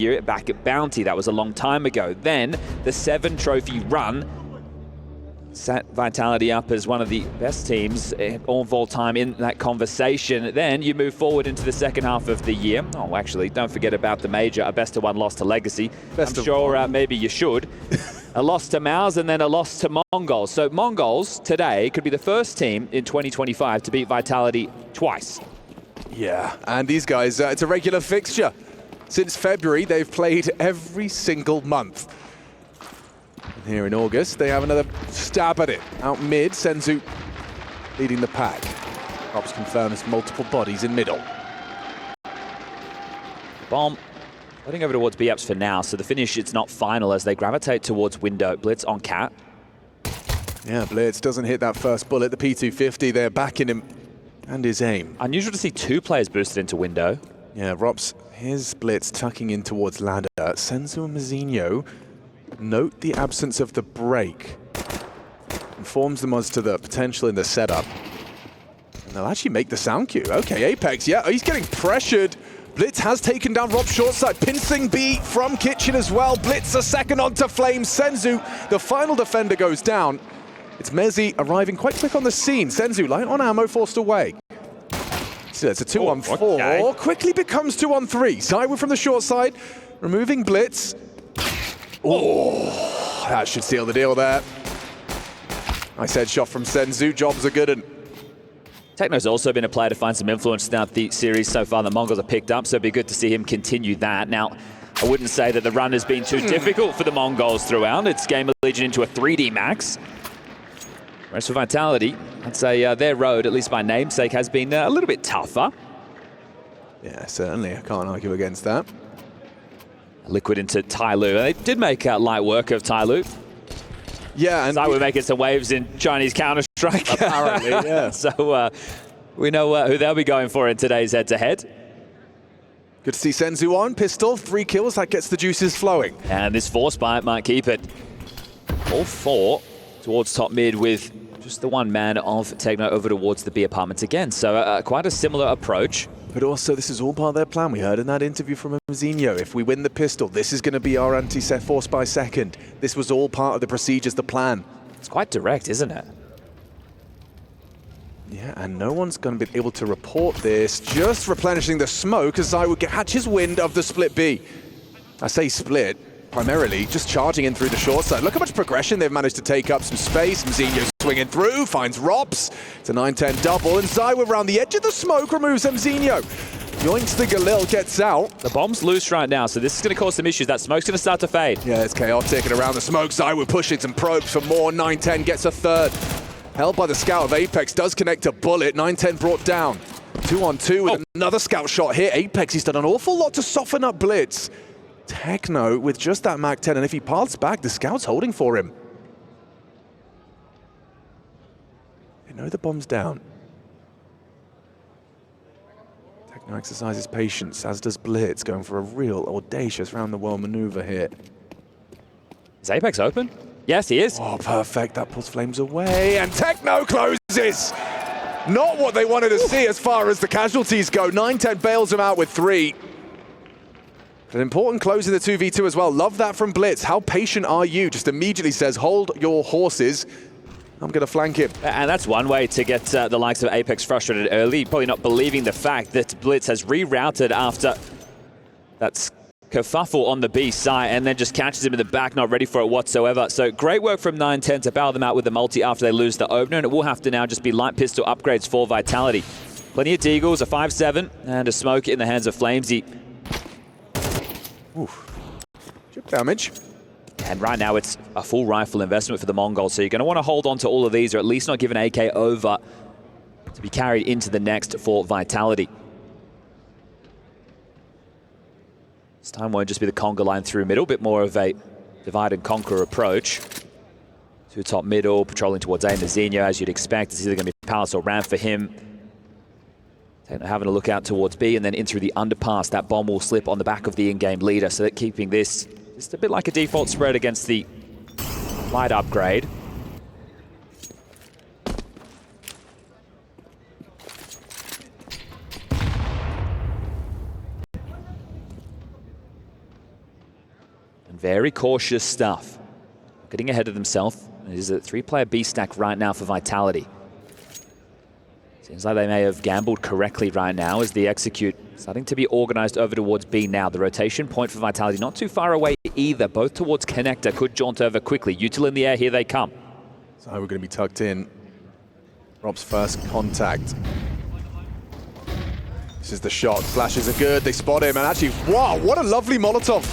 year back at Bounty. That was a long time ago. Then the 7-trophy run set Vitality up as one of the best teams of all time in that conversation. Then you move forward into the second half of the year. Oh, actually, don't forget about the major, a best-of-1 loss to Legacy. I'm sure maybe you should. A loss to MongolZ and then a loss to MongolZ. So MongolZ today could be the first team in 2025 to beat Vitality twice. Yeah, and these guys, it's a regular fixture. Since February, they've played every single month. And here in August, they have another stab at it. Out mid, senzu leading the pack. Ops confirms multiple bodies in middle. Bomb heading over towards B-Ups for now, so the finish, it's not final as they gravitate towards window. Blitz on Cat. Yeah, Blitz doesn't hit that first bullet. The P250, they're backing him and his aim. Unusual to see 2 players boosted into window. Yeah, Rops, his Blitz tucking in towards ladder. Senzu and Mazinho note the absence of the break. Informs them as to the potential in the setup. And they'll actually make the sound cue. Okay, Apex, yeah, he's getting pressured. Blitz has taken down Rob short side. Pincing B from Kitchen as well. Blitz a second onto Flames. Senzu, the final defender, goes down. It's Mezi arriving quite quick on the scene. Senzu, light on ammo, forced away. So it's a 2-on-4. Okay. Quickly becomes 2-on-3. Zywoo from the short side, removing Blitz. Oh, that should seal the deal there. Nice headshot from Senzu. Jobs are good. And Techno's also been a player to find some influence throughout the series so far that MongolZ have picked up, so it'd be good to see him continue that. Now, I wouldn't say that the run has been too difficult for the MongolZ throughout. It's Game of Legion into a 3D max. Whereas for Vitality, I'd say their road, at least by namesake, has been a little bit tougher. yeah, certainly. I can't argue against that. Liquid into Tyloo. They did make light work of Tyloo. Yeah, and Zywoo making some waves in Chinese Counter-Strike. apparently, yeah. So we know who they'll be going for in today's head-to-head. Good to see Senzu on. Pistol, 3 kills. That gets the juices flowing. And this force bite might keep it. All 4 towards top mid with just the one man of Techno over towards the B apartments again. So quite a similar approach. But also, this is all part of their plan. We heard in that interview from Mazinho, if we win the pistol, this is going to be our anti-set force by second. This was all part of the procedures, the plan. It's quite direct, isn't it? Yeah, and no one's going to be able to report this. Just replenishing the smoke as Zywoo catches wind of the split B. I say split, primarily just charging in through the short side. Look how much progression they've managed to take up some space. Mazinho swinging through, finds Rops. It's a 9-10 double, and Zywoo around the edge of the smoke removes Mazinho. Yoinks the Galil, gets out. The bomb's loose right now, so this is going to cause some issues. That smoke's going to start to fade. Yeah, it's chaotic, and around the smoke, Zywoo pushing some probes for more. 9-10 gets a third. Held by the scout of Apex, does connect a bullet. 9-10 brought down. 2-on-2 with another scout shot here. Apex, he's done an awful lot to soften up Blitz. Techno with just that Mac 10, and if he paths back, the scout's holding for him. They know the bomb's down. Techno exercises patience, as does Blitz, going for a real audacious round-the-world maneuver here. Is Apex open? Yes, he is. Oh, perfect. That pulls Flames away, and Techno closes. Not what they wanted to see as far as the casualties go. 9-10 bails him out with 3. An important close in the 2v2 as well. Love that from Blitz. How patient are you? Just immediately says, hold your horses. I'm going to flank him. And that's one way to get the likes of Apex frustrated early, probably not believing the fact that Blitz has rerouted after that kerfuffle on the B side and then just catches him in the back, not ready for it whatsoever. So great work from 9-10 to bail them out with the multi after they lose the opener, and it will have to now just be light pistol upgrades for Vitality. Plenty of Deagles, a 5-7, and a smoke in the hands of Flamesy. Oof. Chip damage. And right now it's a full rifle investment for the MongolZ, so you're going to want to hold on to all of these, or at least not give an AK over to be carried into the next for Vitality. This time won't just be the conga line through middle, bit more of a divide and conquer approach. 2 top middle, patrolling towards A, Mazinho, as you'd expect. It's either going to be Palace or Ramp for him. Having a look out towards B, and then in through the underpass. That bomb will slip on the back of the in-game leader, so that keeping this just a bit like a default spread against the light upgrade. And very cautious stuff. Getting ahead of themselves. It is a 3-player B stack right now for Vitality. Seems like they may have gambled correctly right now as the execute starting to be organized over towards B now. The rotation point for Vitality not too far away either. Both towards Connector. Could jaunt over quickly. Util in the air. Here they come. So we're going to be tucked in. Rob's first contact. This is the shot. Flashes are good. They spot him. And actually, wow, what a lovely Molotov.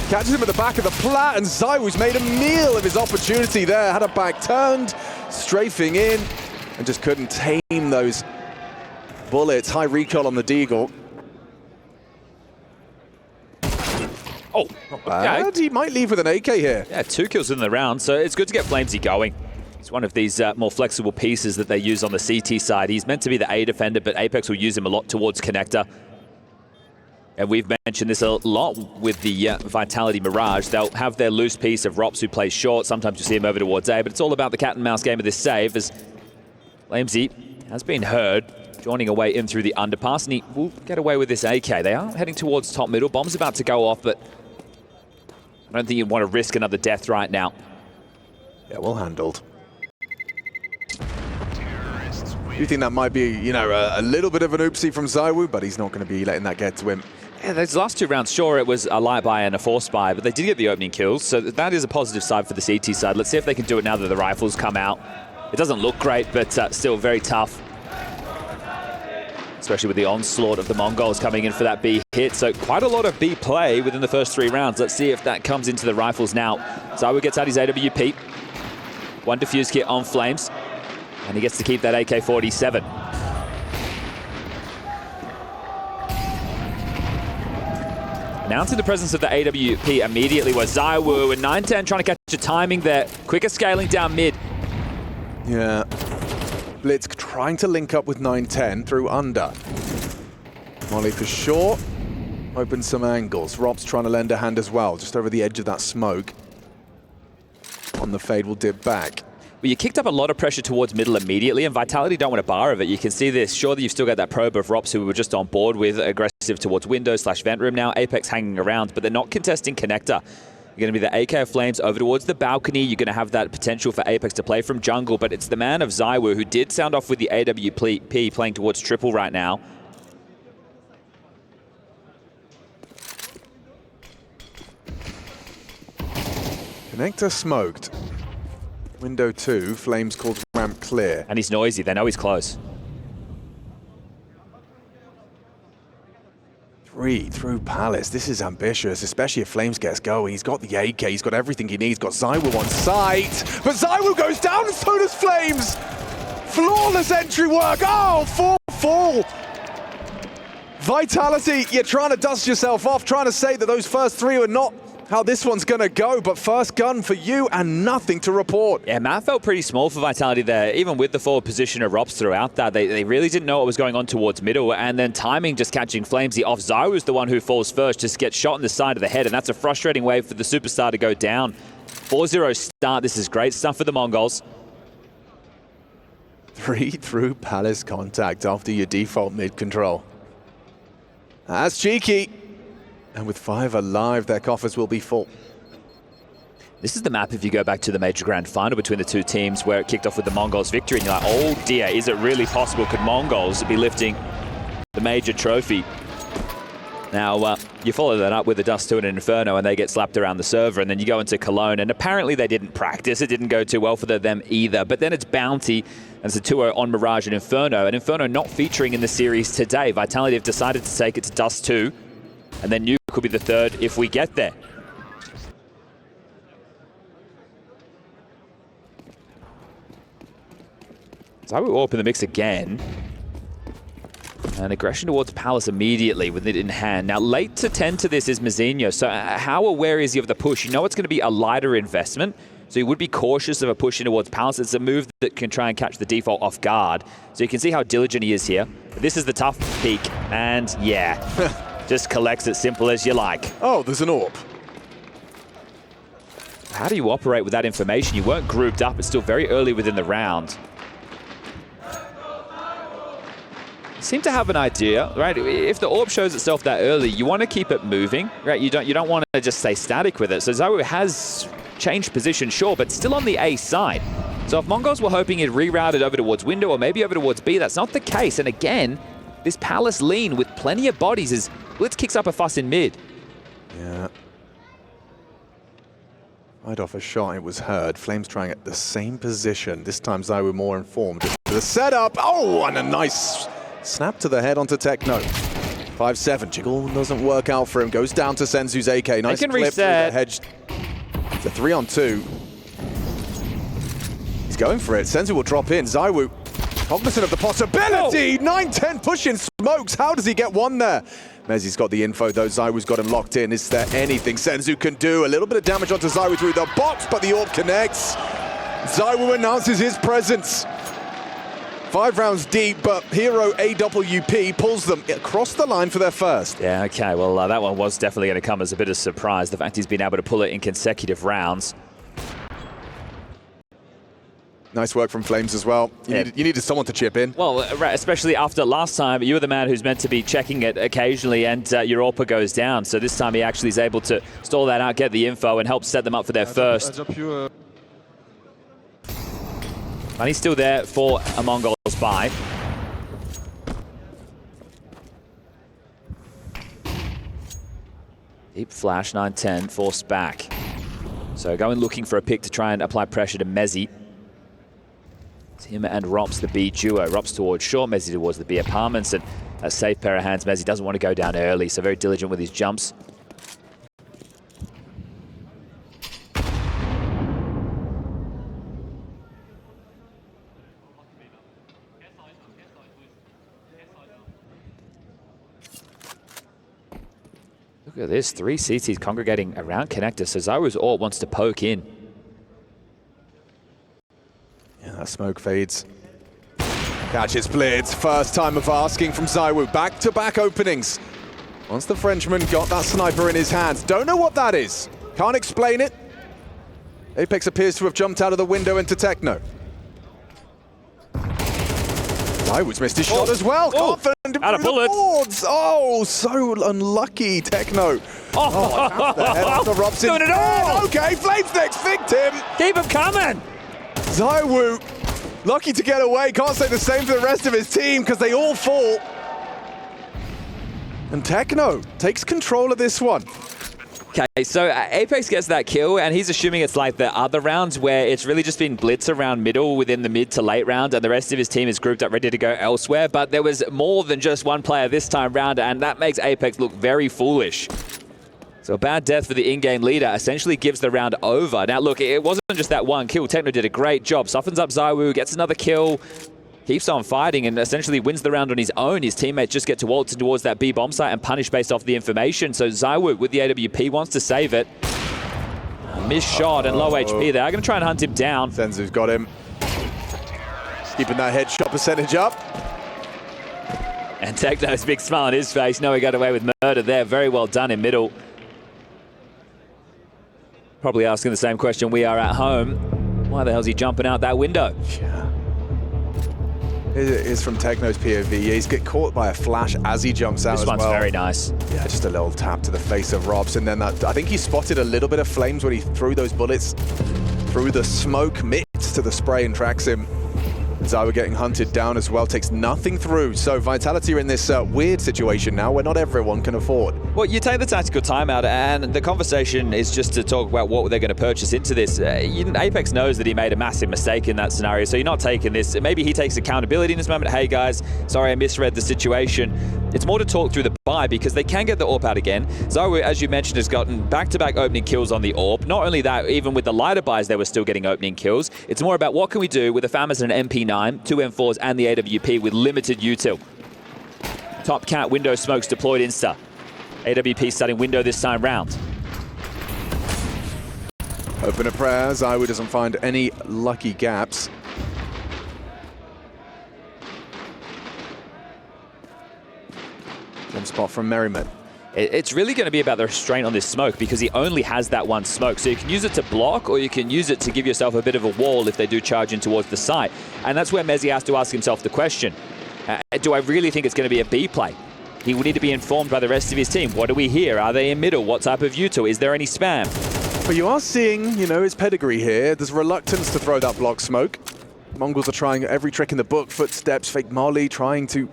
Catches him at the back of the plat. And ZywOo's made a meal of his opportunity there. Had a back turned, strafing in. And just couldn't tame those bullets. High recoil on the Deagle. Oh, not bad. Okay. He might leave with an AK here. Yeah, 2 kills in the round, so it's good to get Flamesy going. He's one of these more flexible pieces that they use on the CT side. He's meant to be the A defender, but Apex will use him a lot towards Connector. And we've mentioned this a lot with the Vitality Mirage. They'll have their loose piece of Rops who plays short. Sometimes you see him over towards A, but it's all about the cat and mouse game of this save as Flamesy has been heard joining away in through the underpass, and he will get away with this AK. They are heading towards top middle. Bomb's about to go off, but I don't think you'd want to risk another death right now. Yeah, well handled. You think that might be, you know, a little bit of an oopsie from ZywOo, but he's not going to be letting that get to him. Yeah, those last 2 rounds, sure, it was a light buy and a force buy, but they did get the opening kills, so that is a positive side for the CT side. Let's see if they can do it now that the rifles come out. It doesn't look great, but still very tough. Especially with the onslaught of the Mongols coming in for that B hit. So quite a lot of B play within the first 3 rounds. Let's see if that comes into the rifles now. ZywOo gets out his AWP. 1 defuse kit on Flames. And he gets to keep that AK-47. Announcing the presence of the AWP immediately was ZywOo, and 910 trying to catch a timing there. Quicker scaling down mid. Yeah. Blitz trying to link up with 910 through under. Molly for sure. Opens some angles. Rob's trying to lend a hand as well, just over the edge of that smoke. On the fade will dip back. Well, you kicked up a lot of pressure towards middle immediately, and Vitality don't want a bar of it. You can see this. Sure that you've still got that probe of Rops who we were just on board with, aggressive towards window/vent room now. Apex hanging around, but they're not contesting Connector. You're going to be the AK of Flames over towards the balcony. You're going to have that potential for Apex to play from jungle, but it's the man of ZywOo who did sound off with the AWP playing towards triple right now. Connector smoked. Window 2, Flames calls ramp clear. And he's noisy, they know he's close. 3 through Palace. This is ambitious, especially if Flames gets going. He's got the AK, he's got everything he needs, got ZywOo on sight. But ZywOo goes down and so does Flames! Flawless entry work. Oh, 4-4. Vitality, you're trying to dust yourself off, trying to say that those first 3 were not how this one's going to go, but first gun for you and nothing to report. Yeah, map felt pretty small for Vitality there, even with the forward position of Rops throughout that. They really didn't know what was going on towards middle, and then timing just catching Flamesy off. ZywOo's the one who falls first, just gets shot in the side of the head, and that's a frustrating way for the superstar to go down. 4-0 start. This is great stuff for the Mongols. 3 through Palace contact after your default mid control. That's cheeky. And with 5 alive, their coffers will be full. This is the map if you go back to the major grand final between the 2 teams where it kicked off with the Mongols victory, and you're like, oh dear, is it really possible? Could Mongols be lifting the major trophy? Now, you follow that up with a Dust 2 and an Inferno, and they get slapped around the server, and then you go into Cologne, and apparently they didn't practice. It didn't go too well for them either. But then it's Bounty, and it's a 2-0 on Mirage and Inferno not featuring in the series today. Vitality have decided to take it to Dust 2, and then Nuke could be the 3rd if we get there. ZywOo will open the mix again. And aggression towards Palace immediately with it in hand. Now, late to tend to this is MongolZ. So how aware is he of the push? You know it's going to be a lighter investment, so he would be cautious of a push in towards Palace. It's a move that can try and catch the default off guard. So you can see how diligent he is here. But this is the tough peak, and yeah. Just collects it simple as you like. Oh, there's an AWP. How do you operate with that information? You weren't grouped up. It's still very early within the round. seem to have an idea, right? If the AWP shows itself that early, you want to keep it moving, right? You don't want to just stay static with it. So ZywOo has changed position, sure, but still on the A side. So if MongolZ were hoping he'd rerouted over towards window or maybe over towards B, that's not the case. And again, this Palace lean with plenty of bodies as Blitz kicks up a fuss in mid. Yeah. Right off a shot, it was heard. Flames trying at the same position. This time ZywOo more informed. The setup, oh, and a nice snap to the head onto Techno. 5-7, Jiggle doesn't work out for him. Goes down to Senzu's AK. Nice can clip reset. through the hedge. It's a 3-on-2. He's going for it. Senzu will drop in. ZywOo cognizant of the possibility. 9-10 pushing smokes. How does he get one there? Mezzi's got the info though. ZywOo's got him locked in. Is there anything Senzu can do? A little bit of damage onto ZywOo through the box, but the AWP connects. ZywOo announces his presence. 5 rounds deep, but hero AWP pulls them across the line for their first. Yeah, okay, well, that one was definitely going to come as a bit of a surprise. The fact he's been able to pull it in consecutive rounds. Nice work from Flames as well. You needed someone to chip in. Well, right, especially after last time, you were the man who's meant to be checking it occasionally and your AWP goes down. So this time he actually is able to stall that out, get the info, and help set them up for their first. Money's still there for a MongolZ buy. Deep flash, 9-10, forced back. So going looking for a pick to try and apply pressure to Mezzi. It's him and Rops, the B duo. Rops towards short, Mezzi towards the B apartments, and a safe pair of hands. Mezzi doesn't want to go down early, so very diligent with his jumps. Look at this, 3 CTs congregating around connector, so ZywOo's AWP wants to poke in. Yeah, that smoke fades. Catches Blitz, first time of asking from ZywOo. Back-to-back openings. Once the Frenchman got that sniper in his hands. Don't know what that is. Can't explain it. Apex appears to have jumped out of the window into Techno. ZywOo's missed his shot as well. Confident out of bullets. Oh, so unlucky, Techno. Oh, the head off the Robson. Doing it all. Okay, Flames next victim. Keep him coming. ZywOo, lucky to get away. Can't say the same for the rest of his team because they all fall. And Techno takes control of this one. Okay, so Apex gets that kill, and he's assuming it's like the other rounds where it's really just been blitz around middle within the mid to late round, and the rest of his team is grouped up ready to go elsewhere. But there was more than just one player this time round, and that makes Apex look very foolish. So a bad death for the in-game leader essentially gives the round over. Now look, it wasn't just that one kill. Techno did a great job. Softens up ZywOo, gets another kill, keeps on fighting, and essentially wins the round on his own. His teammates just get to waltz towards that B bomb site and punish based off the information. So ZywOo with the AWP wants to save it. Missed shot and low HP there. I'm going to try and hunt him down. Senzu's got him. Keeping that headshot percentage up. And Techno's big smile on his face. No, he got away with murder there. Very well done in middle. Probably asking the same question we are at home. Why the hell's he jumping out that window? Yeah. It is from Techno's POV. He's get caught by a flash as he jumps out as well. This one's very nice. Yeah, just a little tap to the face of Robs, and then that, I think he spotted a little bit of Flames when he threw those bullets through the smoke mix to the spray and tracks him. ZywOo getting hunted down as well, takes nothing through. So Vitality are in this weird situation now where not everyone can afford. Well, you take the tactical timeout, and the conversation is just to talk about what they're going to purchase into this. Apex knows that he made a massive mistake in that scenario, so you're not taking this. Maybe he takes accountability in this moment. Hey guys, sorry I misread the situation. It's more to talk through the buy because they can get the AWP out again. ZywOo, as you mentioned, has gotten back-to-back opening kills on the AWP. Not only that, even with the lighter buys, they were still getting opening kills. It's more about what can we do with a FAMAS and an MP9, 2 M4s and the AWP with limited util. Top cat window smokes deployed insta. AWP starting window this time round. Open a prayer. ZywOo doesn't find any lucky gaps. One spot from Merriman. It's really going to be about the restraint on this smoke because he only has that one smoke. So you can use it to block or you can use it to give yourself a bit of a wall if they do charge in towards the site. And that's where Mezzi has to ask himself the question. Do I really think it's going to be a B play? He will need to be informed by the rest of his team. What do we hear? Are they in middle? What type of util? Is there any spam? But you are seeing, you know, his pedigree here. There's reluctance to throw that block smoke. Mongols are trying every trick in the book. Footsteps, fake molly, trying to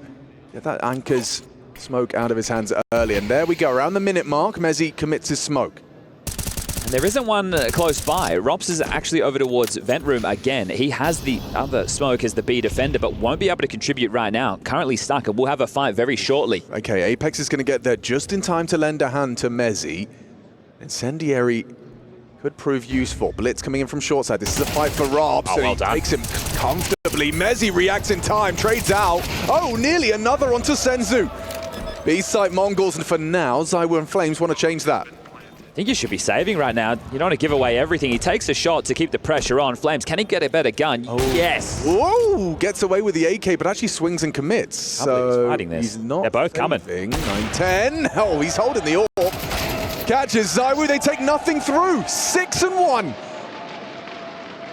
get that anchor's smoke out of his hands early. And there we go, around the minute mark, Mezi commits his smoke. And there isn't one close by. Rops is actually over towards vent room again. He has the other smoke as the B defender, but won't be able to contribute right now. Currently stuck, and we'll have a fight very shortly. Okay, Apex is going to get there just in time to lend a hand to Mezi. Incendiary could prove useful. Blitz coming in from short side. This is a fight for Rob, so well he done. takes him comfortably. Mezi reacts in time, trades out. Oh, nearly another onto Senzu. B-site Mongols, and for now, Zaiwu and Flames want to change that. I think you should be saving right now. You don't want to give away everything. He takes a shot to keep the pressure on. Flames, can he get a better gun? Oh. Yes. Whoa, gets away with the AK, but actually swings and commits. So fighting this. he's not. They're both coming. 9-10. Oh, he's holding the AWP. Catches Zaiwu. They take nothing through. 6-1.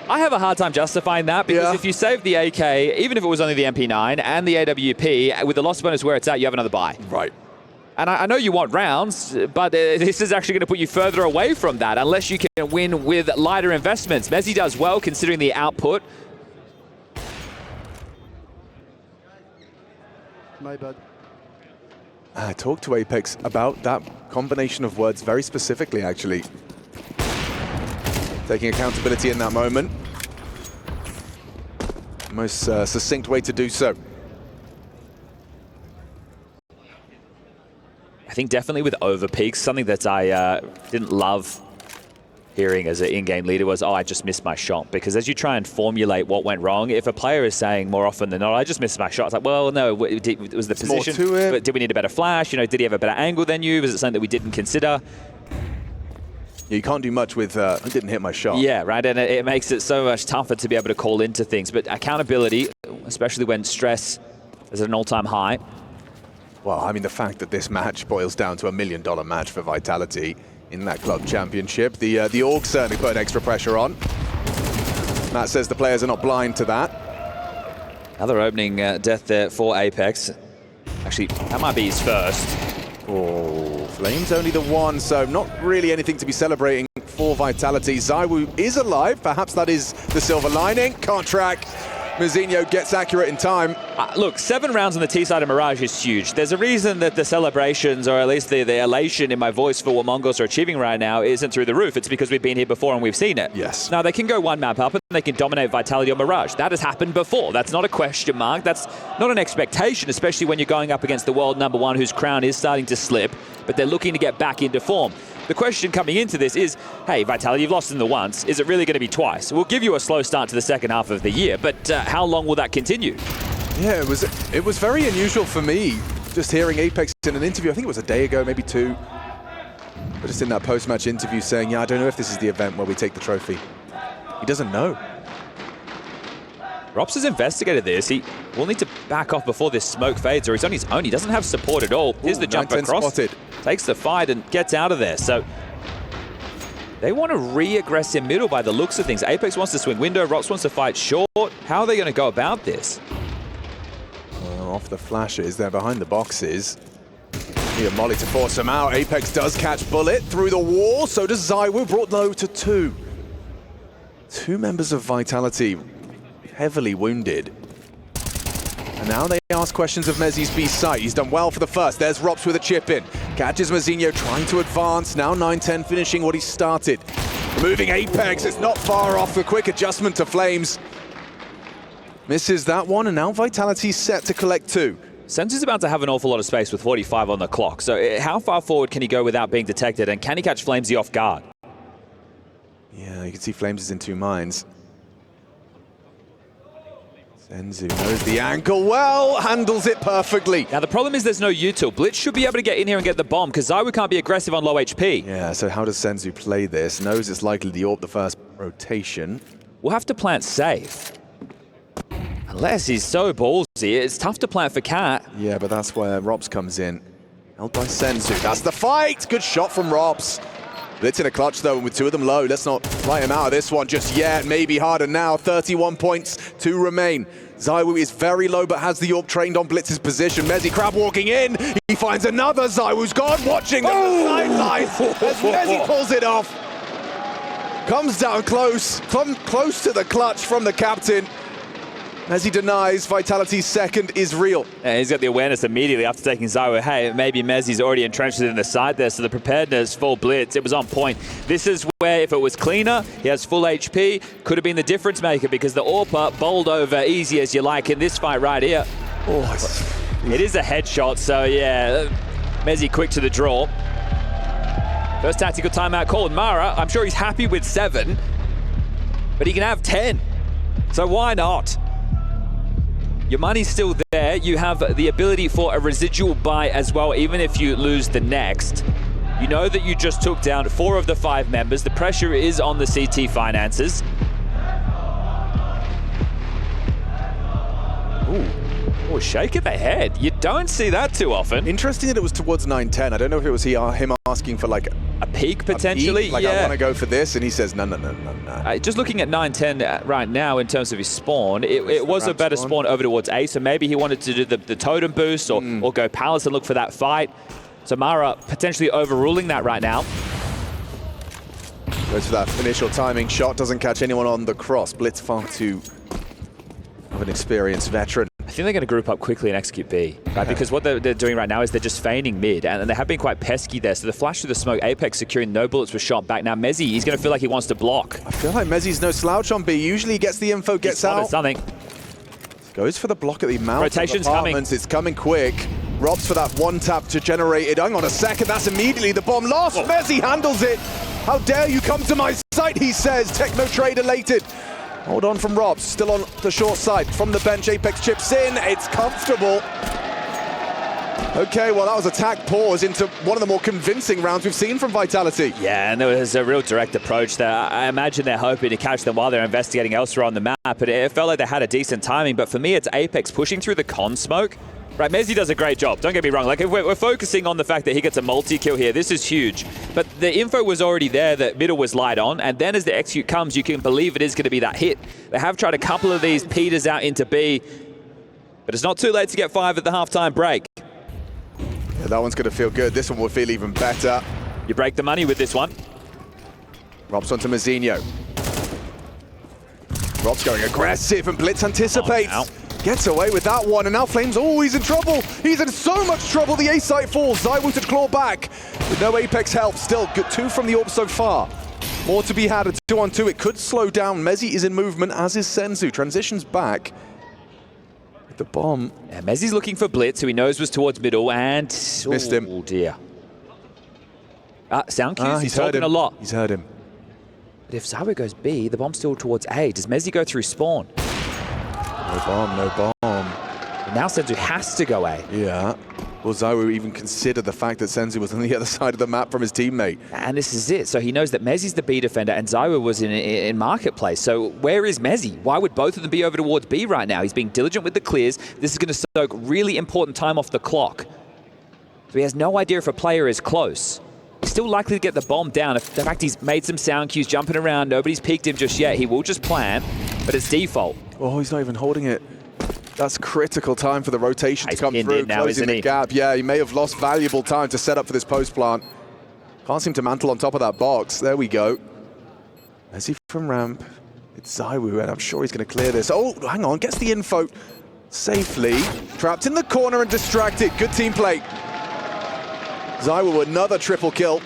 I have a hard time justifying that because if you save the AK, even if it was only the MP9 and the AWP, with the loss bonus where it's at, you have another buy. Right. And I know you want rounds, but this is actually going to put you further away from that unless you can win with lighter investments. Mezi does well considering the output. My bad. I talked to Apex about that combination of words very specifically, actually. Taking accountability in that moment. Most succinct way to do so. I think definitely with overpeaks, something that I didn't love hearing as an in-game leader was, oh, I just missed my shot. Because as you try and formulate what went wrong, if a player is saying more often than not, I just missed my shot, it's like, well, no, it was the position. More to it. But did we need a better flash? You know, did he have a better angle than you? Was it something that we didn't consider? Yeah, you can't do much with, I didn't hit my shot. Yeah, right, and it makes it so much tougher to be able to call into things. But accountability, especially when stress is at an all-time high. Well, I mean, the fact that this match boils down to $1 million match for Vitality in that club championship, the org certainly put extra pressure on. Matt says the players are not blind to that. Another opening death there for Apex. Actually, that might be his first. Oh, Flames only the one, so not really anything to be celebrating for Vitality. Zaiwu is alive, perhaps that is the silver lining. Can't track. Mazinho gets accurate in time. Look, 7 rounds on the T side of Mirage is huge. There's a reason that the celebrations, or at least the elation in my voice for what Mongols are achieving right now isn't through the roof. It's because we've been here before and we've seen it. Yes. Now, they can go one map up and they can dominate Vitality on Mirage. That has happened before. That's not a question mark. That's not an expectation, especially when you're going up against the world #1 whose crown is starting to slip, but they're looking to get back into form. The question coming into this is, hey, Vitality, you've lost in the once. Is it really going to be twice? We'll give you a slow start to the second half of the year, but how long will that continue? Yeah, it was very unusual for me, just hearing Apex in an interview, I think it was a day ago, maybe 2, but just in that post-match interview saying, yeah, I don't know if this is the event where we take the trophy. He doesn't know. Rops has investigated this. He will need to back off before this smoke fades, or he's on his own. He doesn't have support at all. Here's the jump across. Spotted. Takes the fight and gets out of there. So they want to re-aggress in middle by the looks of things. Apex wants to swing window. Rops wants to fight short. How are they going to go about this? Well, off the flashes, they're behind the boxes. Need a molly to force them out. Apex does catch Bullet through the wall. So does Zaiwu, brought low to 2. 2 members of Vitality heavily wounded. And now they ask questions of Mezi's B site. He's done well for the first. There's Rops with a chip in. Catches Mazinho trying to advance. Now 9-10 finishing what he started. Removing Apex. It's not far off. A quick adjustment to Flames. Misses that one, and now Vitality's set to collect 2. Senzu's about to have an awful lot of space with 45 on the clock. So how far forward can he go without being detected? And can he catch Flamesy off guard? Yeah, you can see Flames is in 2 minds. Senzu knows the angle well, handles it perfectly. Now the problem is there's no util. Blitz should be able to get in here and get the bomb because Zaiwu can't be aggressive on low HP. Yeah, so how does Senzu play this? Knows it's likely to AWP the first rotation. We'll have to plant safe. Unless he's so ballsy, it's tough to plant for Cat. Yeah, but that's where Robs comes in. Held by Senzu. That's the fight! Good shot from Robs. Blitz in a clutch though, and with 2 of them low, let's not write him out of this one just yet. Maybe harder now. 31 points to remain. ZywOo is very low, but has the AWP trained on Blitz's position. Mezzi crab walking in. He finds another. ZywOo's gone, watching them the sidelines as Mezzi pulls it off. Comes down close to the clutch from the captain. Mezzi denies Vitality's second is real. Yeah, he's got the awareness immediately after taking ZywOo. Hey, maybe Mezzi's already entrenched in the side there, so the preparedness for Blitz, it was on point. This is where, if it was cleaner, he has full HP, could have been the difference maker because the AWP bowled over easy as you like in this fight right here. Oh, it is a headshot, so yeah, Mezzi quick to the draw. First tactical timeout called. Mara, I'm sure he's happy with 7, but he can have 10, so why not? Your money's still there. You have the ability for a residual buy as well, even if you lose the next. You know that you just took down 4 of the 5 members. The pressure is on the CT finances. Ooh. Oh, shake of the head. You don't see that too often. Interesting that it was towards 9-10. I don't know if it was him asking for like a peak potentially. A peak, like, yeah. I want to go for this, and he says no. Just looking at 9-10 right now in terms of his spawn, it was a better spawn over towards A, so maybe he wanted to do the totem boost or go palace and look for that fight. So Mara potentially overruling that right now. Goes for that initial timing shot, doesn't catch anyone on the cross. Blitz far too of an experienced veteran. I think they're going to group up quickly and execute B, right? Because what they're doing right now is they're just feigning mid, and they have been quite pesky there. So the flash through the smoke, Apex securing, no bullets were shot back. Now Mezzi, he's going to feel like he wants to block. I feel like Mezzi's no slouch on B. Usually he gets the info, gets out. Something. Goes for the block at the mouth. Rotation's coming. It's coming quick. Robs for that one tap to generate it. Hang on a second, that's immediately the bomb lost. Whoa. Mezzi handles it. How dare you come to my site, he says. Techno trade elated. Hold on from Robs, still on the short side. From the bench, Apex chips in, it's comfortable. Okay, well that was attack pause into one of the more convincing rounds we've seen from Vitality. Yeah, and there was a real direct approach there. I imagine they're hoping to catch them while they're investigating elsewhere on the map, but it felt like they had a decent timing. But for me, it's Apex pushing through the con smoke. Right, Mezzi does a great job, don't get me wrong. Like, if we're focusing on the fact that he gets a multi-kill here, this is huge. But the info was already there that middle was light on, and then as the execute comes, you can believe it is going to be that hit. They have tried a couple of these peters out into B, but it's not too late to get 5 at the halftime break. Yeah, that one's going to feel good. This one will feel even better. You break the money with this one. Robs onto Mazzinho. Rob's going aggressive, and Blitz anticipates. Oh, gets away with that one, and now Flame's always in trouble. He's in so much trouble. The A site falls. ZywOo to claw back with no Apex help. Still good 2 from the AWP so far. More to be had. A 2-on-2. It could slow down. Mezzi is in movement, as is Senzu. Transitions back. With the bomb. Yeah, Mezzi's looking for Blitz, who he knows was towards middle, and missed him. Oh dear. Sound cues. He's talking a lot. He's heard him. But if ZywOo goes B, the bomb's still towards A. Does Mezzi go through spawn? No bomb, no bomb. And now Senzu has to go A. Yeah. Will ZywOo even consider the fact that Senzu was on the other side of the map from his teammate? And this is it. So he knows that Mezzi's the B defender and ZywOo was in Marketplace. So where is Mezzi? Why would both of them be over towards B right now? He's being diligent with the clears. This is going to soak really important time off the clock. So he has no idea if a player is close. He's still likely to get the bomb down. If the fact he's made some sound cues, jumping around, nobody's peeked him just yet. He will just plan, but it's default. Oh, he's not even holding it. That's critical time for the rotation to come through, now, closing the gap. Yeah, he may have lost valuable time to set up for this post plant. Can't seem to mantle on top of that box. There we go. Mezzi from ramp. It's ZywOo, and I'm sure he's going to clear this. Oh, hang on, gets the info safely. Trapped in the corner and distracted. Good team play. ZywOo, another triple kill.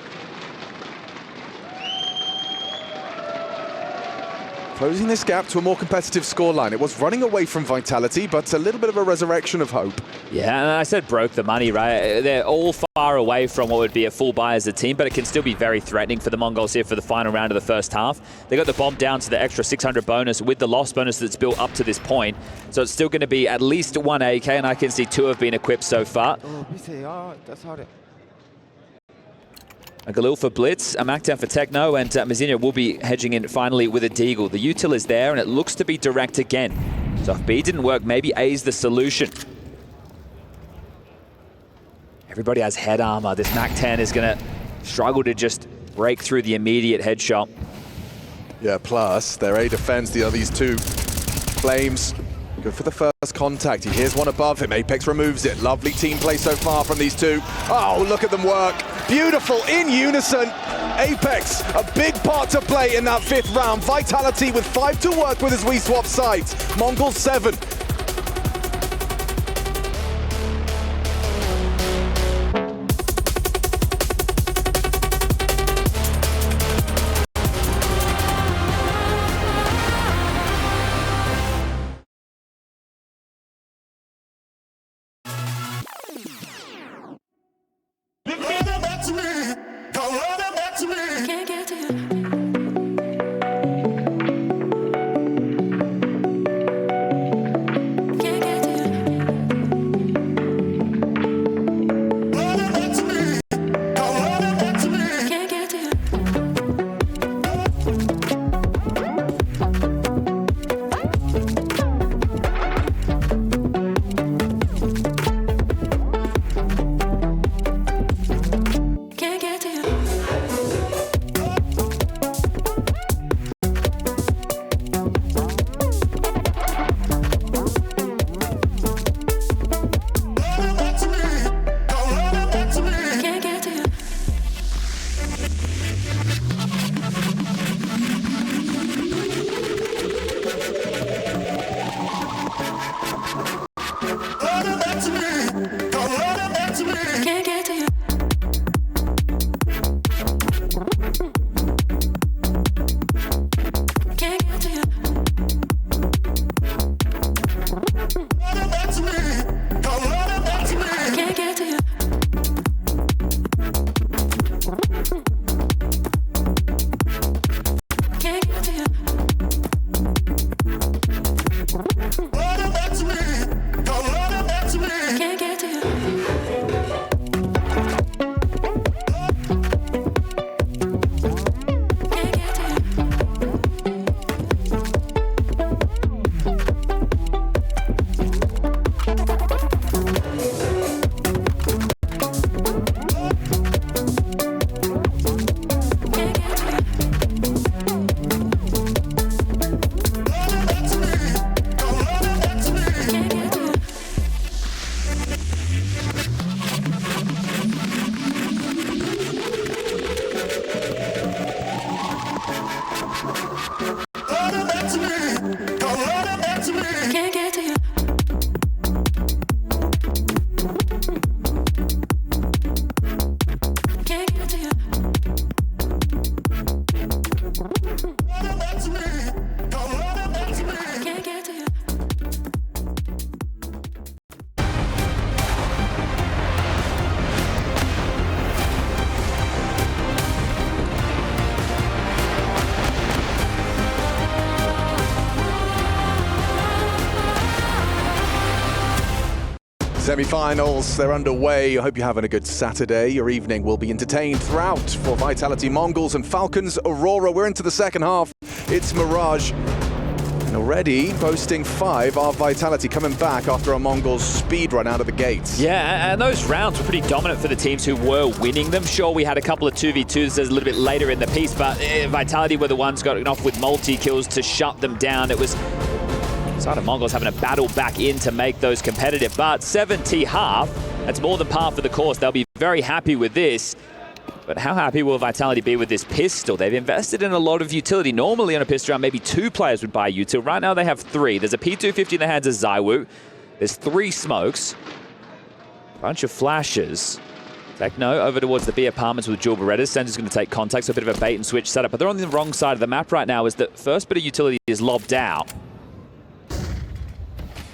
Closing this gap to a more competitive scoreline. It was running away from Vitality, but a little bit of a resurrection of hope. Yeah, and I said broke the money, right? They're all far away from what would be a full buy as a team, but it can still be very threatening for the MongolZ here for the final round of the first half. They got the bomb down to the extra 600 bonus with the loss bonus that's built up to this point. So it's still going to be at least 1 AK, and I can see 2 have been equipped so far. A Galil for Blitz, a Mactan for Techno, and Mazzinho will be hedging in finally with a Deagle. The util is there, and it looks to be direct again. So if B didn't work, maybe A is the solution. Everybody has head armor. This Mactan is going to struggle to just break through the immediate headshot. Yeah, plus their A defense, the other these 2 Flames Good for the first contact. He hears one above him. Apex removes it. Lovely team play so far from these two. Oh, look at them work. Beautiful, in unison. Apex, a big part to play in that 5th round. Vitality with 5 to work with as we swap sides. MongolZ 7. Semifinals, they're underway. I hope you're having a good Saturday. Your evening will be entertained throughout for Vitality Mongols and Falcons Aurora. We're into the second half. It's Mirage. And already boasting 5 are Vitality coming back after a Mongols speed run out of the gates. Yeah, and those rounds were pretty dominant for the teams who were winning them. Sure, we had a couple of 2v2s a little bit later in the piece, but Vitality were the ones got off with multi-kills to shut them down. It was side of Mongols having a battle back in to make those competitive, but 70 half, that's more than par for the course. They'll be very happy with this. But how happy will Vitality be with this pistol? They've invested in a lot of utility. Normally on a pistol round, maybe 2 players would buy util. Right now they have 3. There's a P250 in the hands of ZywOo. There's 3 smokes. Bunch of flashes. Techno over towards the B apartments with dual Berettas. Senzu's going to take contact, so a bit of a bait and switch setup. But they're on the wrong side of the map right now as the first bit of utility is lobbed out.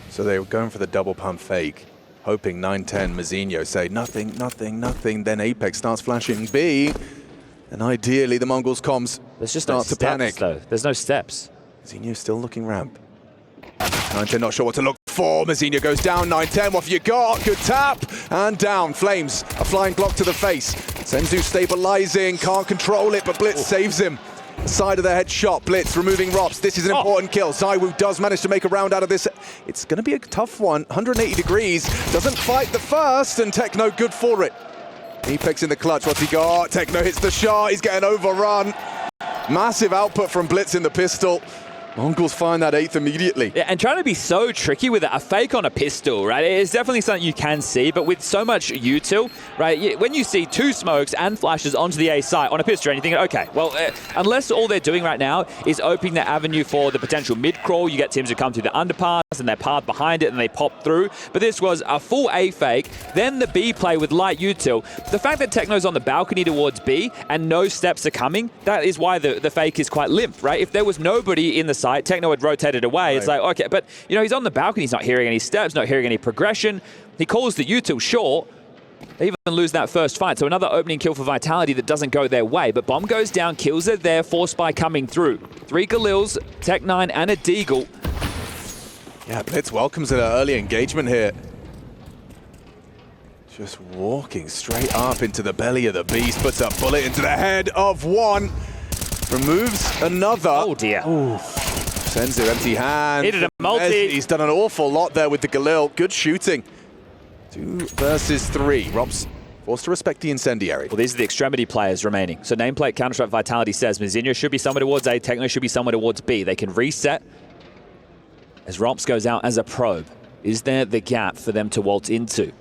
So they were going for the double pump fake, hoping 9-10 Mazinho say nothing, nothing, nothing. Then Apex starts flashing B, and ideally the Mongols comms start to panic. Though. There's no steps. Mazinho still looking ramp. 9-10 not sure what to look for. Mazinho goes down. 9-10, what have you got? Good tap and down. Flames, a flying block to the face. Senzu stabilizing, can't control it, but Blitz saves him. Side of the head shot, Blitz removing Rops. This is an important kill. ZywOo does manage to make a round out of this. It's going to be a tough one. 180 degrees. Doesn't fight the first, and Techno good for it. Apex in the clutch. What's he got? Techno hits the shot. He's getting overrun. Massive output from Blitz in the pistol. Mongols find that 8th immediately. Yeah, and trying to be so tricky with it. A fake on a pistol, right? It's definitely something you can see, but with so much util, right? When you see 2 smokes and flashes onto the A site on a pistol, and you think, okay, well, unless all they're doing right now is opening the avenue for the potential mid-crawl, you get teams who come through the underpass and they path behind it and they pop through. But this was a full A fake, then the B play with light util. The fact that Techno's on the balcony towards B and no steps are coming, that is why the fake is quite limp, right? If there was nobody in the site, Techno had rotated away. Right. It's like, okay, but he's on the balcony, he's not hearing any steps, not hearing any progression. He calls the util short. They even lose that first fight, so another opening kill for Vitality that doesn't go their way. But bomb goes down, kills are there, Force Spy coming through. 3 Galils, Tech9 and a Deagle. Yeah, Blitz welcomes an early engagement here. Just walking straight up into the belly of the beast, puts a bullet into the head of one. Removes another. Oh dear. Ooh. Senzu, empty hand. Needed a multi. He's done an awful lot there with the Galil. Good shooting. 2 versus 3. Rob's forced to respect the incendiary. Well, these are the extremity players remaining. So nameplate Counter-Strike Vitality says Mazinho should be somewhere towards A, Techno should be somewhere towards B. They can reset as Rops goes out as a probe. Is there the gap for them to waltz into?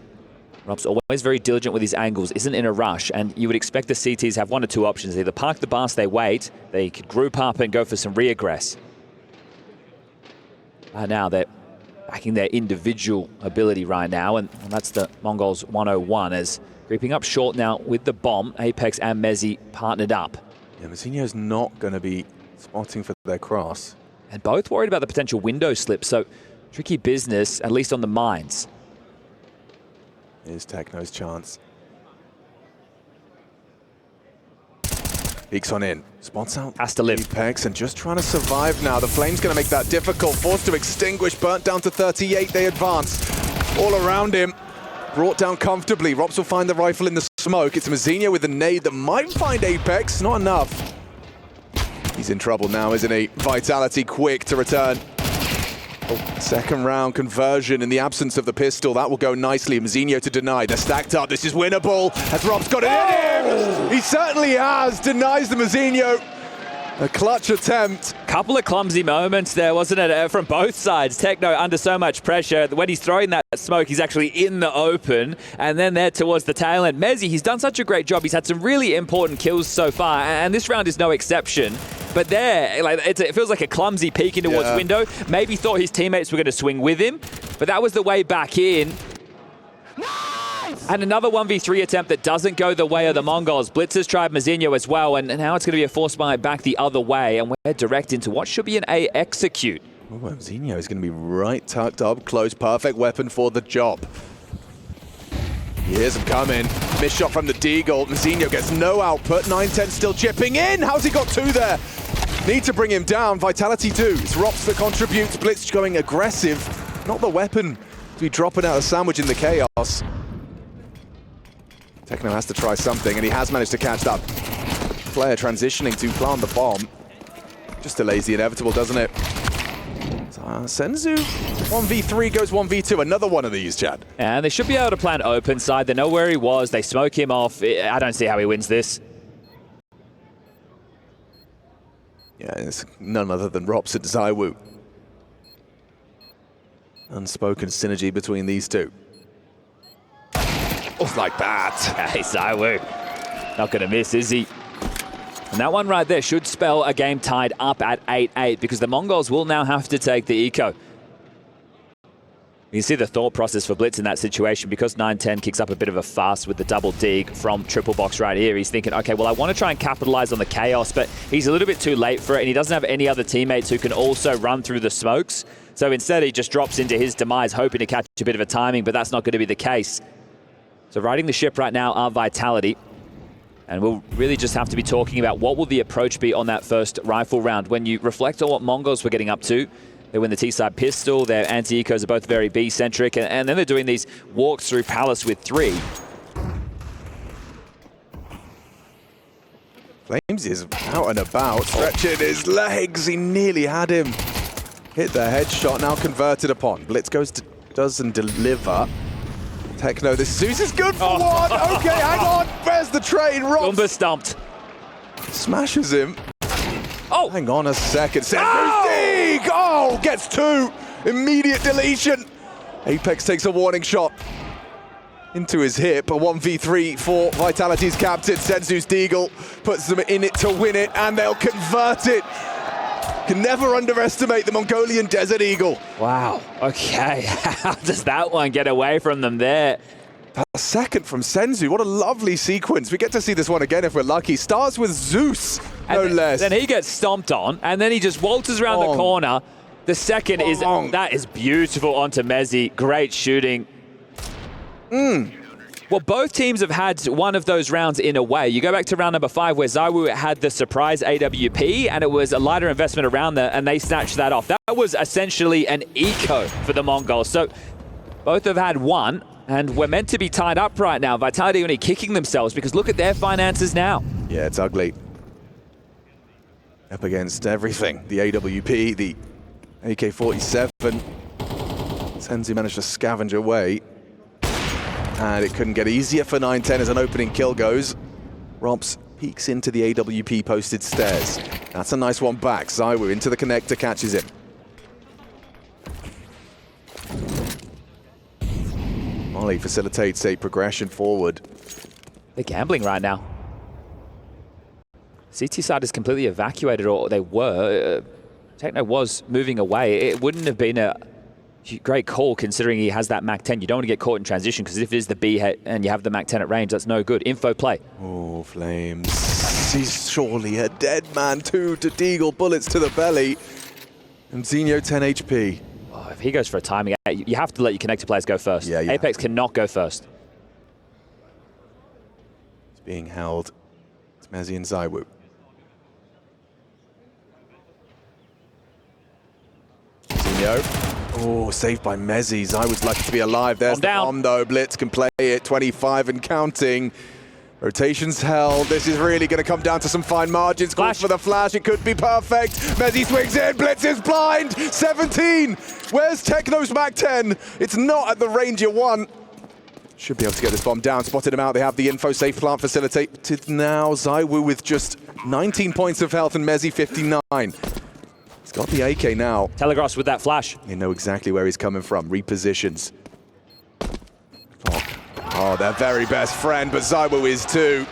Rob's always very diligent with his angles, isn't in a rush, and you would expect the CTs have 1 or 2 options. They either park the bus, they wait, they could group up and go for some reaggress. Now they're backing their individual ability right now, and that's the MongolZ 101 as creeping up short now with the bomb. Apex and Mezzi partnered up. Yeah, Mazinho's not going to be spotting for their cross. And both worried about the potential window slip, so tricky business, at least on the mines. Here's Techno's chance. Peeks on in, spots out. Has to live. Apex and just trying to survive now. The Flame's going to make that difficult. Forced to extinguish, burnt down to 38. They advance. All around him, brought down comfortably. Rops will find the rifle in the smoke. It's Mazinho with a nade that might find Apex. Not enough. He's in trouble now, isn't he? Vitality quick to return. Oh, second round conversion in the absence of the pistol. That will go nicely. Mazinho to deny. They're stacked up. This is winnable. As Rob's got it in him. He certainly has. Denies the Mazinho. A clutch attempt. Couple of clumsy moments there, wasn't it, from both sides. Techno under so much pressure. When he's throwing that smoke, he's actually in the open. And then there towards the tail end. Mezzi, he's done such a great job. He's had some really important kills so far. And this round is no exception. But there, it feels like a clumsy peek in towards window. Maybe thought his teammates were going to swing with him. But that was the way back in. And another 1v3 attempt that doesn't go the way of the Mongols. Blitzers tried Mazinho as well, and now it's going to be a Force Spy back the other way, and we're direct into what should be an A execute. Oh, Mazinho is going to be right tucked up, close, perfect weapon for the job. He hears him coming. Missed shot from the Deagle. Mazinho gets no output. 9-10 still chipping in. How's he got 2 there? Need to bring him down. Vitality do. It's Rops that contributes. Blitz going aggressive. Not the weapon to be dropping out a sandwich in the chaos. Techno has to try something, and he has managed to catch that player transitioning to plant the bomb. Just delays the inevitable, doesn't it? Senzu, 1v3 goes 1v2. Another one of these, Chad. And they should be able to plant open side. They know where he was. They smoke him off. I don't see how he wins this. Yeah, it's none other than Rops and Zaiwu. Unspoken synergy between these two. Oh, like that. Hey, Zaiwu. Not going to miss, is he? And that one right there should spell a game tied up at 8-8 because the Mongols will now have to take the eco. You see the thought process for Blitz in that situation because 9-10 kicks up a bit of a fuss with the double dig from Triple Box right here. He's thinking, okay, well, I want to try and capitalize on the chaos, but he's a little bit too late for it, and he doesn't have any other teammates who can also run through the smokes. So instead, he just drops into his demise, hoping to catch a bit of a timing, but that's not going to be the case. So riding the ship right now are Vitality. And we'll really just have to be talking about what will the approach be on that first rifle round. When you reflect on what Mongols were getting up to, they win the T-side pistol, their anti-ecos are both very B-centric, and then they're doing these walks through Palace with 3. Flames is out and about, stretching his legs. He nearly had him. Hit the headshot, now converted upon. Blitz doesn't deliver. Techno, this Zeus is good for one. Okay, hang on. Where's the train? Gumba stumped. Smashes him. Oh! Hang on a second. Senzu's Dig! Oh, gets 2. Immediate deletion. Apex takes a warning shot into his hip. A 1v3 for Vitality's captain, Senzu's Deagle, puts them in it to win it, and they'll convert it. Can never underestimate the Mongolian Desert Eagle. Wow, okay. How does that one get away from them there? A second from Senzu, what a lovely sequence. We get to see this one again if we're lucky. Starts with Zeus, no less. Then he gets stomped on, and then he just waltzes around the corner. The second is, that is beautiful onto Mezzi. Great shooting. Well, both teams have had one of those rounds in a way. You go back to round number 5 where ZywOo had the surprise AWP, and it was a lighter investment around there, and they snatched that off. That was essentially an eco for the Mongols. So both have had one, and we're meant to be tied up right now. Vitality only kicking themselves because look at their finances now. Yeah, it's ugly. Up against everything. The AWP, the AK-47. Senzu managed to scavenge away. And it couldn't get easier for 9-10 as an opening kill goes. Robs peeks into the AWP posted stairs. That's a nice one back. ZywOo into the connector, catches him. Molly facilitates a progression forward. They're gambling right now. CT side is completely evacuated, or they were. Techno was moving away. It wouldn't have been a great call considering he has that MAC-10. You don't want to get caught in transition because if it is the B hit and you have the MAC-10 at range, that's no good. Info play. Oh, Flames. He's surely a dead man too to Deagle. Bullets to the belly. And Zinho 10 HP. Oh, if he goes for a timing, you have to let your connector players go first. Yeah. Apex cannot go first. It's being held. It's Mezzi and ZywOo. Zinho. Oh, saved by Mezzi. ZywOo's lucky to be alive. There's the bomb though. Blitz can play it. 25 and counting. Rotation's held. This is really going to come down to some fine margins. Calls for the flash. It could be perfect. Mezzi swings in. Blitz is blind. 17. Where's Techno's MAC-10? It's not at the range you want. Should be able to get this bomb down. Spotted him out. They have the info. Safe plant facilitated now. ZywOo with just 19 points of health and Mezzi 59. He's got the AK now. Telegraphs with that flash. They know exactly where he's coming from. Repositions. Oh, their very best friend, but ZywOo is too.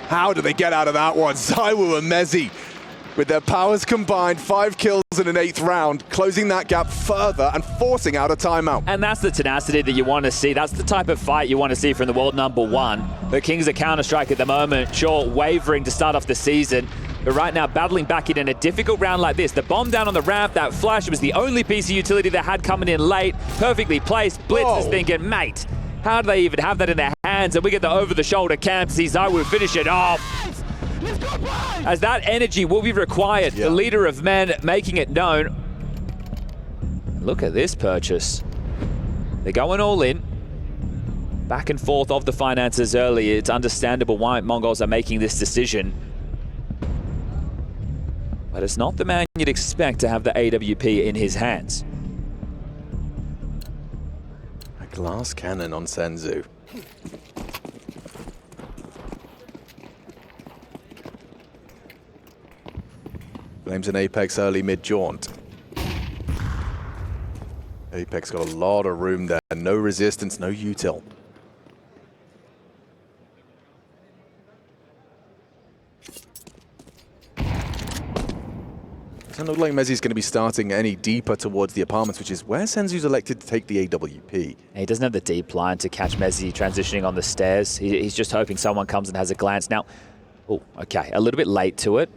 How do they get out of that one? ZywOo and Mezzi, with their powers combined, 5 kills in an 8th round, closing that gap further and forcing out a timeout. And that's the tenacity that you want to see. That's the type of fight you want to see from the world number 1. The Kings of Counter-Strike at the moment, sure, wavering to start off the season, but right now battling back in a difficult round like this. The bomb down on the ramp, that flash was the only piece of utility they had coming in late, perfectly placed. Blitz is thinking, mate, how do they even have that in their hands? And we get the over-the-shoulder cam to see ZywOo finish it off. As that energy will be required, the leader of men making it known. Look at this purchase. They're going all in. Back and forth of the finances early. It's understandable why Mongols are making this decision. But it's not the man you'd expect to have the AWP in his hands. A glass cannon on Senzu. Flames an Apex early mid-jaunt. Apex got a lot of room there. No resistance, no util. Doesn't look like Mezzi's going to be starting any deeper towards the apartments, which is where Senzu's elected to take the AWP. He doesn't have the deep line to catch Mezzi transitioning on the stairs. He's just hoping someone comes and has a glance. Now, oh, okay, a little bit late to it.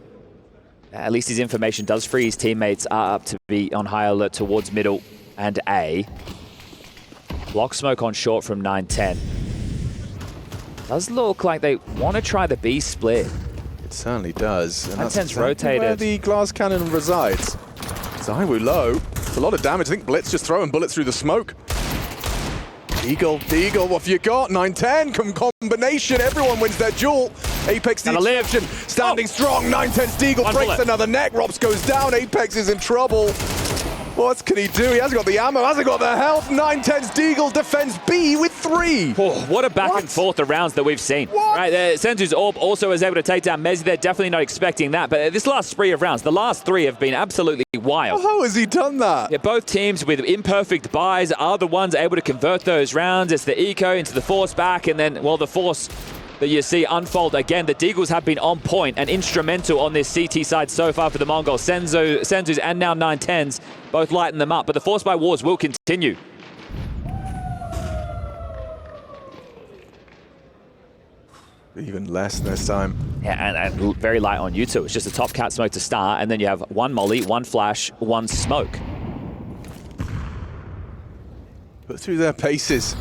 At least his information does free his teammates up to be on high alert towards middle and A. Block smoke on short from 9-10. Does look like they want to try the B split. It certainly does. And that's exactly rotated. where the glass cannon resides. ZywOo low. It's a lot of damage. I think Blitz just throwing bullets through the smoke. Deagle, what have you got? 9-10, combination. Everyone wins their duel. Apex the exception. Standing strong. 9-10's Deagle breaks another neck. Robs goes down. Apex is in trouble. What can he do? He hasn't got the ammo, hasn't got the health. 9-10's Deagle defends B with 3. Oh, what a back and forth of rounds that we've seen. Right, Senzu's Orb also is able to take down Mezzi. They're definitely not expecting that. But this last spree of rounds, the last 3 have been absolutely wild. How has he done that? Yeah, both teams with imperfect buys are the ones able to convert those rounds. It's the eco into the force back, and then, well, the force that you see unfold again. The Deagles have been on point and instrumental on this CT side so far for the Mongols. Senzu's and now 910s both lighten them up, but the force buy wars will continue. Even less this time. Yeah, and very light on you two. It's just a top cat smoke to start, and then you have one molly, one flash, one smoke. Put through their paces.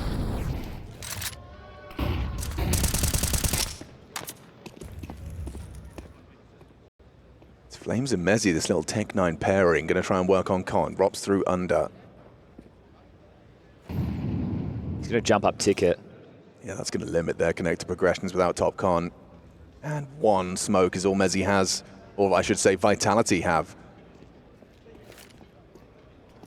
It's Flames and Mezzi, this little Tech 9 pairing, going to try and work on Con. Rops through under. He's going to jump up ticket. Yeah, that's going to limit their connector progressions without top con. And one smoke is all Mezzi has, or I should say Vitality have.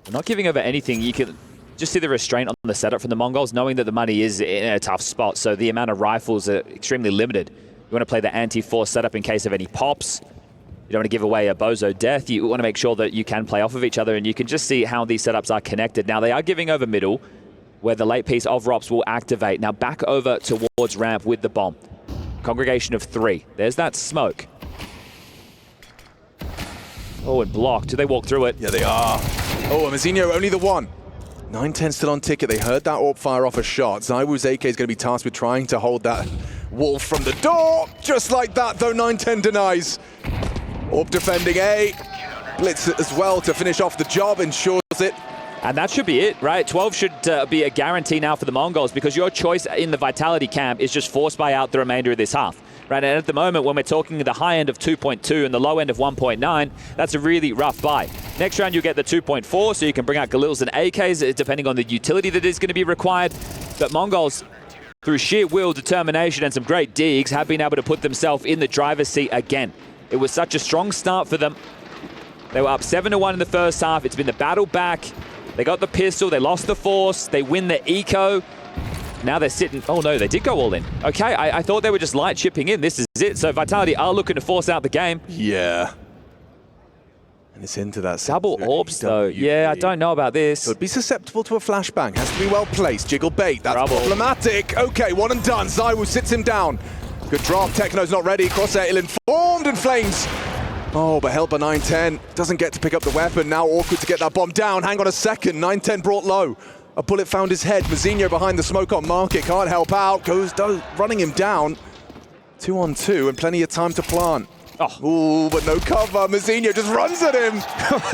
We're not giving over anything. You can just see the restraint on the setup from the Mongols, knowing that the money is in a tough spot, so the amount of rifles are extremely limited. You want to play the anti-force setup in case of any pops. You don't want to give away a bozo death. You want to make sure that you can play off of each other, and you can just see how these setups are connected. Now, they are giving over middle, where the late piece of Rops will activate. Now back over towards ramp with the bomb. Congregation of 3. There's that smoke. Oh, and blocked. Do they walk through it? Yeah, they are. Oh, and Mazinho, only the one. 910 still on ticket. They heard that AWP fire off a shot. Zywoo's AK is going to be tasked with trying to hold that wall from the door. Just like that, though, 910 denies. AWP defending A. Blitz as well to finish off the job, ensures it. And that should be it, right? 12 should be a guarantee now for the Mongols, because your choice in the Vitality camp is just force buy out the remainder of this half. Right, and at the moment, when we're talking the high end of 2.2 and the low end of 1.9, that's a really rough buy. Next round, you get the 2.4, so you can bring out Galils and AKs, depending on the utility that is going to be required. But Mongols, through sheer will, determination, and some great digs, have been able to put themselves in the driver's seat again. It was such a strong start for them. They were up 7-1 in the first half. It's been the battle back. They got the pistol, they lost the force, they win the eco. Now they're sitting, oh no, they did go all in. Okay, I thought they were just light chipping in. This is it. So Vitality are looking to force out the game. Yeah. And it's into that double orbs though. Yeah, I don't know about this. Could be susceptible to a flashbang. Has to be well placed. Jiggle bait, that's Trouble. Problematic. Okay, one and done. Zywoo sits him down. Good drop, Techno's not ready. Crosshair ill-informed, and Flames. Oh, but Helper 910 doesn't get to pick up the weapon. Now awkward to get that bomb down. Hang on a second. 910 brought low. A bullet found his head. Mazinho behind the smoke on market. Can't help out. Running him down. 2-on-2 and plenty of time to plant. Oh. Ooh, but no cover. Mazinho just runs at him.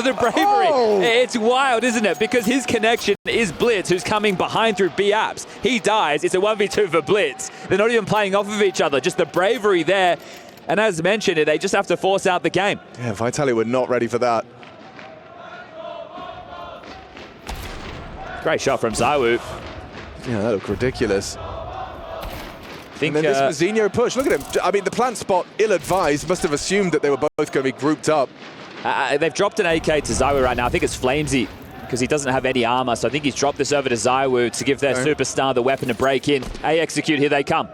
The bravery. Oh. It's wild, isn't it? Because his connection is Blitz, who's coming behind through B-Apps. He dies. It's a 1v2 for Blitz. They're not even playing off of each other. Just the bravery there. And as mentioned, they just have to force out the game. Yeah, Vitality were not ready for that. Great shot from Zywoo. Yeah, that looked ridiculous. And then this Mazinho push, look at him. I mean, the plant spot, ill-advised, must have assumed that they were both going to be grouped up. They've dropped an AK to Zywoo right now. I think it's Flamesy, because he doesn't have any armor, so I think he's dropped this over to Zywoo to give their superstar the weapon to break in. A-execute, here they come.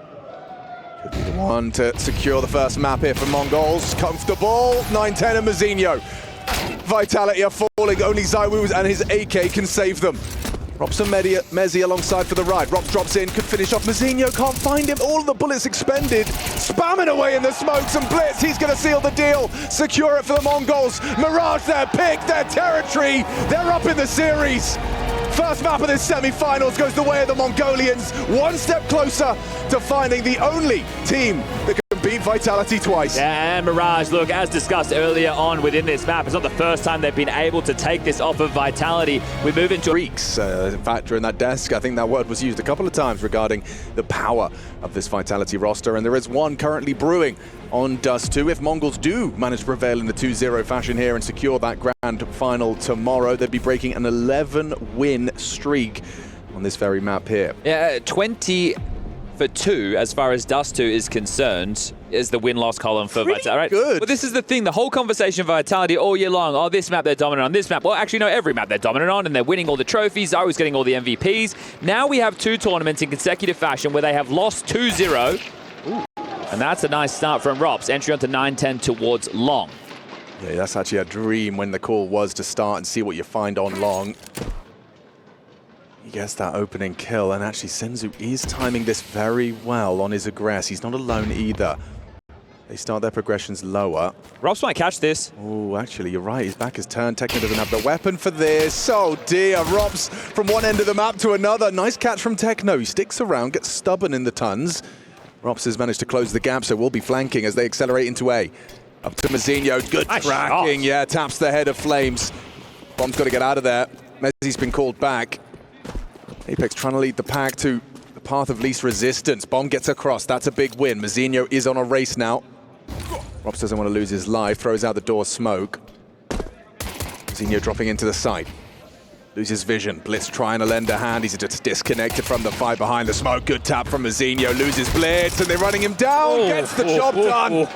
Could be the one to secure the first map here for Mongols. Comfortable, 910 and Mazinho. Vitality are falling, only Zywoo and his AK can save them. Rops and Mezzi alongside for the ride. Rops drops in, could finish off. Mazinho can't find him, all of the bullets expended. Spamming away in the smokes, and Blitz, he's gonna seal the deal. Secure it for the Mongols. Mirage their pick, their territory. They're up in the series. First map of this semi-finals goes the way of the Mongolians. One step closer to finding the only team that can beat Vitality twice. Yeah, and Mirage, look, as discussed earlier on within this map, it's not the first time they've been able to take this off of Vitality. We move into Freaks factor in that desk. I think that word was used a couple of times regarding the power of this Vitality roster, and there is one currently brewing on Dust 2. If Mongols do manage to prevail in the 2-0 fashion here and secure that grand final tomorrow, they'd be breaking an 11-win streak on this very map here. Yeah, 20 for 2 as far as Dust 2 is concerned is the win-loss column for Vitality. Right? Good. Well, this is the thing, the whole conversation of Vitality all year long. Oh, this map they're dominant on, this map. Well, actually, no, every map they're dominant on, and they're winning all the trophies. Zywoo's getting all the MVPs. Now we have 2 tournaments in consecutive fashion where they have lost 2-0. And that's a nice start from Rops. Entry onto 9-10 towards long. Yeah, that's actually a dream when the call was to start and see what you find on long. He gets that opening kill, and actually Senzu is timing this very well on his aggress. He's not alone either. They start their progressions lower. Robs might catch this. Oh, actually, you're right. His back is turned. Tekno doesn't have the weapon for this. Oh, dear. Robs from one end of the map to another. Nice catch from Tekno. He sticks around, gets stubborn in the tons. Robs has managed to close the gap, so will be flanking as they accelerate into A. Up to Mazinho. Good tracking. Yeah, taps the head of Flames. Bomb's got to get out of there. Mezzi's been called back. Apex trying to lead the pack to the path of least resistance. Bomb gets across. That's a big win. Mazinho is on a race now. Robs doesn't want to lose his life, throws out the door smoke. Mazinho dropping into the site. Loses vision. Blitz trying to lend a hand. He's just disconnected from the fight behind the smoke. Good tap from Mazinho. Loses Blitz, and they're running him down. Gets the job done.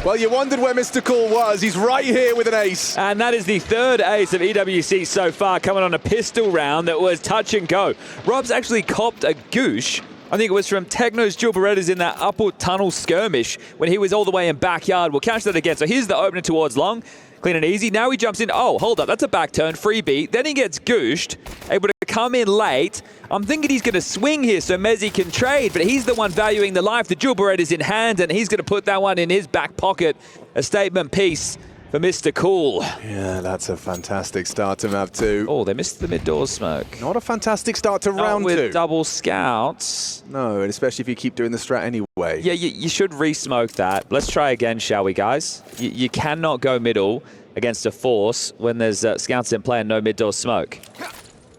Well, you wondered where Mr. Cool was. He's right here with an ace. And that is the third ace of EWC so far, coming on a pistol round that was touch and go. Robs actually copped a goosh. I think it was from Tekno's dual Berettas in that upper tunnel skirmish when he was all the way in backyard. We'll catch that again. So here's the opener towards long. Clean and easy. Now he jumps in. Oh, hold up. That's a back turn. Freebie. Then he gets gooshed. Able to come in late. I'm thinking he's going to swing here so Mezzi can trade, but he's the one valuing the life. The dual Beretta's in hand, and he's going to put that one in his back pocket. A statement piece for Mr. Cool. Yeah, that's a fantastic start to map 2. Oh, they missed the mid-door smoke. Not a fantastic start to round 2. With double scouts. No, and especially if you keep doing the strat anyway. Yeah, you should re-smoke that. Let's try again, shall we, guys? You cannot go middle against a force when there's scouts in play and no mid-door smoke.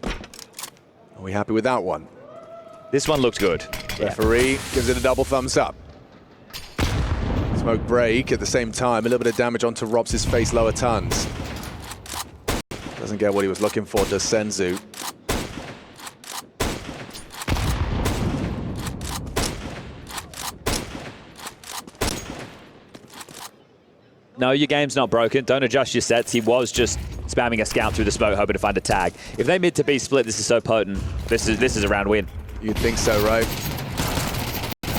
Are we happy with that one? This one looks good. Referee gives it a double thumbs up. Smoke break at the same time. A little bit of damage onto Robs' face, lower tons. Doesn't get what he was looking for, does Senzu. No, your game's not broken. Don't adjust your sets. He was just spamming a scout through the smoke, hoping to find a tag. If they mid to B split, this is so potent. This is a round win. You'd think so, right?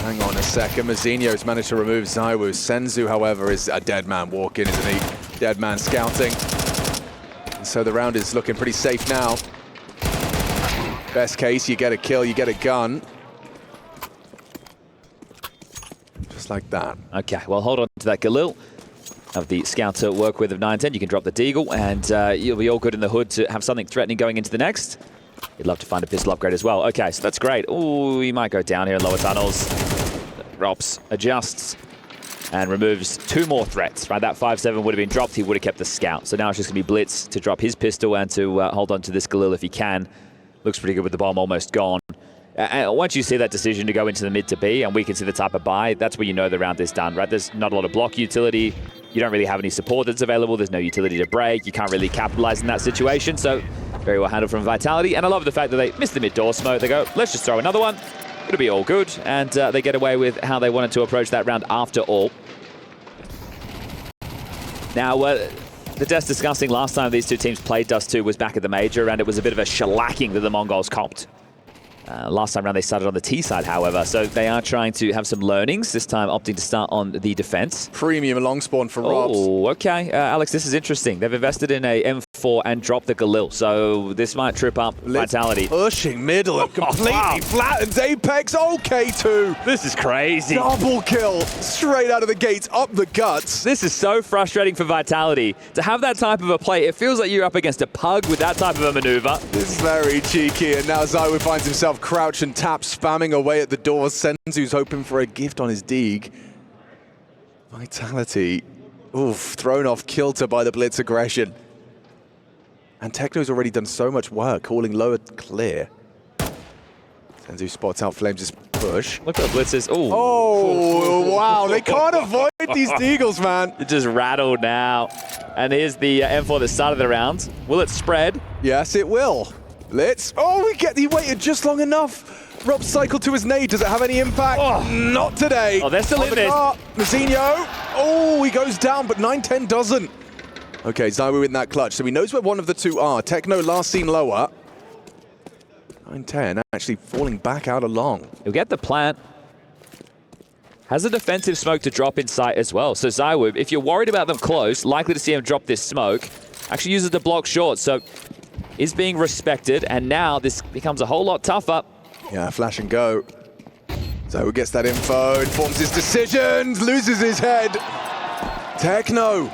Hang on a second. Mazinho's managed to remove Zaiwu. Senzu, however, is a dead man walking, isn't he? Dead man scouting. And so the round is looking pretty safe now. Best case, you get a kill, you get a gun. Just like that. Okay, well, hold on to that, Galil. Have the scout to work with of 9-10. You can drop the deagle, and you'll be all good in the hood to have something threatening going into the next. You'd love to find a pistol upgrade as well. Okay, so that's great. Ooh, he might go down here in lower tunnels. Robs adjusts and removes 2 more threats, right? That 5-7 would have been dropped. He would have kept the scout. So now it's just going to be Blitz to drop his pistol and to hold on to this Galil if he can. Looks pretty good with the bomb almost gone. And once you see that decision to go into the mid to B, and we can see the type of buy, that's where you know the round is done, right? There's not a lot of block utility. You don't really have any support that's available. There's no utility to break. You can't really capitalize in that situation. So very well handled from Vitality. And I love the fact that they missed the mid-door smoke. They go, let's just throw another one. It'll be all good. And they get away with how they wanted to approach that round after all. Now, the Dust discussing last time these two teams played Dust 2 was back at the Major, and it was a bit of a shellacking that the Mongols copped. Last time around they started on the T side, however, so they are trying to have some learnings, this time opting to start on the defense. Premium long spawn for Robs. Oh, okay. Alex, this is interesting. They've invested in a M4 and dropped the Galil, so this might trip up Vitality. Pushing middle and completely flattens Apex. Okay, 2. This is crazy. Double kill straight out of the gates, up the guts. This is so frustrating for Vitality. To have that type of a play, it feels like you're up against a pug with that type of a maneuver. This is very cheeky, and now Zaiwu finds himself crouch and tap, spamming away at the door. Senzu's hoping for a gift on his Deeg. Vitality, oof, thrown off kilter by the Blitz aggression. And Tekno's already done so much work, calling lower clear. Senzu spots out Flames' push. Look at the blitzes. Ooh. Oh, wow, they can't avoid these Deagles, man. It just rattled now. And here's the M4 that started the round. Will it spread? Yes, it will. Let's. Oh, he waited just long enough. Rob cycled to his nade. Does it have any impact? Oh. Not today. Oh, they're still in this. Mazinho. Oh, he goes down, but 9-10 doesn't. Okay, Zaiwu in that clutch, so he knows where one of the two are. Tekno last seen lower. 9-10 actually falling back out along. He'll get the plant. Has a defensive smoke to drop in sight as well. So ZywOo, if you're worried about them close, likely to see him drop this smoke, actually uses the block short, so is being respected, and now this becomes a whole lot tougher. Yeah, flash and go. ZywOo gets that info, informs his decisions, loses his head. Techno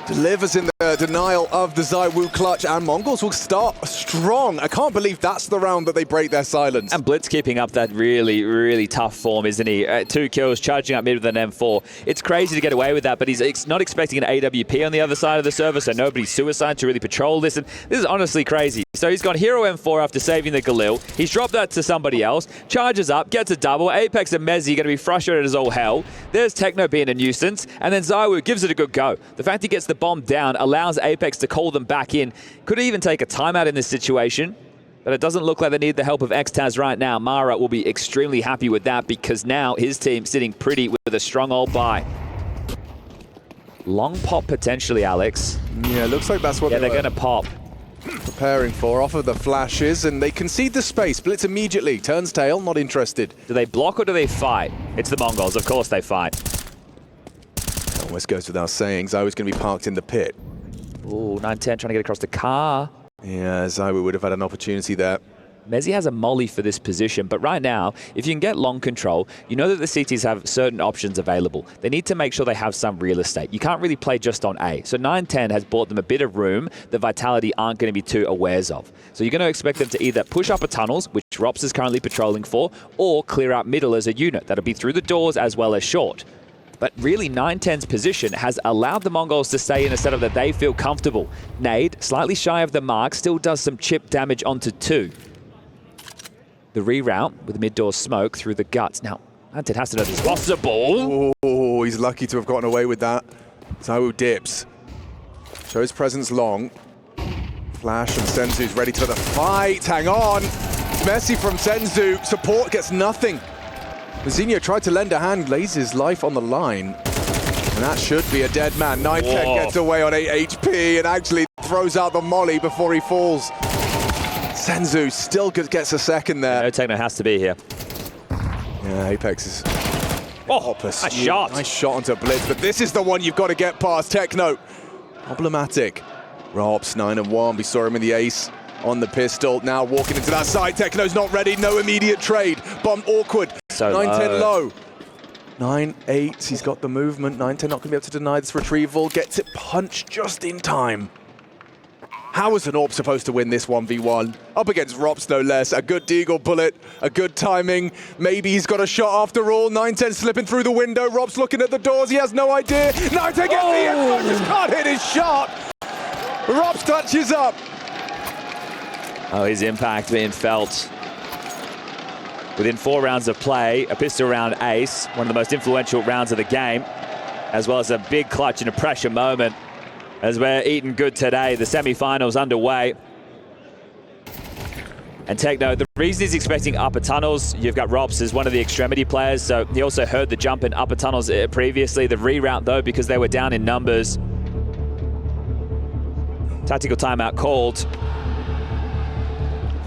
delivers in the denial of the ZywOo clutch, and Mongols will start strong. I can't believe that's the round that they break their silence. And Blitz keeping up that really, really tough form, isn't he? 2 kills, charging up mid with an M4. It's crazy to get away with that, but he's not expecting an AWP on the other side of the server, so nobody's suicide to really patrol this. And this is honestly crazy. So he's got Hero M4 after saving the Galil. He's dropped that to somebody else, charges up, gets a double. Apex and Mezzi going to be frustrated as all hell. There's Techno being a nuisance, and then ZywOo gives it a good go. The fact he gets the bomb down allows Apex to call them back in. Could even take a timeout in this situation, but it doesn't look like they need the help of Xtaz right now. Mara will be extremely happy with that because now his team sitting pretty with a strong old buy. Long pop potentially, Alex. Yeah, looks like that's what they're going to pop. Preparing for, off of the flashes, and they concede the space. Blitz immediately, turns tail, not interested. Do they block or do they fight? It's the Mongols, of course they fight. Almost goes without saying, ZywOo's going to be parked in the pit. Ooh, 9-10 trying to get across the car. Yeah, ZywOo would have had an opportunity there. Mezzi has a molly for this position, but right now, if you can get long control, you know that the CTs have certain options available. They need to make sure they have some real estate. You can't really play just on A. So 9-10 has bought them a bit of room that Vitality aren't going to be too awares of. So you're going to expect them to either push upper tunnels, which Rops is currently patrolling for, or clear out middle as a unit. That'll be through the doors as well as short. But really, 9-10's position has allowed the Mongols to stay in a setup that they feel comfortable. Nade, slightly shy of the mark, still does some chip damage onto 2. The reroute with mid-door smoke through the guts. Now, 9-10 has to know this is possible. Oh, he's lucky to have gotten away with that. ZywOo dips. Shows presence long. Flash and Senzu's ready to the fight. Hang on. It's messy from Senzu. Support gets nothing. Mazinho tried to lend a hand, lays his life on the line. And that should be a dead man. 9-10 gets away on 8 HP and actually throws out the molly before he falls. Senzu still gets a second there. No Techno has to be here. Yeah, Apex is... Oh, nice shot. Nice shot onto Blitz, but this is the one you've got to get past. Techno. Problematic. Robs, 9-1. We saw him in the ace on the pistol. Now walking into that side. Techno's not ready. No immediate trade. Bomb awkward. So 9-10 low. 9-8. He's got the movement. 9-10 not going to be able to deny this retrieval. Gets it punched just in time. How is an AWP supposed to win this 1v1? Up against Rops, no less. A good deagle bullet, a good timing. Maybe he's got a shot after all. 9-10 slipping through the window. Rops looking at the doors. He has no idea. 9-10 gets the info, just can't hit his shot. Rops touches up. Oh, his impact being felt. Within 4 rounds of play, a pistol round ace, one of the most influential rounds of the game, as well as a big clutch and a pressure moment. As we're eating good today, the semi-finals underway. And Techno, the reason he's expecting upper tunnels, you've got Rops as one of the extremity players, so he also heard the jump in upper tunnels previously. The reroute, though, because they were down in numbers. Tactical timeout called.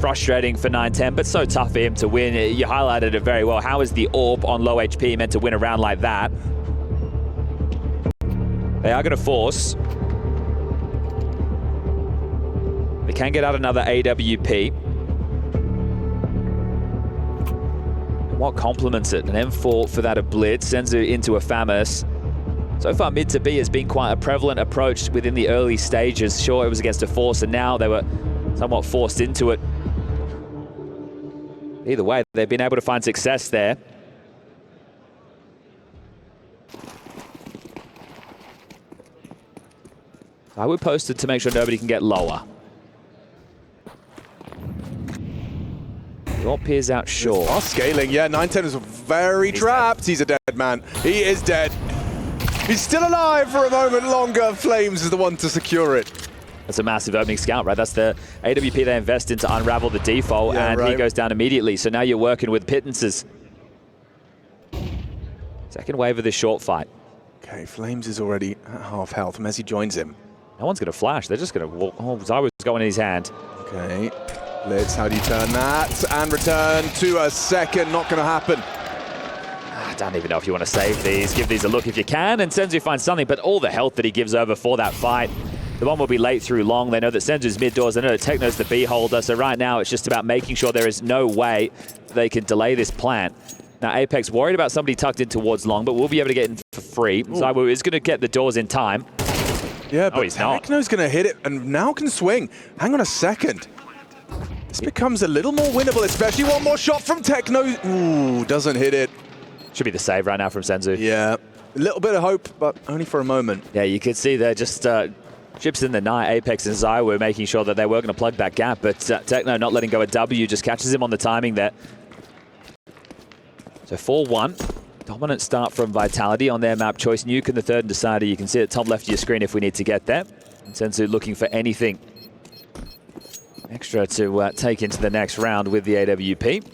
Frustrating for 9-10, but so tough for him to win. You highlighted it very well. How is the AWP on low HP meant to win a round like that? They are going to force. They can get out another AWP. And what complements it? An M4 for that of Blitz. Senzu into a Famous. So far, mid to B has been quite a prevalent approach within the early stages. Sure, it was against a force, and now they were somewhat forced into it. Either way, they've been able to find success there. I would post it to make sure nobody can get lower. Your peers out short. Oh, scaling, yeah, 9-10 is very trapped. He's a dead man. He is dead. He's still alive for a moment longer. Flames is the one to secure it. That's a massive opening scout, right? That's the AWP they invest in to unravel the default, yeah, and right. He goes down immediately. So now you're working with pittances. Second wave of this short fight. Okay, Flames is already at half health. Messi joins him. No one's going to flash. They're just going to walk. Oh, ZywOo's going in his hand. Okay, Blitz, how do you turn that? And return to a second. Not going to happen. don't even know if you want to save these. Give these a look if you can, and Senzu finds something, but all the health that he gives over for that fight. The one will be late through long. They know that Senzu's mid-doors. They know that Techno's the B holder. So right now, it's just about making sure there is no way they can delay this plant. Now, Apex worried about somebody tucked in towards long, but we'll be able to get in for free. Zaiwu is going to get the doors in time. Yeah, but he's not. Techno's going to hit it and now can swing. Hang on a second. This becomes a little more winnable, especially one more shot from Techno. Ooh, doesn't hit it. Should be the save right now from Senzu. Yeah, a little bit of hope, but only for a moment. Yeah, you could see there just chips in the night. Apex and Zaiwu making sure that they were going to plug that gap, but Techno not letting go of W, just catches him on the timing there. So 4-1, dominant start from Vitality on their map choice. Nuke in the third and decider. You can see it top left of your screen if we need to get there. And Senzu looking for anything extra to take into the next round with the AWP.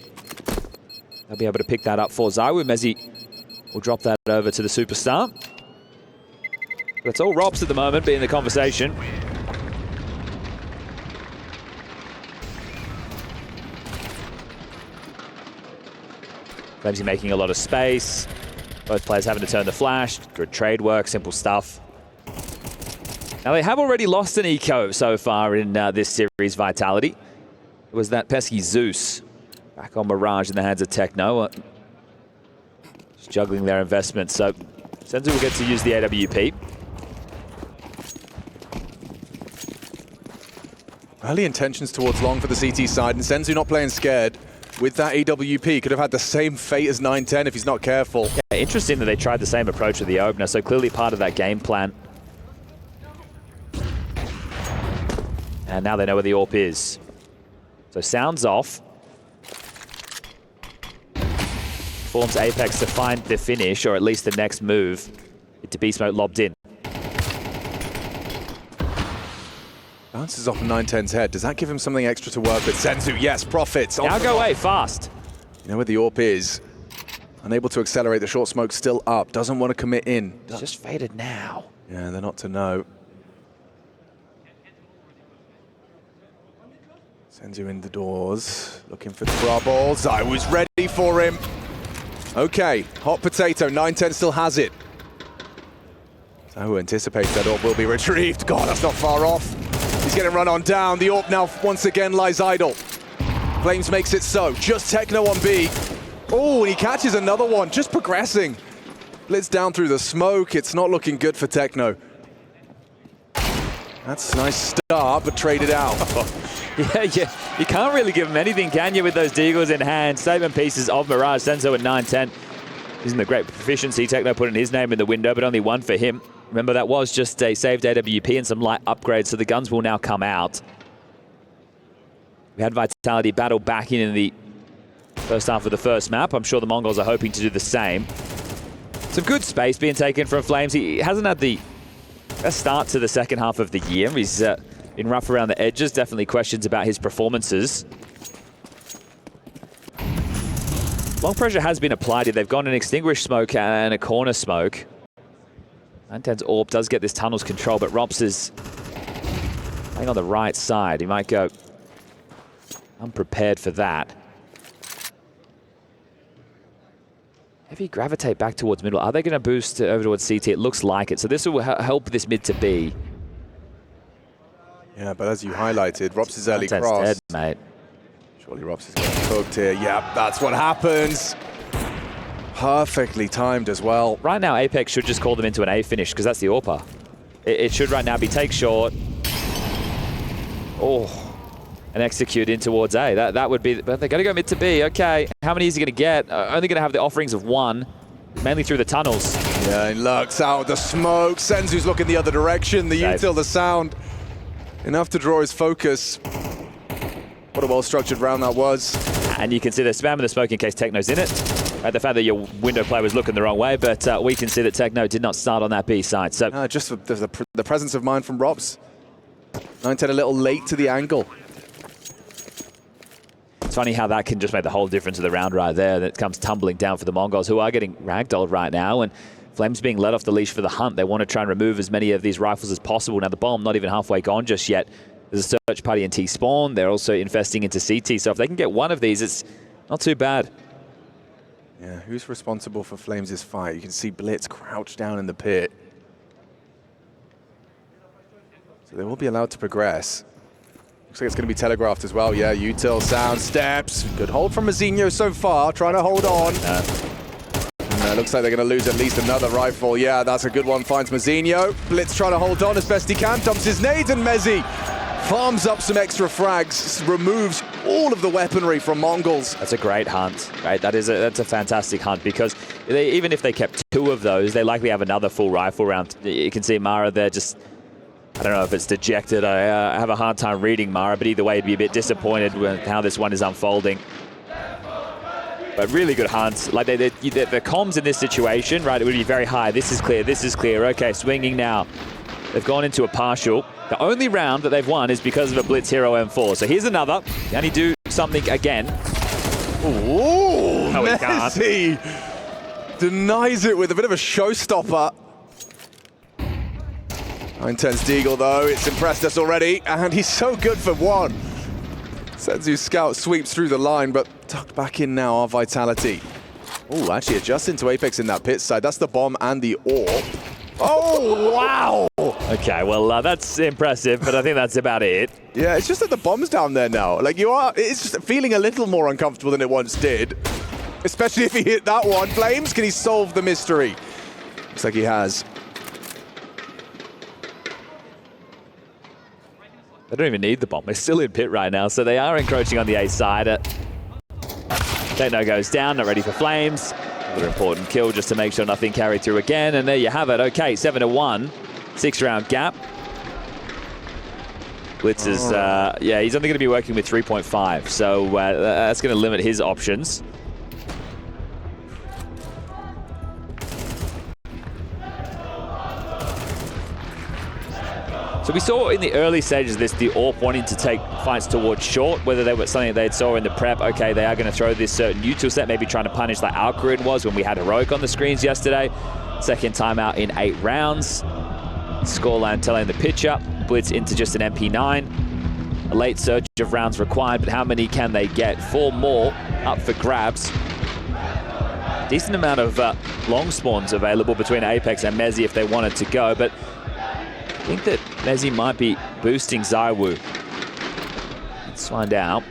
They'll be able to pick that up for Zaiwu. Mezzi will drop that over to the superstar. But it's all Robs at the moment being the conversation. Flamesy making a lot of space. Both players having to turn the flash. Good trade work, simple stuff. Now they have already lost an eco so far in this series, Vitality. It was that pesky Zeus back on Mirage in the hands of Techno. Just juggling their investments. So Senzu will get to use the AWP. Early intentions towards long for the CT side, and Senzu not playing scared. With that AWP, could have had the same fate as 9-10 if he's not careful. Yeah, interesting that they tried the same approach with the opener, so clearly part of that game plan. And now they know where the AWP is. So sounds off. Forms Apex to find the finish, or at least the next move. To Beast Mode lobbed in. Bounces off of 9-10's head. Does that give him something extra to work with? Senzu, yes, profits. Now go away, fast. You know where the AWP is. Unable to accelerate, the short smoke still up. Doesn't want to commit in. It's just faded now. Yeah, they're not to know. Senzu in the doors, looking for troubles. I was ready for him. Okay, hot potato, 9-10 still has it. So anticipates that AWP will be retrieved. God, that's not far off. He's getting run on down. The AWP now once again lies idle. Flames makes it so. Just Techno on B. Oh, and he catches another one. Just progressing. Blitz down through the smoke. It's not looking good for Techno. That's a nice start, but traded out. Yeah. You can't really give him anything, can you, with those deagles in hand? Statement pieces of Mirage. Senzu at 9-10. Isn't the great proficiency. Techno putting his name in the window, but only one for him. Remember, that was just a saved AWP and some light upgrades, so the guns will now come out. We had Vitality battle back in the first half of the first map. I'm sure the Mongols are hoping to do the same. Some good space being taken from Flames. He hasn't had the best start to the second half of the year. He's been rough around the edges. Definitely questions about his performances. Long pressure has been applied here. They've got an extinguished smoke and a corner smoke. 9-10's AWP does get this tunnel's control, but Rops is playing on the right side. He might go unprepared for that. Heavy gravitate back towards middle. Are they going to boost over towards CT? It looks like it. So this will help this mid to B. Yeah, but as you highlighted, Rops' early cross. Dead, mate. Surely Rops is getting cooked here. Yep, that's what happens. Perfectly timed as well. Right now, Apex should just call them into an A finish, because that's the AWPer. It should right now be take short. Oh, and execute in towards A. That would be, but they're going to go mid to B. Okay, how many is he going to get? Only going to have the offerings of one, mainly through the tunnels. Yeah, he lurks out the smoke. Senzu's looking the other direction. The util, the sound. Enough to draw his focus. What a well-structured round that was. And you can see they're spamming the smoke in case Techno's in it. The fact that your window player was looking the wrong way, but we can see that Techno did not start on that B side. So just the presence of mind from Rops. 9-10 a little late to the angle. It's funny how that can just make the whole difference of the round right there. That comes tumbling down for the Mongols, who are getting ragdolled right now. And Flames being let off the leash for the hunt. They want to try and remove as many of these rifles as possible. Now, the bomb not even halfway gone just yet. There's a search party in T-spawn. They're also investing into CT. So if they can get one of these, it's not too bad. Yeah, who's responsible for Flames' fight? You can see Blitz crouched down in the pit. So they will be allowed to progress. Looks like it's going to be telegraphed as well. Yeah, util, sound, steps. Good hold from Mazinho so far, trying to hold on. Looks like they're going to lose at least another rifle. Yeah, that's a good one. Finds Mazinho. Blitz trying to hold on as best he can. Dumps his nades, and Mezzi farms up some extra frags. Removes all of the weaponry from MongolZ. That's a great hunt, right? That's a fantastic hunt, because even if they kept 2 of those, they likely have another full rifle round. You can see Mara there just, I don't know if it's dejected. I have a hard time reading Mara, but either way, he'd be a bit disappointed with how this one is unfolding. But really good hunts. Like the comms in this situation, right, it would be very high. This is clear, this is clear. Okay, swinging now. They've gone into a partial. The only round that they've won is because of a Blitz Hero M4. So here's another. Can he do something again? Ooh, no, he Messi can't. Denies it with a bit of a showstopper. How intense Deagle, though. It's impressed us already, and he's so good for 1. Senzu's scout sweeps through the line, but tucked back in now, our Vitality. Oh, actually adjusting to Apex in that pit side. That's the bomb and the AWP. Oh, wow! Okay, well, that's impressive, but I think that's about it. Yeah, it's just that the bomb's down there now. Like, it's just feeling a little more uncomfortable than it once did. Especially if he hit that one. Flames, can he solve the mystery? Looks like he has. They don't even need the bomb. They're still in pit right now, so they are encroaching on the A side. Techno goes down, not ready for Flames. Another important kill just to make sure nothing carried through again, and there you have it. Okay, 7-1, 6-round gap. Blitz is, yeah, he's only going to be working with 3.5, so that's going to limit his options. So we saw in the early stages of this, the AWP wanting to take fights towards short, whether they were something they saw in the prep. Okay, they are going to throw this certain util set, maybe trying to punish like Alcarin was when we had Heroic on the screens yesterday. Second timeout in 8 rounds. Scoreline telling the pitcher. Blitz into just an MP9. A late surge of rounds required, but how many can they get? 4 more up for grabs. Decent amount of long spawns available between Apex and Mezzi if they wanted to go, but I think that Mezzi might be boosting Zaiwu. Let's find out.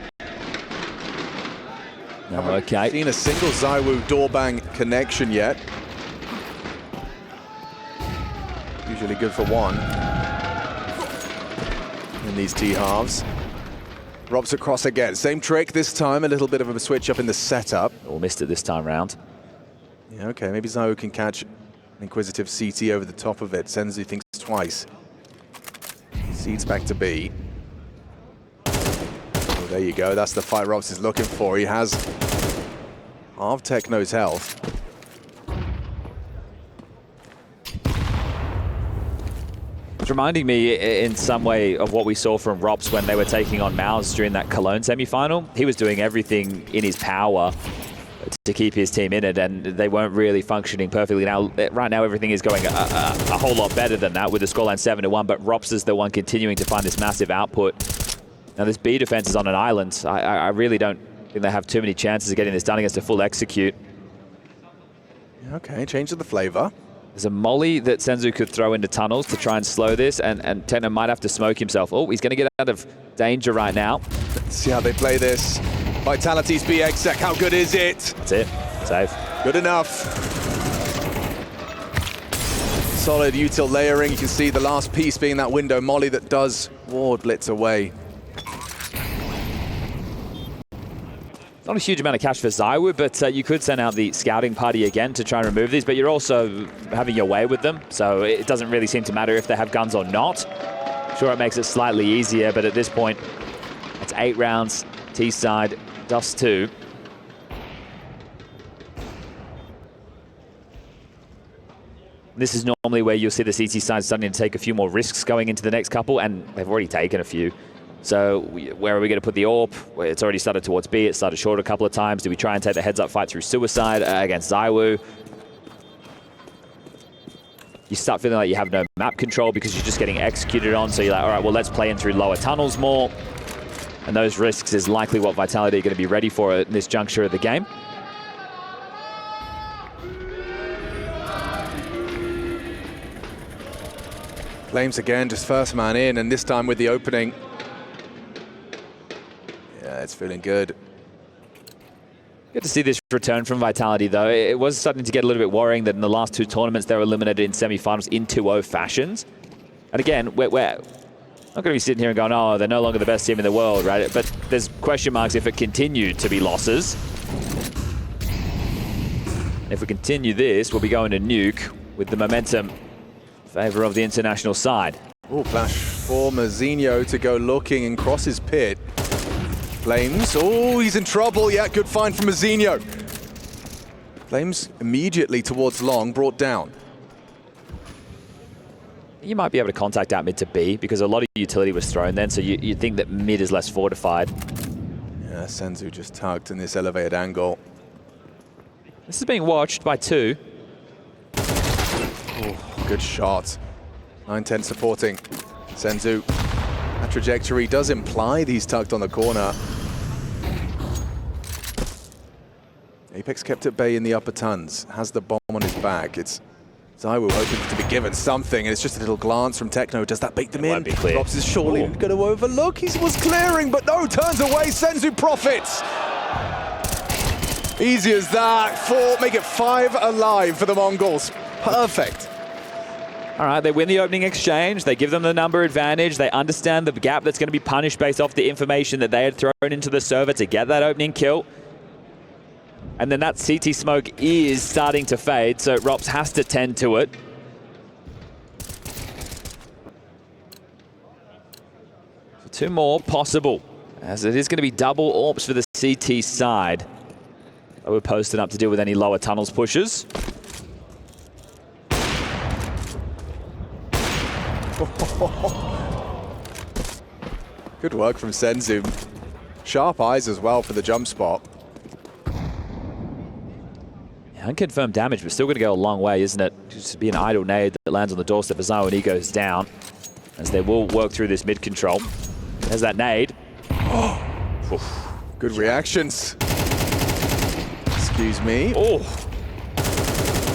No, okay. Seen a single Zaiwu door bang connection yet. Usually good for 1 in these T-halves. Robs across again. Same trick this time, a little bit of a switch up in the setup. All missed it this time round. Yeah, okay, maybe Zaiwu can catch an inquisitive CT over the top of it. Senzu thinks twice. Seeds back to B. Oh, there you go. That's the fight Robs is looking for. He has half Techno's health. It's reminding me in some way of what we saw from Robs when they were taking on MongolZ during that Cologne semi-final. He was doing everything in his power to keep his team in it, and they weren't really functioning perfectly. Now, right now, everything is going a whole lot better than that with the scoreline 7-1, but Robs is the one continuing to find this massive output. Now, this B defense is on an island. I really don't think they have too many chances of getting this done against a full execute. Okay, change of the flavor. There's a molly that Senzu could throw into tunnels to try and slow this, and Techno might have to smoke himself. Oh, he's going to get out of danger right now. Let's see how they play this. Vitality's B exec, how good is it? That's it, safe. Good enough. Solid util layering. You can see the last piece being that window molly that does ward Blitz away. Not a huge amount of cash for Zaiwu, but you could send out the scouting party again to try and remove these, but you're also having your way with them, so it doesn't really seem to matter if they have guns or not. Sure, it makes it slightly easier, but at this point, it's 8 rounds, T-side, Dust 2. This is normally where you'll see the CT side starting to take a few more risks going into the next couple, and they've already taken a few. So where are we going to put the AWP? Well, it's already started towards B. It started short a couple of times. Do we try and take the heads-up fight through Suicide against Zaiwu? You start feeling like you have no map control because you're just getting executed on. So you're like, all right, well, let's play in through lower tunnels more. And those risks is likely what Vitality are going to be ready for at this juncture of the game. Flames again, just first man in, and this time with the opening. Yeah, it's feeling good. Good to see this return from Vitality, though. It was starting to get a little bit worrying that in the last two tournaments they were eliminated in semi-finals in 2-0 fashions. And again, we're not going to be sitting here and going, oh, they're no longer the best team in the world, right? But there's question marks if it continued to be losses. If we continue this, we'll be going to Nuke with the momentum in favor of the international side. Oh, flash for MongolZ to go looking and cross his pit. Flames, oh, he's in trouble. Yeah, good find from MongolZ. Flames immediately towards long, brought down. You might be able to contact out mid to B because a lot of utility was thrown then, so you'd think that mid is less fortified. Yeah, Senzu just tugged in this elevated angle. This is being watched by two. Oh, good shot. 9-10 supporting Senzu. That trajectory does imply that he's tugged on the corner. Apex kept at bay in the upper tons, has the bomb on his back. It's Zaiwu hoping to be given something, and it's just a little glance from Techno. Does that bait them in? Drops is surely going to overlook. He was clearing, but no, turns away. Senzu profits. Easy as that. Make it 5 alive for the Mongols. Perfect. All right, they win the opening exchange. They give them the number advantage. They understand the gap that's going to be punished based off the information that they had thrown into the server to get that opening kill. And then that CT smoke is starting to fade, so Rops has to tend to it. So 2 more possible, as it is going to be double AWPs for the CT side. We're posted up to deal with any lower tunnels pushes. Good work from Senzu. Sharp eyes as well for the jump spot. Unconfirmed damage, but still going to go a long way, isn't it? Just to be an idle nade that lands on the doorstep of Zaiwu and he goes down, as they will work through this mid control. There's that nade. Good reactions. Excuse me. Oh,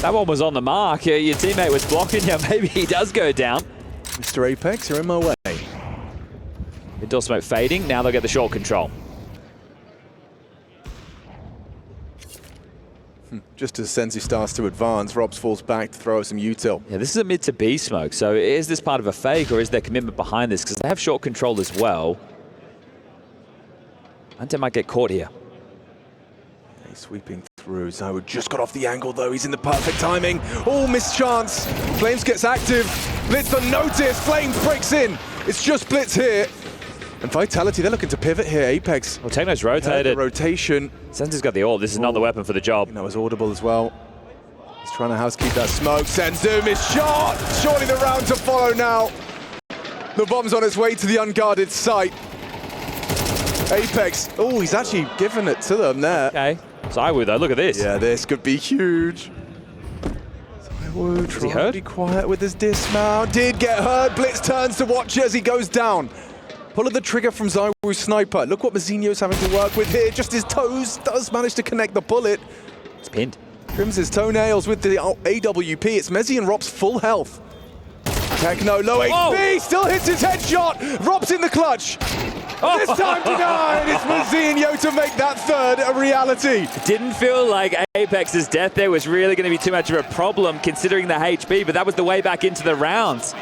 that one was on the mark. Your teammate was blocking you. Maybe he does go down. Mr. Apex, you're in my way. Mid door smoke fading. Now they'll get the short control. Just as Senzu starts to advance, Robs falls back to throw some util. Yeah, this is a mid to B smoke. So is this part of a fake or is there commitment behind this? Because they have short control as well. Hunter might get caught here. He's sweeping through. Zaiwu just got off the angle though. He's in the perfect timing. Oh, missed chance. Flames gets active. Blitz unnoticed. Flames breaks in. It's just Blitz here. And Vitality, they're looking to pivot here. Apex. Well, Techno's rotated. Rotation. Senzu's got the ult. This is not the weapon for the job. That was audible as well. He's trying to housekeep that smoke. Senzu missed shot. Surely the round to follow now. The bomb's on its way to the unguarded site. Apex. Oh, he's actually given it to them there. Okay. Zaiwu though, look at this. Yeah, this could be huge. Zaiwu trying to be quiet with his dismount. Did get hurt. Blitz turns to watch as he goes down. Pull of the trigger from Zaiwu's sniper. Look what MongolZ's having to work with here. Just his toes does manage to connect the bullet. It's pinned. Trims his toenails with the AWP. It's Mezzi and Rops full health. Techno low HP, still hits his headshot. Rops in the clutch. This time denied. It's MongolZ to make that third a reality. Didn't feel like Apex's death there was really going to be too much of a problem considering the HP, but that was the way back into the rounds.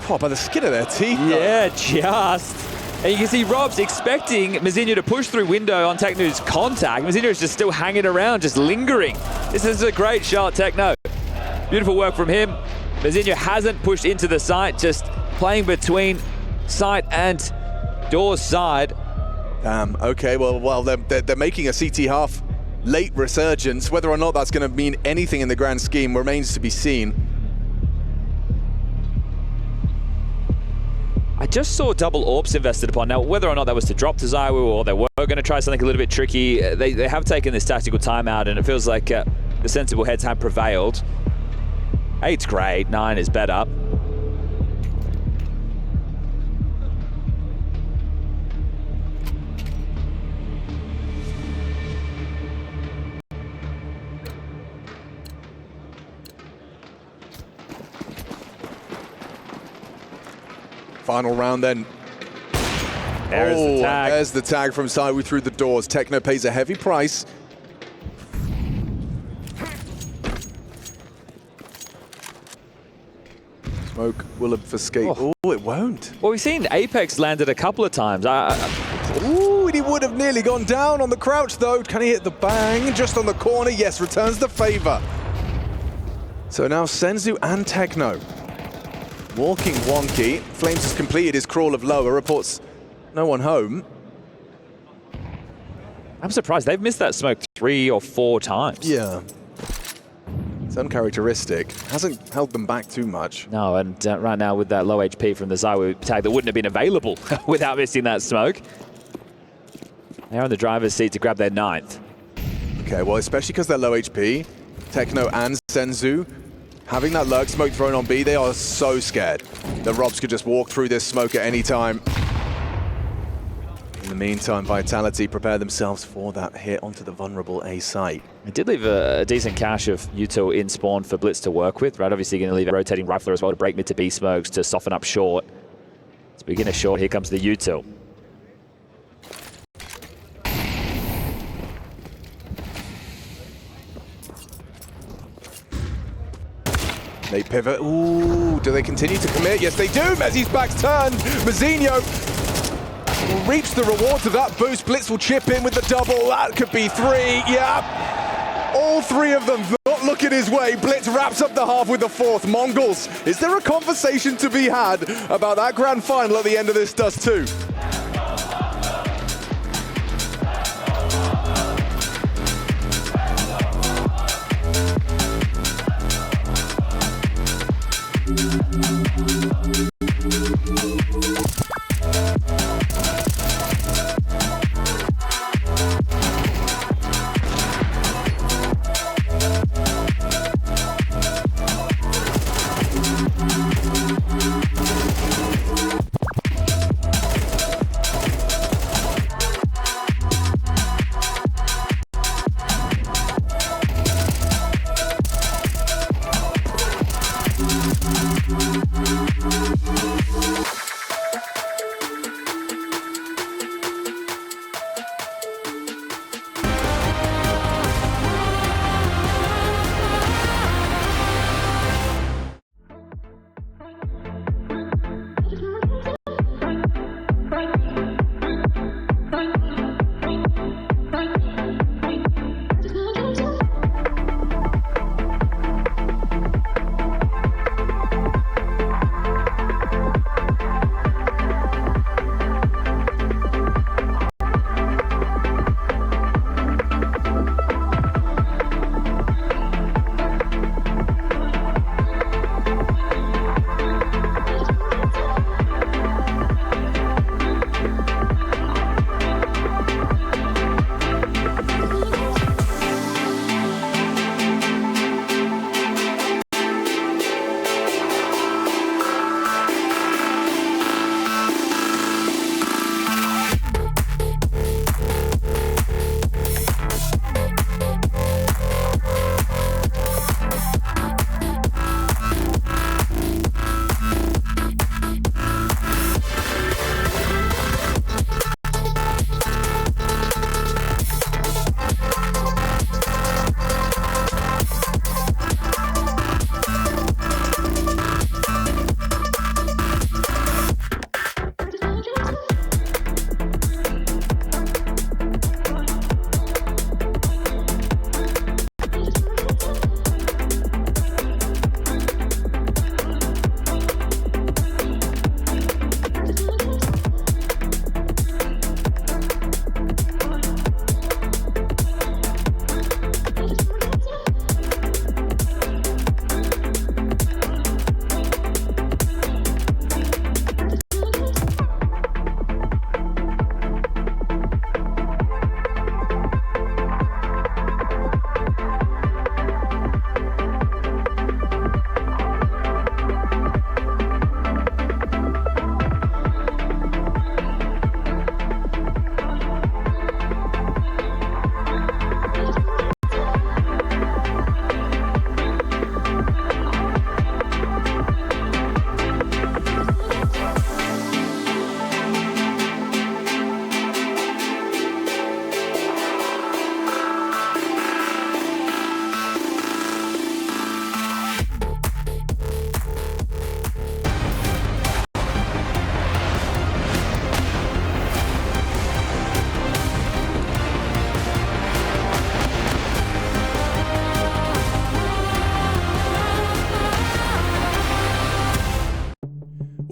Oh, by the skin of their teeth. Yeah, just. And you can see Rob's expecting MongolZ to push through window on Techno's contact. MongolZ is just still hanging around, just lingering. This is a great shot, Techno. Beautiful work from him. MongolZ hasn't pushed into the site, just playing between site and door side. Damn, okay, well, they're making a CT half late resurgence. Whether or not that's going to mean anything in the grand scheme remains to be seen. I just saw double AWPs invested upon. Now, whether or not that was to drop to Zaiwu or they were going to try something a little bit tricky, they have taken this tactical timeout, and it feels like the sensible heads have prevailed. 8's great, 9 is better. Final round then. There's the tag. There's the tag from Saiwu through the doors. Techno pays a heavy price. Smoke will obfuscate. Oh, it won't. Well, we've seen Apex landed a couple of times. Ooh, and he would have nearly gone down on the crouch, though. Can he hit the bang? Just on the corner. Yes, returns the favor. So now Senzu and Techno walking wonky. Flames has completed his crawl of lower. Reports no one home. I'm surprised. They've missed that smoke 3 or 4 times. Yeah. It's uncharacteristic. Hasn't held them back too much. No, and right now with that low HP from the Saiwu tag that wouldn't have been available without missing that smoke. They're on the driver's seat to grab their 9th. Okay, well, especially because they're low HP, Techno and Senzu, having that lurk smoke thrown on B, they are so scared that Robs could just walk through this smoke at any time. In the meantime, Vitality prepare themselves for that hit onto the vulnerable A site. It did leave a decent cache of Util in spawn for Blitz to work with, right? Obviously going to leave a rotating rifler as well to break mid to B smokes to soften up short. Let's begin a short. Here comes the Util. They pivot. Ooh, do they continue to commit? Yes, they do. Mezzi's back's turned. Mazzinho will reach the rewards of that boost. Blitz will chip in with the double. That could be 3. Yeah. All 3 of them not looking his way. Blitz wraps up the half with the 4th. Mongols, is there a conversation to be had about that grand final at the end of this Dust 2?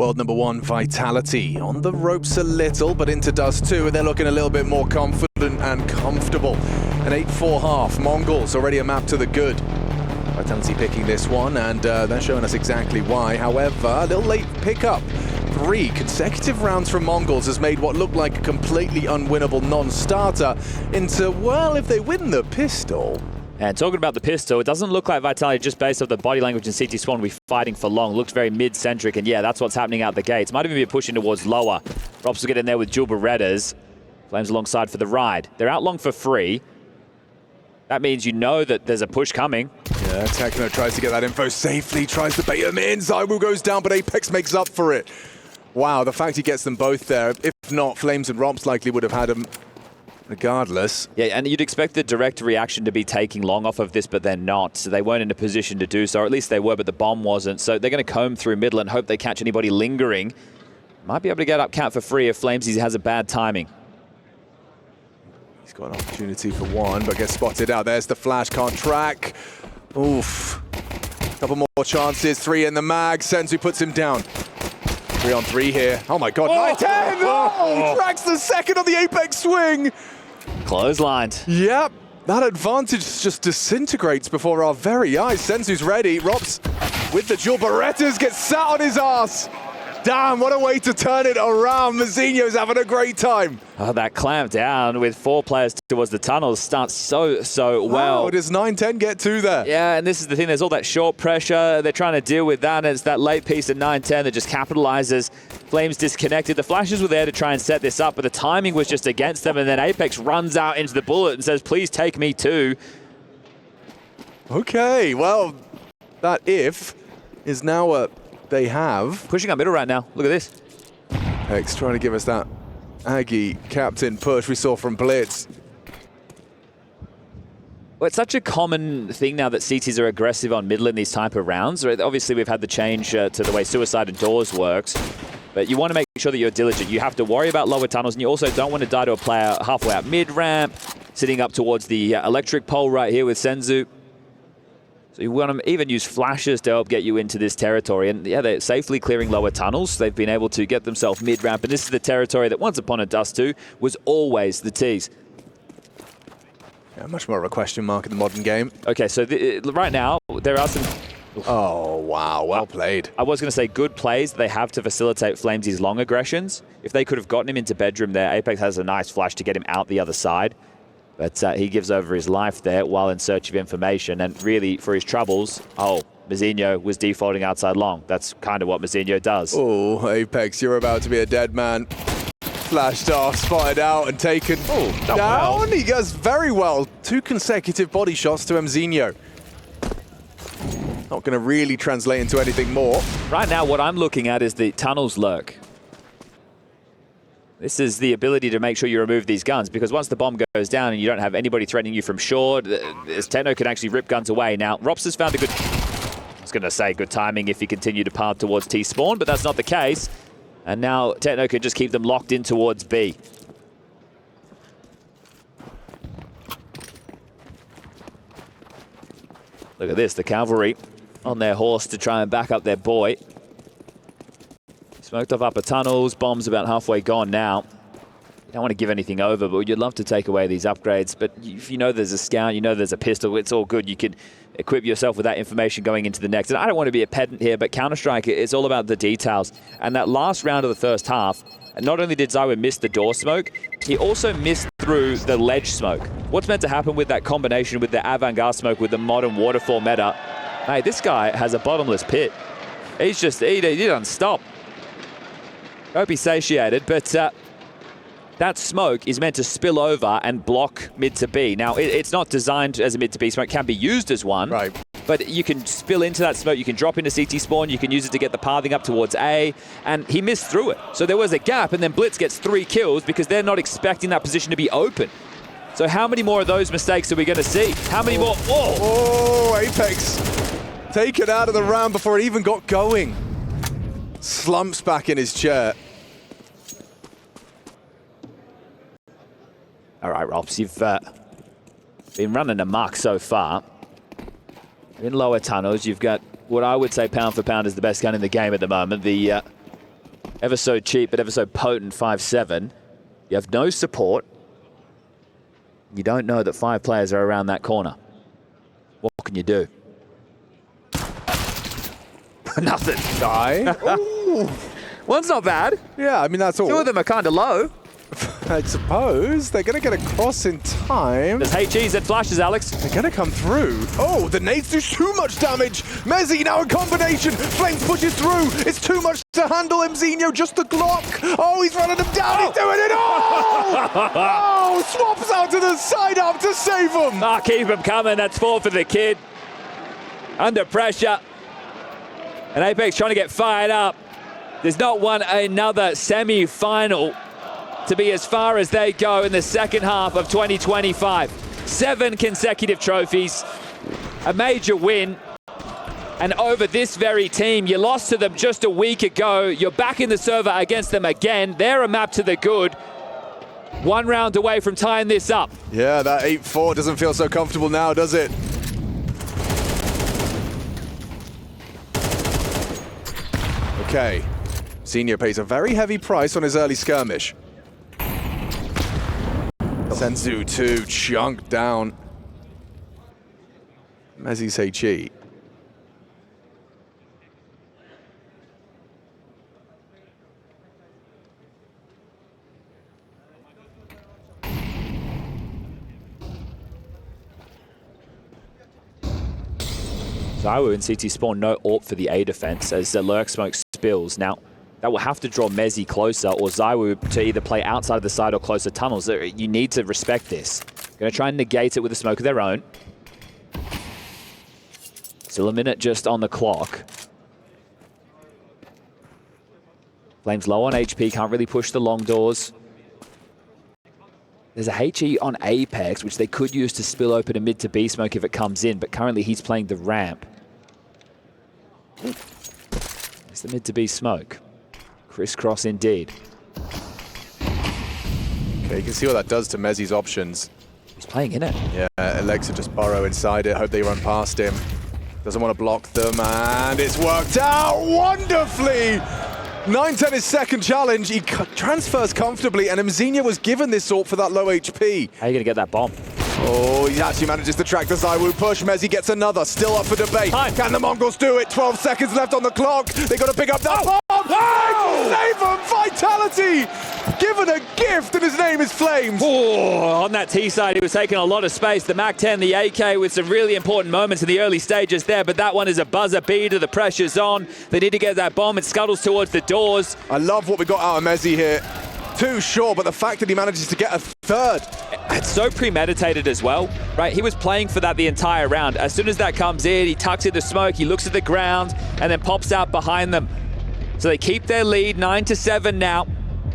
World #1 Vitality on the ropes a little, but into Dust 2, and they're looking a little bit more confident and comfortable. An 8-4 half. Mongols already a map to the good. Vitality picking this one, and they're showing us exactly why. However, a little late pickup. 3 consecutive rounds from Mongols has made what looked like a completely unwinnable non-starter into, well, if they win the pistol. And talking about the pistol, it doesn't look like Vitality, just based off the body language and CT Spawn, will be fighting for long. Looks very mid-centric, and yeah, that's what's happening out the gates. Might even be pushing towards lower. Rops will get in there with dual Berettas. Flames alongside for the ride. They're out long for free. That means you know that there's a push coming. Yeah, Techno tries to get that info safely, tries to bait him in. Zywoo goes down, but Apex makes up for it. Wow, the fact he gets them both there. If not, Flames and Rops likely would have had him regardless. Yeah, and you'd expect the direct reaction to be taking long off of this, but they're not. So they weren't in a position to do so, or at least they were, but the bomb wasn't. So they're going to comb through middle and hope they catch anybody lingering. Might be able to get up count for free if Flamesy has a bad timing. He's got an opportunity for one, but gets spotted out. There's the flash, can't track. Oof. Couple more chances, 3 in the mag. Senzu puts him down. 3 on 3 here. Oh my God, 9-10! Oh, tracks the second on the Apex swing. Clotheslined. Yep, that advantage just disintegrates before our very eyes. Senzu's ready. Rops with the dual Berettas gets sat on his ass. Damn, what a way to turn it around. Mazinho's having a great time. Oh, that clamp down with 4 players towards the tunnels starts so well. Wow, does 9-10 get 2 there? Yeah, and this is the thing. There's all that short pressure. They're trying to deal with that, and it's that late piece at 9-10 that just capitalizes. Flames disconnected. The flashes were there to try and set this up, but the timing was just against them, and then Apex runs out into the bullet and says, please take me too. Okay, well, that if is now a... They have. Pushing up middle right now. Look at this. Apex trying to give us that Aggie captain push we saw from Blitz. Well, it's such a common thing now that CTs are aggressive on middle in these type of rounds. Obviously, we've had the change to the way Suicide and Doors works, but you want to make sure that you're diligent. You have to worry about lower tunnels, and you also don't want to die to a player halfway out mid-ramp, sitting up towards the electric pole right here with Senzu. So you want to even use flashes to help get you into this territory. And yeah, they're safely clearing lower tunnels. They've been able to get themselves mid-ramp. And this is the territory that once upon a Dust 2 was always the T's. Yeah, much more of a question mark in the modern game. Okay, so right now, there are some... Oh, wow, well played. I was going to say good plays they have to facilitate Flamesy's long aggressions. If they could have gotten him into bedroom there, Apex has a nice flash to get him out the other side. But he gives over his life there while in search of information. And really, for his troubles, Mazinho was defaulting outside long. That's kind of what Mazinho does. Oh, Apex, you're about to be a dead man. Flashed off, spotted out, and taken down. Well. He does very well. 2 consecutive body shots to Mazinho. Not going to really translate into anything more. Right now, what I'm looking at is the tunnels lurk. This is the ability to make sure you remove these guns, because once the bomb goes down and you don't have anybody threatening you from shore, Techno can actually rip guns away. Now, Rops has found a good... I was going to say good timing if he continued to path towards T-spawn, but that's not the case. And now Techno can just keep them locked in towards B. Look at this, the cavalry on their horse to try and back up their boy. Smoked off upper tunnels, bombs about halfway gone now. You don't want to give anything over, but you'd love to take away these upgrades. But if you know there's a scout, you know there's a pistol, it's all good. You can equip yourself with that information going into the next. And I don't want to be a pedant here, but Counter-Strike, it's all about the details. And that last round of the first half, not only did Zywoo miss the door smoke, he also missed through the ledge smoke. What's meant to happen with that combination with the avant-garde smoke with the modern waterfall meta? Hey, this guy has a bottomless pit. He doesn't stop. Hope he's satiated, but that smoke is meant to spill over and block mid to B. Now, it's not designed as a mid to B smoke. It can be used as one, right? But you can spill into that smoke. You can drop into CT spawn. You can use it to get the pathing up towards A, and he missed through it. So there was a gap, and then Blitz gets 3 kills because they're not expecting that position to be open. So how many more of those mistakes are we going to see? How many more? Oh, Apex taken out of the round before it even got going. Slumps back in his chair. All right, Rops, you've been running amok so far. In lower tunnels, you've got what I would say pound for pound is the best gun in the game at the moment. The ever so cheap but ever so potent 5-7. You have no support. You don't know that 5 players are around that corner. What can you do? Nothing. Die. One's not bad. Yeah, I mean, that's all. 2 of them are kind of low. I suppose. They're going to get across in time. There's HEs that flashes, Alex. They're going to come through. Oh, the nades do too much damage. Mezzi now in combination. Flames pushes through. It's too much to handle. Mzinho just the Glock. Oh, he's running them down. He's doing it all. Oh, swaps out to the side up to save him. Ah, keep him coming. That's 4 for the kid. Under pressure. And Apex trying to get fired up. There's not another semi-final to be as far as they go in the second half of 2025. 7 consecutive trophies, a major win, and over this very team. You lost to them just a week ago. You're back in the server against them again. They're a map to the good. 1 round away from tying this up. Yeah, that 8-4 doesn't feel so comfortable now, does it? Okay, Senior pays a very heavy price on his early skirmish. Senzu too, chunked down. Mezzi's HE. Zaiwu and CT spawn no AWP for the A defense as the lurk smoke spills. Now, that will have to draw Mezzi closer or Zaiwu to either play outside of the side or closer tunnels. You need to respect this. Going to try and negate it with a smoke of their own. Still a minute just on the clock. Flames low on HP, can't really push the long doors. There's a HE on Apex, which they could use to spill open a mid to B smoke if it comes in, but currently he's playing the ramp. It's the mid to B smoke. Crisscross indeed. Okay, you can see what that does to Mezzi's options. He's playing in it. Yeah, Alexa just burrow inside it, hope they run past him. Doesn't want to block them, and it's worked out wonderfully! 9-10 his second challenge, he transfers comfortably, and Mzinho was given this sort for that low HP. How are you going to get that bomb? Oh, he actually manages to track the Zaiwu push. Mezzi gets another, still up for debate. Can the Mongols do it? 12 seconds left on the clock. They got to pick up that bomb. Save him! Vitality! Given a gift, and his name is Flames. Oh, on that T side, he was taking a lot of space. The MAC-10, the AK with some really important moments in the early stages there, but that one is a buzzer beater. The pressure's on. They need to get that bomb. It scuttles towards the doors. I love what we got out of Mezzi here. Too short, but the fact that he manages to get a third. It's so premeditated as well, right? He was playing for that the entire round. As soon as that comes in, he tucks in the smoke, he looks at the ground, and then pops out behind them. So they keep their lead, 9-7 now.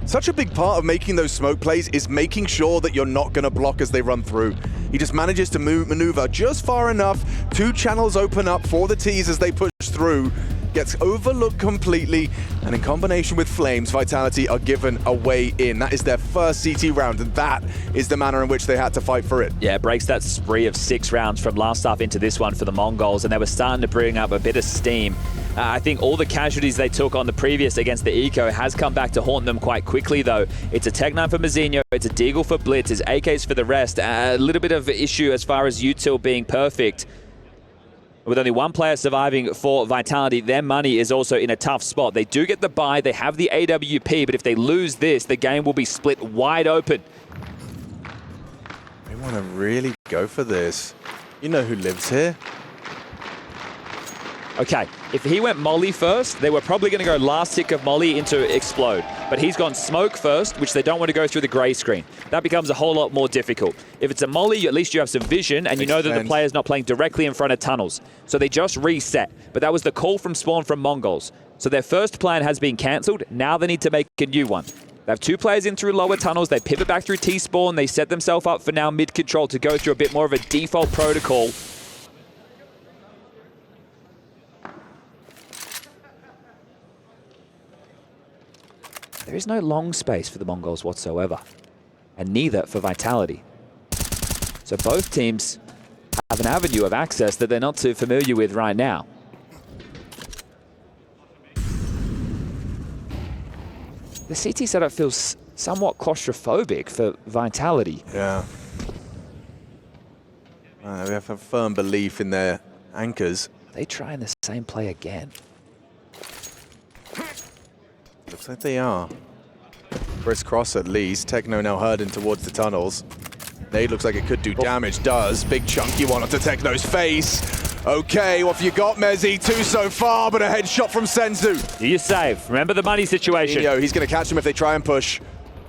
Such a big part of making those smoke plays is making sure that you're not going to block as they run through. He just manages to maneuver just far enough. 2 channels open up for the T's as they push through. Gets overlooked completely, and in combination with Flames, Vitality are given a way in. That is their first CT round, and that is the manner in which they had to fight for it. Yeah, it breaks that spree of 6 rounds from last half into this one for the Mongols, and they were starting to bring up a bit of steam. I think all the casualties they took on the previous against the Eco has come back to haunt them quite quickly, though. It's a Tech-9 for Mzinho, it's a Deagle for Blitz, it's AKs for the rest. A little bit of issue as far as util being perfect. With only 1 player surviving for Vitality, their money is also in a tough spot. They do get the buy, they have the AWP, but if they lose this, the game will be split wide open. They want to really go for this. You know who lives here? Okay, if he went Molly first, they were probably going to go last tick of Molly into Explode. But he's gone Smoke first, which they don't want to go through the grey screen. That becomes a whole lot more difficult. If it's a Molly, at least you have some vision, and you know that the player's not playing directly in front of tunnels. So they just reset. But that was the call from spawn from Mongols. So their first plan has been cancelled. Now they need to make a new one. They have 2 players in through lower tunnels. They pivot back through T-spawn. They set themselves up for now mid-control to go through a bit more of a default protocol. There is no long space for the Mongols whatsoever, and neither for Vitality. So both teams have an avenue of access that they're not too familiar with right now. the CT setup feels somewhat claustrophobic for Vitality. Yeah. We have a firm belief in their anchors. Are they trying the same play again? Looks like they are. Crisscross at least. Techno now herding towards the tunnels. Nade looks like it could do damage. Does. Big chunky one onto Techno's face. Okay, what have you got, Mezzi? 2 so far, but a headshot from Senzu. Do you save? Remember the money situation. He's going to catch him if they try and push.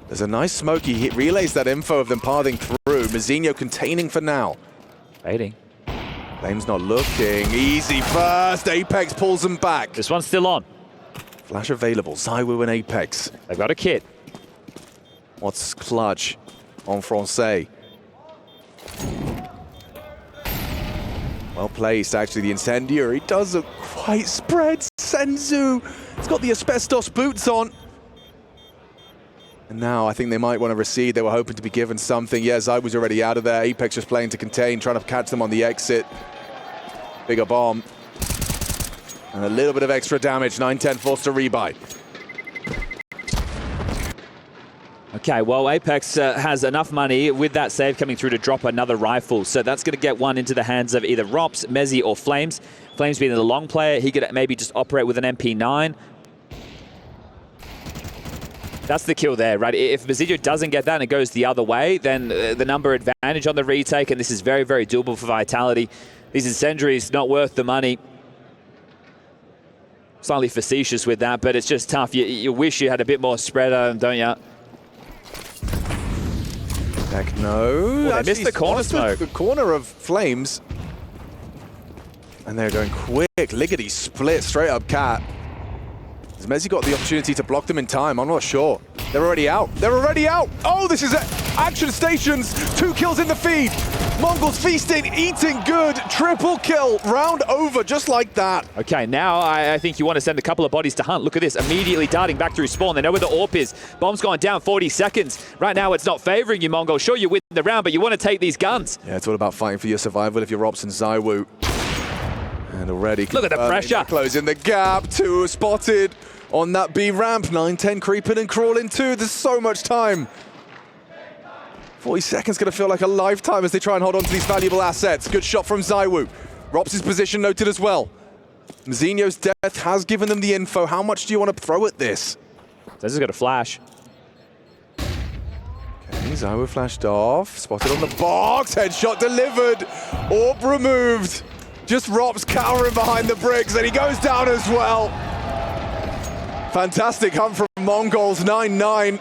There's a nice smoke. He relays that info of them pathing through. Mazinho containing for now. Fading. Flame's not looking. Easy first. Apex pulls them back. This one's still on. Flash available. ZywOo and Apex. They've got a kit. What's clutch on Francais? Well placed, actually. The incendiary doesn't quite spread. Senzu, he's got the asbestos boots on. And now I think they might want to recede. They were hoping to be given something. Yeah, Zai was already out of there. Apex just playing to contain, trying to catch them on the exit. Bigger bomb. And a little bit of extra damage. 9-10 forced to rebuy. Okay, well, Apex has enough money with that save coming through to drop another rifle. So that's going to get one into the hands of either Rops, Mezzi, or Flames. Flames being the long player, he could maybe just operate with an MP9. That's the kill there, right? If Mazinho doesn't get that and it goes the other way, then the number advantage on the retake, and this is very, very doable for Vitality. These incendiaries not worth the money. Slightly facetious with that, but it's just tough. You wish you had a bit more spread on them, don't you? Techno. They missed the corner smoke. The corner of Flames. And they're going quick. Liggity split straight up cat. Has Mezzi got the opportunity to block them in time? I'm not sure. They're already out. They're already out. Oh, this is Action Stations. 2 kills in the feed. Mongols feasting, eating good. Triple kill. Round over just like that. Okay, now I think you want to send a couple of bodies to hunt. Look at this. Immediately darting back through spawn. They know where the AWP is. Bomb's gone down 40 seconds. Right now it's not favoring you, Mongol. Sure, you win the round, but you want to take these guns. Yeah, it's all about fighting for your survival if you're Rops and ZywOo. And already look at the pressure. Closing the gap. 2 spotted on that B ramp. 9-10 creeping and crawling too. There's so much time. 40 seconds going to feel like a lifetime as they try and hold on to these valuable assets. Good shot from ZywOo. Rops' position noted as well. Mazinho's death has given them the info. How much do you want to throw at this? This is going to flash. Okay, ZywOo flashed off. Spotted on the box. Headshot delivered. Orb removed. Just Rops cowering behind the bricks, and he goes down as well. Fantastic hunt from Mongols. 9-9.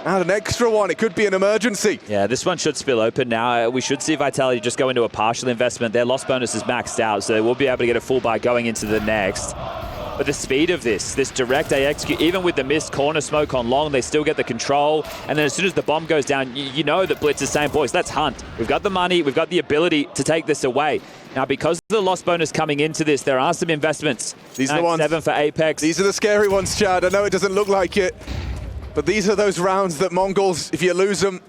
Add an extra one. It could be an emergency. Yeah, this one should spill open now. We should see Vitality just go into a partial investment. Their loss bonus is maxed out, so they will be able to get a full buy going into the next. But the speed of this direct AX, even with the missed corner smoke on long, they still get the control. And then as soon as the bomb goes down, you know that Blitz is saying, boys, let's hunt. We've got the money, we've got the ability to take this away. Now, because of the loss bonus coming into this, there are some investments. These are the ones. 7 for Apex. These are the scary ones, Chad. I know it doesn't look like it, but these are those rounds that Mongols, if you lose them,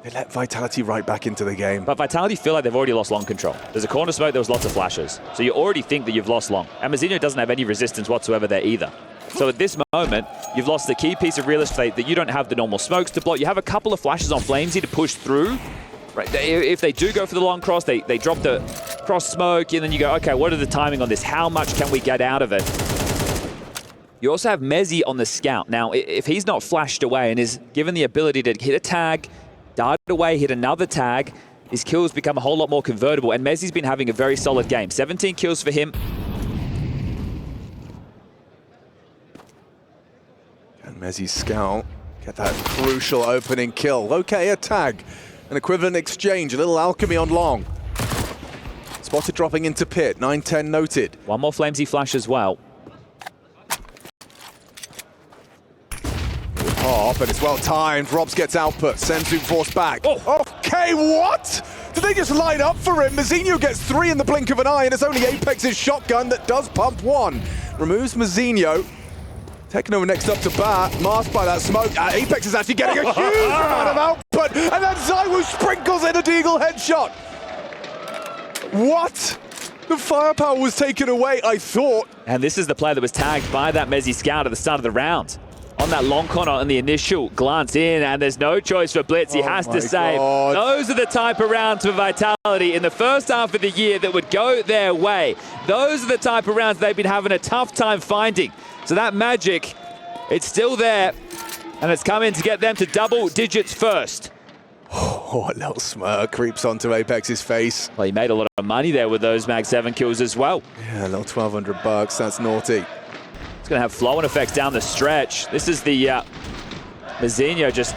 they let Vitality right back into the game. But Vitality feel like they've already lost long control. There's a corner smoke, there was lots of flashes. So you already think that you've lost long. And Mazinho doesn't have any resistance whatsoever there either. So at this moment, you've lost the key piece of real estate that you don't have the normal smokes to block. You have a couple of flashes on Flamesy to push through. Right, if they do go for the long cross, they drop the cross smoke, and then you go, okay, what are the timing on this? How much can we get out of it? You also have Mezzi on the scout. Now, if he's not flashed away and is given the ability to hit a tag, dart away, hit another tag, his kills become a whole lot more convertible, and Mezzi's been having a very solid game. 17 kills for him. And Mezzi's scout get that crucial opening kill. Okay, a tag. An equivalent exchange, a little alchemy on long. Spotted dropping into pit, 9-10 noted. One more Flamesy flash as well. Pop, and it's well timed. Robs gets output, Senzu forced back. Oh. Okay, what? Did they just line up for him? Mazinho gets 3 in the blink of an eye, and it's only Apex's shotgun that does pump 1. Removes Mazinho. Techno next up to bat, masked by that smoke. Apex is actually getting a huge amount of output, and then ZywOo sprinkles in a deagle headshot. What? The firepower was taken away, I thought. And this is the player that was tagged by that Mezzi scout at the start of the round. on that long corner on the initial glance in, and there's no choice for Blitz. He has to save. Those are the type of rounds for Vitality in the first half of the year that would go their way. Those are the type of rounds they've been having a tough time finding. So that magic, it's still there, and it's come in to get them to double digits first. Oh, a little smirk creeps onto Apex's face. Well, he made a lot of money there with those Mag 7 kills as well. Yeah, a little 1,200 bucks, that's naughty. It's going to have flow-on effects down the stretch. This is the Mazinho just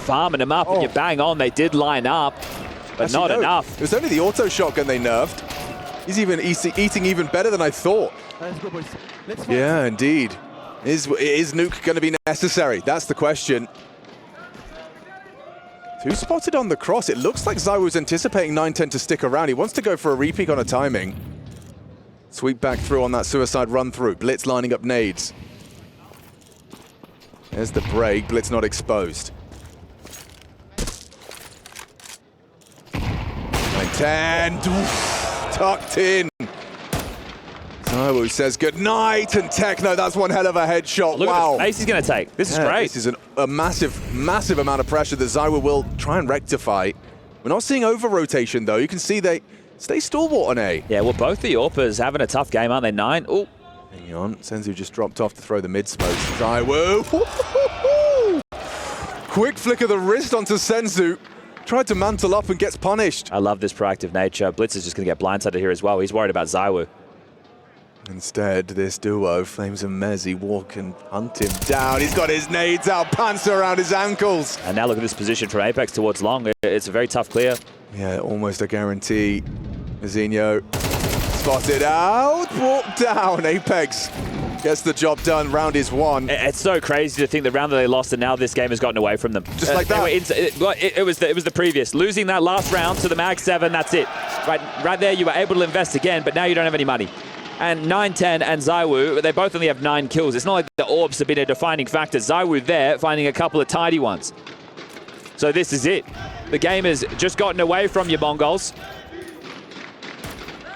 farming them up, and you bang on. They did line up, but actually, not enough. It was only the auto shotgun they nerfed. He's even eating even better than I thought. Let's go, boys. Let's fight. Yeah, indeed. Is Nuke going to be necessary? That's the question. Who spotted on the cross? It looks like ZywOo's anticipating 910 to stick around. He wants to go for a repeat on a timing. Sweep back through on that suicide run through. Blitz lining up nades. There's the break. Blitz not exposed. 910. Tucked in. ZywOo says goodnight, and Techno, that's one hell of a headshot. Look wow. at the space he's going to take. This is great. This is a massive, massive amount of pressure that ZywOo will try and rectify. We're not seeing over-rotation, though. You can see they stay stalwart on A. Yeah, well, both the Orpas having a tough game, aren't they? 9. Oh, Hang on. Senzu just dropped off to throw the mid-smoke. ZywOo. Quick flick of the wrist onto Senzu. Tried to mantle up and gets punished. I love this proactive nature. Blitz is just going to get blindsided here as well. He's worried about ZywOo. Instead, this duo, Flames and Mezzy, walk and hunt him down. He's got his nades out, pants around his ankles. And now look at this position from Apex towards Long. It's a very tough clear. Yeah, almost a guarantee. Mazinho spotted out, brought down. Apex gets the job done. Round is won. It's so crazy to think the round that they lost and now this game has gotten away from them. Just like that. It was the previous. Losing that last round to the Mag 7, that's it. Right there, you were able to invest again, but now you don't have any money. And 910 and ZywOo, they both only have 9 kills. It's not like the orbs have been a defining factor. ZywOo there, finding a couple of tidy ones. So this is it. The game has just gotten away from you, Mongols.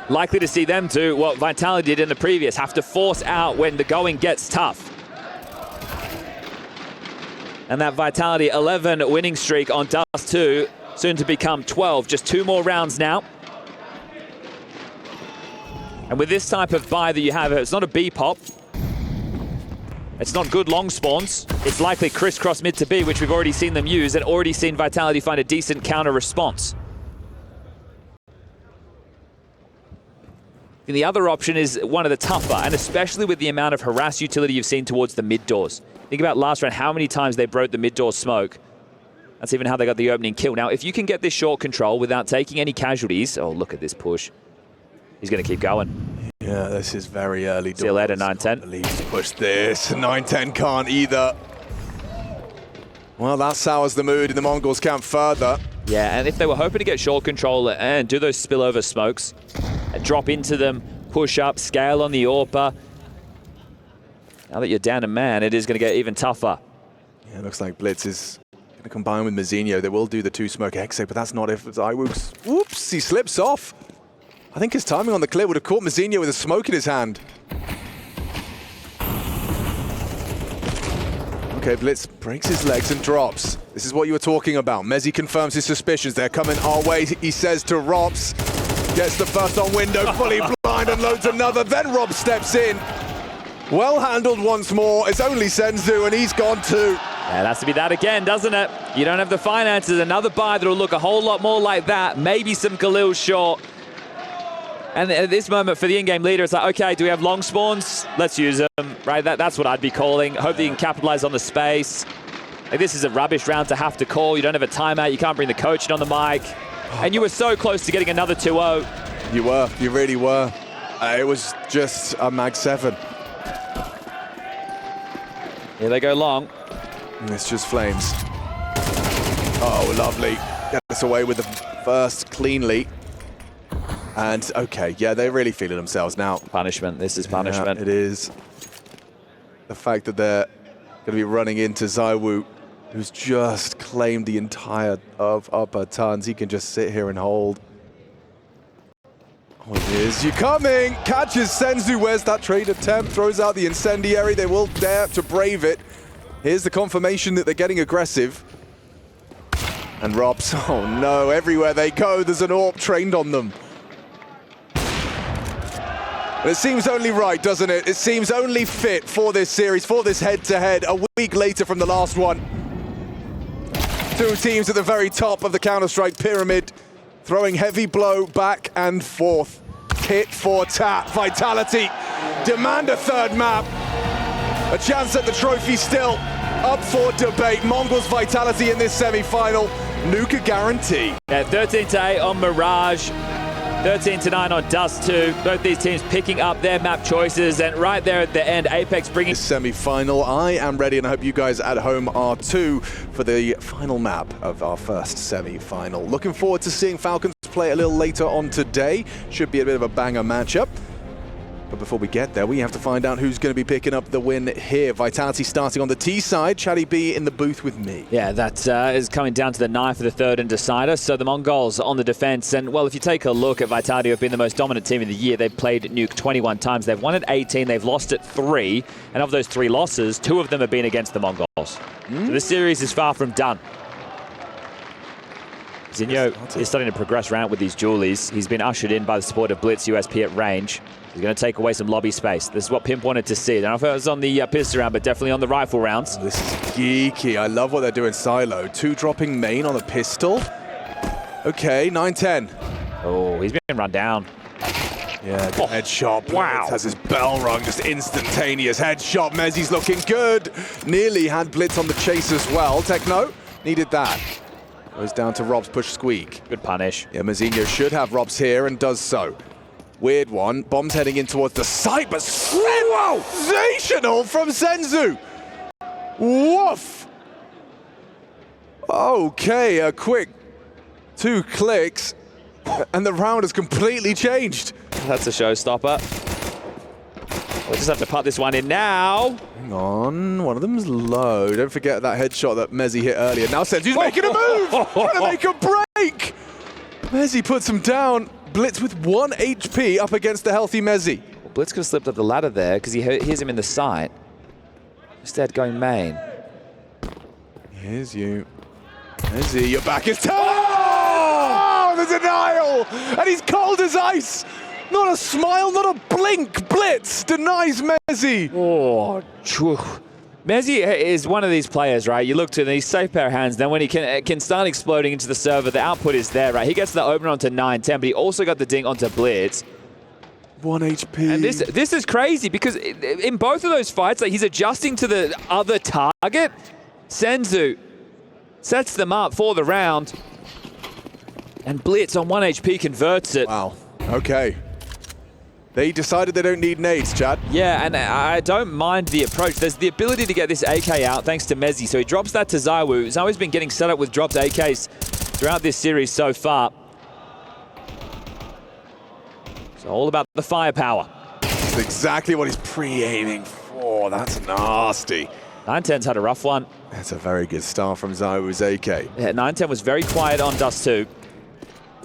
Likely to see them do what Vitality did in the previous, have to force out when the going gets tough. And that Vitality 11 winning streak on Dust 2, soon to become 12. Just 2 more rounds now. And with this type of buy that you have, it's not a B pop. It's not good long spawns. It's likely crisscross mid to B, which we've already seen them use and already seen Vitality find a decent counter response. And the other option is one of the tougher, and especially with the amount of harass utility you've seen towards the mid doors. Think about last round, how many times they broke the mid door smoke. That's even how they got the opening kill. Now, if you can get this short control without taking any casualties, oh, look at this push. He's going to keep going. Yeah, this is very early. See you later, 910. I believe he's pushed this. 910 can't either. Well, that sours the mood in the Mongols camp further. Yeah, and if they were hoping to get short control and do those spillover smokes, and drop into them, push up, scale on the Orpa. Now that you're down a man, it is going to get even tougher. Yeah, it looks like Blitz is going to combine with Mazinho. They will do the 2-smoke exit, but that's not if ZywOo's. Whoops, he slips off. I think his timing on the clear would have caught Mazinho with a smoke in his hand. Okay, Blitz breaks his legs and drops. This is what you were talking about. Mezzy confirms his suspicions. They're coming our way, he says to Rops. Gets the first on window, fully blind, and loads another. Then Rob steps in. Well handled once more. It's only Senzu, and he's gone too. Yeah, it has to be that again, doesn't it? You don't have the finances. Another buy that'll look a whole lot more like that. Maybe some Khalil short. And at this moment, for the in-game leader, it's like, okay, do we have long spawns? Let's use them, right? That's what I'd be calling. Hope that you can capitalize on the space. Like, this is a rubbish round to have to call. You don't have a timeout. You can't bring the coach in on the mic. And you were so close to getting another 2-0. You were. You really were. It was just a Mag 7. Here they go long. And it's just Flames. Oh, lovely. Get us away with the first cleanly. And, okay, yeah, they're really feeling themselves now. Punishment. This is punishment. Yeah, it is. The fact that they're going to be running into ZywOo, who's just claimed the entire of upper tons. He can just sit here and hold. Oh, it is. You coming! Catches Senzu. Where's that trade attempt? Throws out the incendiary. They will dare to brave it. Here's the confirmation that they're getting aggressive. And Robs, oh no, everywhere they go, there's an AWP trained on them. But it seems only right, doesn't it? It seems only fit for this series, for this head-to-head, a week later from the last one. Two teams at the very top of the Counter-Strike pyramid, throwing heavy blow back and forth. Tit for tat, Vitality demand a third map. A chance at the trophy still up for debate. MongolZ Vitality in this semi-final. Nuke a guarantee. Yeah, 13-8 on Mirage, 13-9 on Dust2. Both these teams picking up their map choices, and right there at the end, Apex bringing... Semi-final. I am ready, and I hope you guys at home are too, for the final map of our first semi-final. Looking forward to seeing Falcons play a little later on today. Should be a bit of a banger matchup. But before we get there, we have to find out who's going to be picking up the win here. Vitality starting on the T side. Chatty B in the booth with me. Yeah, that is coming down to the knife for the third and decider. So the Mongols on the defense. And, well, if you take a look at Vitality, who have been the most dominant team of the year, they've played Nuke 21 times. They've won at 18. They've lost at 3. And of those 3 losses, 2 of them have been against the Mongols. So this series is far from done. Zinho is starting to progress around with these dualies. He's been ushered in by the support of Blitz USP at range. He's going to take away some lobby space. This is what Pimp wanted to see. I don't know if it was on the pistol round, but definitely on the rifle rounds. This is geeky. I love what they're doing silo. 2 dropping main on a pistol. Okay, 9-10. Oh, he's been run down. Yeah, good headshot. Wow. Blitz has his bell rung, just instantaneous headshot. Mezzi's looking good. Nearly had Blitz on the chase as well. Techno needed that. Goes down to Rob's push squeak. Good punish. Yeah, Mazinho should have Rob's here and does so. Weird one. Bombs heading in towards the site, but sensational from Senzu. Woof. Okay, a quick 2 clicks, and the round has completely changed. That's a showstopper. We'll just have to put this one in now. Hang on, one of them's low. Don't forget that headshot that Mezzi hit earlier. Now Senzu's making a move, trying to make a break. Mezzi puts him down. Blitz with 1 HP up against the healthy Mezzi. Well, Blitz could have slipped up the ladder there because he hears him in the sight. Instead going main. Here's you. Mezzi, your back is turned. Oh, the denial! And he's cold as ice. Not a smile, not a blink. Blitz denies Mezzi. Oh, Mezzi is one of these players, right? You look to him, he's safe pair of hands. Then when he can start exploding into the server, the output is there, right? He gets the opener onto 9-10, but he also got the ding onto Blitz. 1 HP. And this is crazy because in both of those fights, like, he's adjusting to the other target. Senzu sets them up for the round. And Blitz on 1 HP converts it. Wow, okay. They decided they don't need nades, Chad. Yeah, and I don't mind the approach. There's the ability to get this AK out thanks to Mezzi. So he drops that to Zaiwu. Zaiwu's been getting set up with dropped AKs throughout this series so far. So all about the firepower. That's exactly what he's pre-aiming for. That's nasty. 910's had a rough one. That's a very good start from Zaiwu's AK. Yeah, 910 was very quiet on Dust2.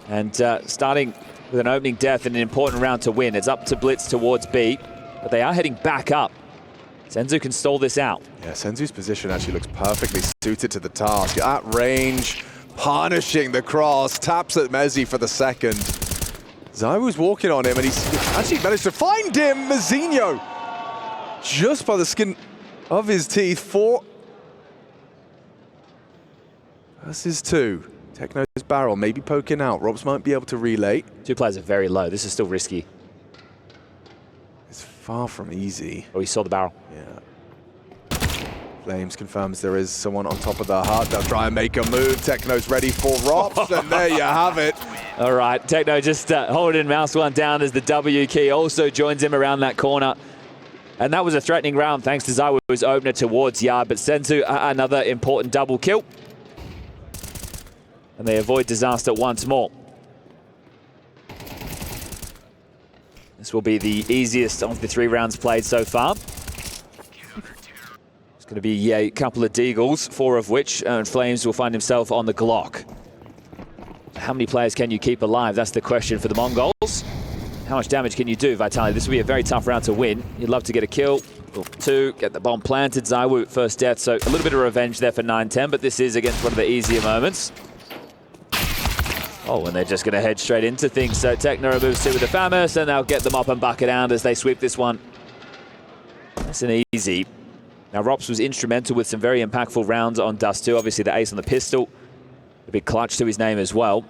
And starting with an opening death and an important round to win. It's up to Blitz towards B, but they are heading back up. Senzu can stall this out. Yeah, Senzu's position actually looks perfectly suited to the task. At range, punishing the cross, taps at Mezzi for the second. Zaiwu's walking on him, and he's actually managed to find him, Mazinho. Just by the skin of his teeth, 4 versus 2. Techno's barrel maybe poking out. Robs might be able to relay. 2 players are very low. This is still risky. It's far from easy. Oh, he saw the barrel. Yeah. Flames confirms there is someone on top of the hut. They'll try and make a move. Techno's ready for Robs, and there you have it. All right, Techno just holding mouse one down as the W key also joins him around that corner. And that was a threatening round thanks to Zaiwu's opener towards Yard, but Senzu another important double kill. And they avoid disaster once more. This will be the easiest of the 3 rounds played so far. It's going to be a couple of deagles, 4 of which Flames will find himself on the Glock. How many players can you keep alive? That's the question for the Mongols. How much damage can you do, Vitality? This will be a very tough round to win. You'd love to get a kill. 2, get the bomb planted. ZywOo, first death, so a little bit of revenge there for 9-10, but this is against one of the easier moments. Oh, and they're just going to head straight into things. So Techno moves 2 with the FAMAS, and they'll get them up and bucket out as they sweep this one. Nice and easy. Now, Rops was instrumental with some very impactful rounds on Dust 2. Obviously, the ace on the pistol. A big clutch to his name as well.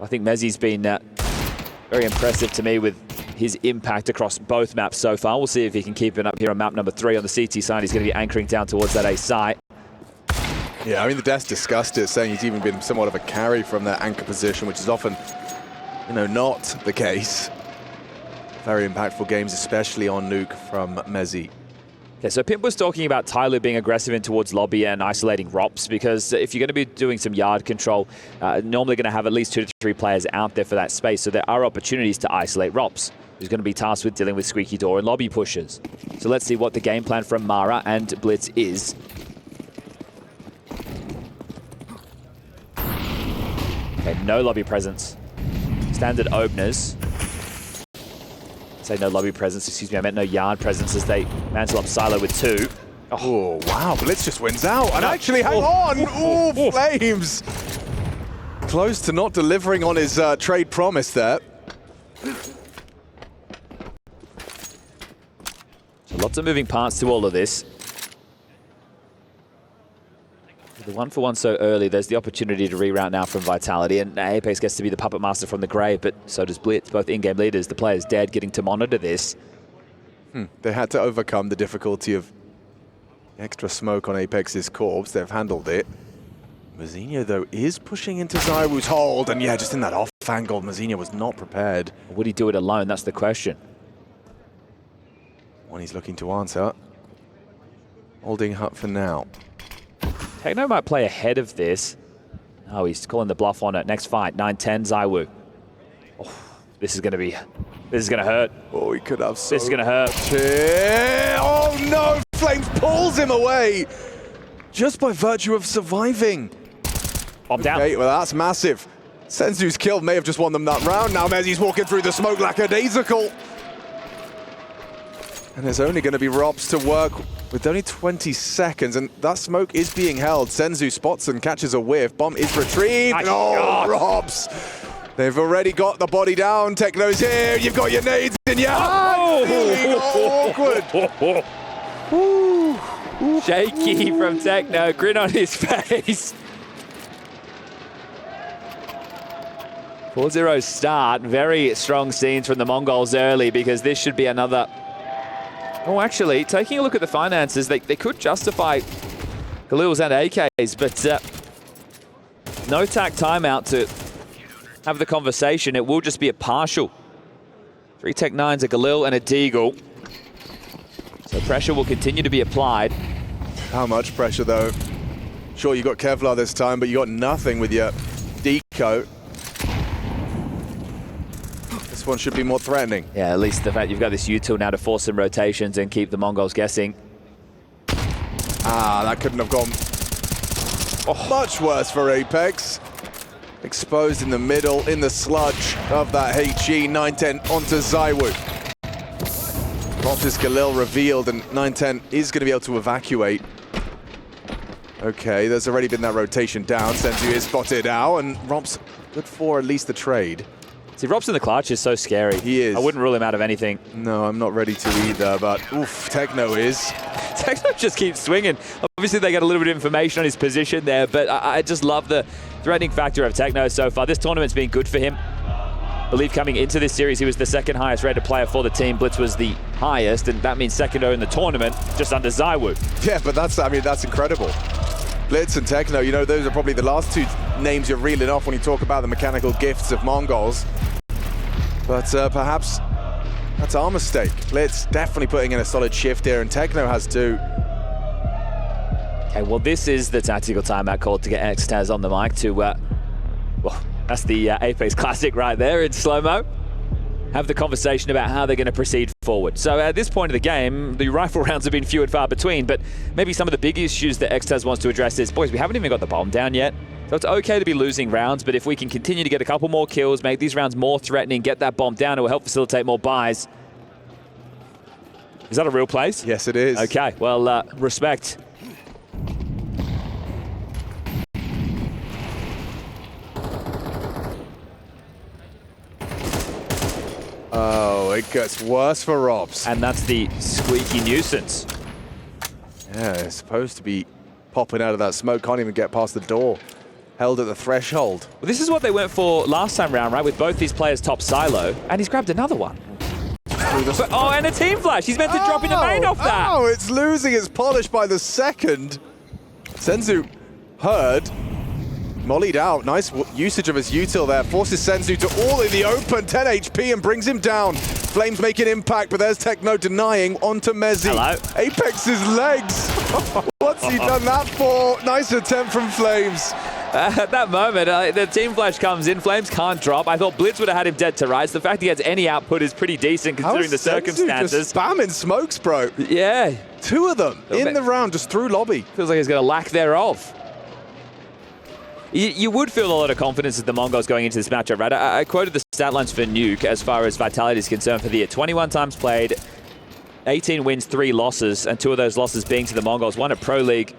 I think Mezzi's been very impressive to me with his impact across both maps so far. We'll see if he can keep it up here on map number 3 on the CT side. He's going to be anchoring down towards that ace site. Yeah, I mean, the Death discussed it, saying he's even been somewhat of a carry from that anchor position, which is often, you know, not the case. Very impactful games, especially on Nuke from Mezzi. Okay, so Pimp was talking about Tyler being aggressive in towards lobby and isolating Rops, because if you're going to be doing some yard control, normally going to have at least 2 to 3 players out there for that space, so there are opportunities to isolate Rops, who's going to be tasked with dealing with Squeaky Door and lobby pushes. So let's see what the game plan from Mara and Blitz is. Okay, no lobby presence. Standard openers. Say no lobby presence, excuse me, I meant no yard presence as they mantle up Silo with 2. Oh, wow, Blitz just wins out. And actually, hang on! Ooh, Flames! Close to not delivering on his trade promise there. So lots of moving parts to all of this. The 1-for-1 so early, there's the opportunity to reroute now from Vitality, and Apex gets to be the puppet master from the grave, but so does Blitz, both in-game leaders. The players dead, getting to monitor this. They had to overcome the difficulty of extra smoke on Apex's corpse. They've handled it. Mazinho, though, is pushing into ZywOo's hold, and yeah, just in that off angle, Mazinho was not prepared. Would he do it alone? That's the question. One he's looking to answer. Holding Hut for now. Techno might play ahead of this. Oh, he's calling the bluff on it. Next fight, 9-10, ZywOo. Oh, this is going to hurt. Oh, he could have so This is going to hurt. Oh, no! Flames pulls him away! Just by virtue of surviving. Bomb down. Okay, well, that's massive. Senzu's kill may have just won them that round. Now Mezzi's walking through the smoke like a daisical. And there's only going to be Rops to work with only 20 seconds, and that smoke is being held. Senzu spots and catches a whiff. Bomb is retrieved. Oh, Rops! They've already got the body down. Techno's here. You've got your nades in your hand. Awkward. Shaky from Techno. Grin on his face. 4-0 start. Very strong scenes from the Mongols early, because this should be another... Oh, actually, taking a look at the finances, they could justify Galils and AKs, but no tack timeout to have the conversation. It will just be a partial. 3 Tech 9s, a Galil and a Deagle. So pressure will continue to be applied. How much pressure, though? Sure, you got Kevlar this time, but you got nothing with your deco. This one should be more threatening. Yeah, at least the fact you've got this util now to force some rotations and keep the Mongols guessing. Ah, that couldn't have gone much worse for Apex. Exposed in the middle, in the sludge of that HE. 9-10 onto ZywOo. Rops' Galil revealed, and 9-10 is going to be able to evacuate. Okay, there's already been that rotation down. Senzu is spotted out, and Rops good for at least the trade. See, Rops in the clutch is so scary. He is. I wouldn't rule him out of anything. No, I'm not ready to either, but oof, Techno is. Techno just keeps swinging. Obviously, they get a little bit of information on his position there, but I just love the threatening factor of Techno so far. This tournament's been good for him. I believe coming into this series, he was the second highest rated player for the team. Blitz was the highest, and that means secondary in the tournament, just under ZywOo. Yeah, but that's incredible. Blitz and Techno, you know, those are probably the last 2 names you're reeling off when you talk about the mechanical gifts of Mongols. But perhaps that's our mistake. Blitz definitely putting in a solid shift here, and Techno has too. Okay, well, this is the tactical timeout called to get Xtaz on the mic to, well, that's the Apex Classic right there in slow-mo. Have the conversation about how they're going to proceed forward. So at this point of the game, the rifle rounds have been few and far between, but maybe some of the big issues that Xtaz wants to address is, boys, we haven't even got the bomb down yet. So it's okay to be losing rounds, but if we can continue to get a couple more kills, make these rounds more threatening, get that bomb down, it will help facilitate more buys. Is that a real place? Yes, it is. Okay, well, respect. Oh, it gets worse for Robs. And that's the squeaky nuisance. Yeah, it's supposed to be popping out of that smoke. Can't even get past the door. Held at the threshold. Well, this is what they went for last time round, right? With both these players top silo. And he's grabbed another one. Oh, and a team flash. He's meant to drop in the main off that. Oh, it's losing its polish by the second. Senzu heard. Mollied out. Nice usage of his util there. Forces Senzu to all in the open. 10 HP and brings him down. Flames make an impact, but there's Techno denying onto Mezzi. Hello. Apex's legs. What's he done that for? Nice attempt from Flames. At that moment, the team flash comes in. Flames can't drop. I thought Blitz would have had him dead to rights. The fact he gets any output is pretty decent considering the circumstances. Just spamming smokes, bro. Yeah. 2 of them in the round, just through lobby. Feels like he's got a lack thereof. You would feel a lot of confidence with the Mongols going into this matchup, right? I quoted the stat lines for Nuke as far as Vitality is concerned for the year. 21 times played, 18 wins, 3 losses, and 2 of those losses being to the Mongols. 1 at Pro League,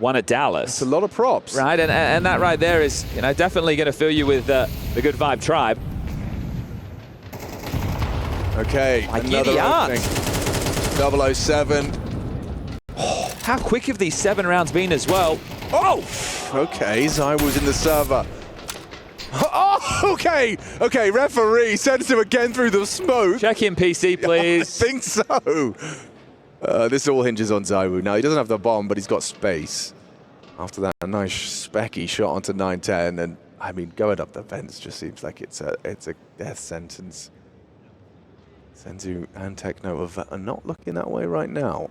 1 at Dallas. It's a lot of props. Right, and that right there is definitely going to fill you with the good vibe tribe. Okay, Like another opening. 007. How quick have these 7 rounds been as well? Oh! Okay, Zywoo's in the server. Oh, okay. Okay, referee sends him again through the smoke. Check in PC, please. I think so. This all hinges on Zywoo. Now, he doesn't have the bomb, but he's got space. After that, a nice specky shot onto 910. And, I mean, going up the vents just seems like it's a death sentence. Senzu and Techno are not looking that way right now.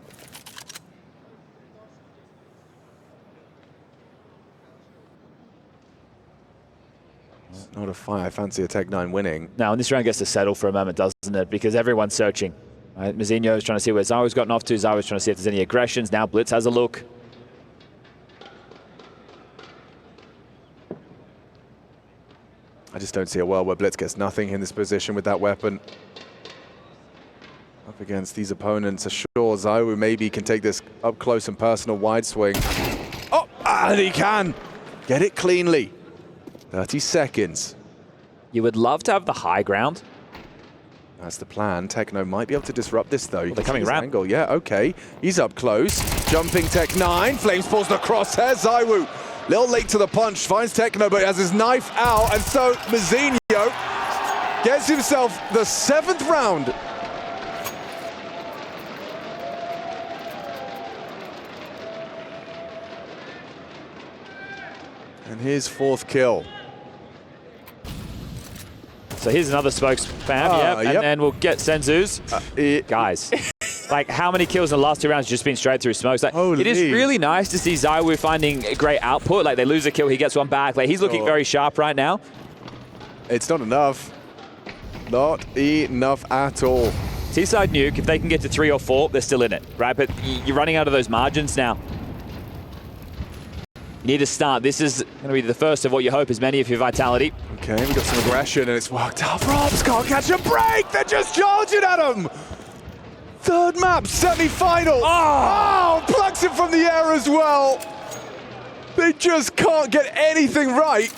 It's not a fight. I fancy a Tech9 winning. Now, and this round gets to settle for a moment, doesn't it? Because everyone's searching. Right? Mazinho is trying to see where Zywoo's gotten off to. Zywoo's trying to see if there's any aggressions. Now Blitz has a look. I just don't see a world where Blitz gets nothing in this position with that weapon. Up against these opponents, sure, Zywoo maybe can take this up close and personal wide swing. Oh, and he can get it cleanly. 30 seconds. You would love to have the high ground. That's the plan. Techno might be able to disrupt this though. Well, they're coming around. Angle. Yeah, okay. He's up close. Jumping Tech9. Flames pulls the crosshair. Zywoo, little late to the punch, finds Techno, but he has his knife out, and so Mazinho gets himself the 7th round. And his 4th kill. So here's another smokes fam, and then we'll get Senzu's. Guys, like how many kills in the last 2 rounds just been straight through smokes? Like, it is really nice to see Zywoo finding a great output. Like they lose a kill, he gets one back. Like he's looking very sharp right now. It's not enough. Not enough at all. T-side Nuke, if they can get to 3 or 4, they're still in it, right? But you're running out of those margins now. You need to start. This is going to be the first of what you hope is many of your Vitality. Okay, we got some aggression and it's worked out. Robs can't catch a break. They're just charging at him. 3rd map, semi-final. Oh, plucks it from the air as well. They just can't get anything right.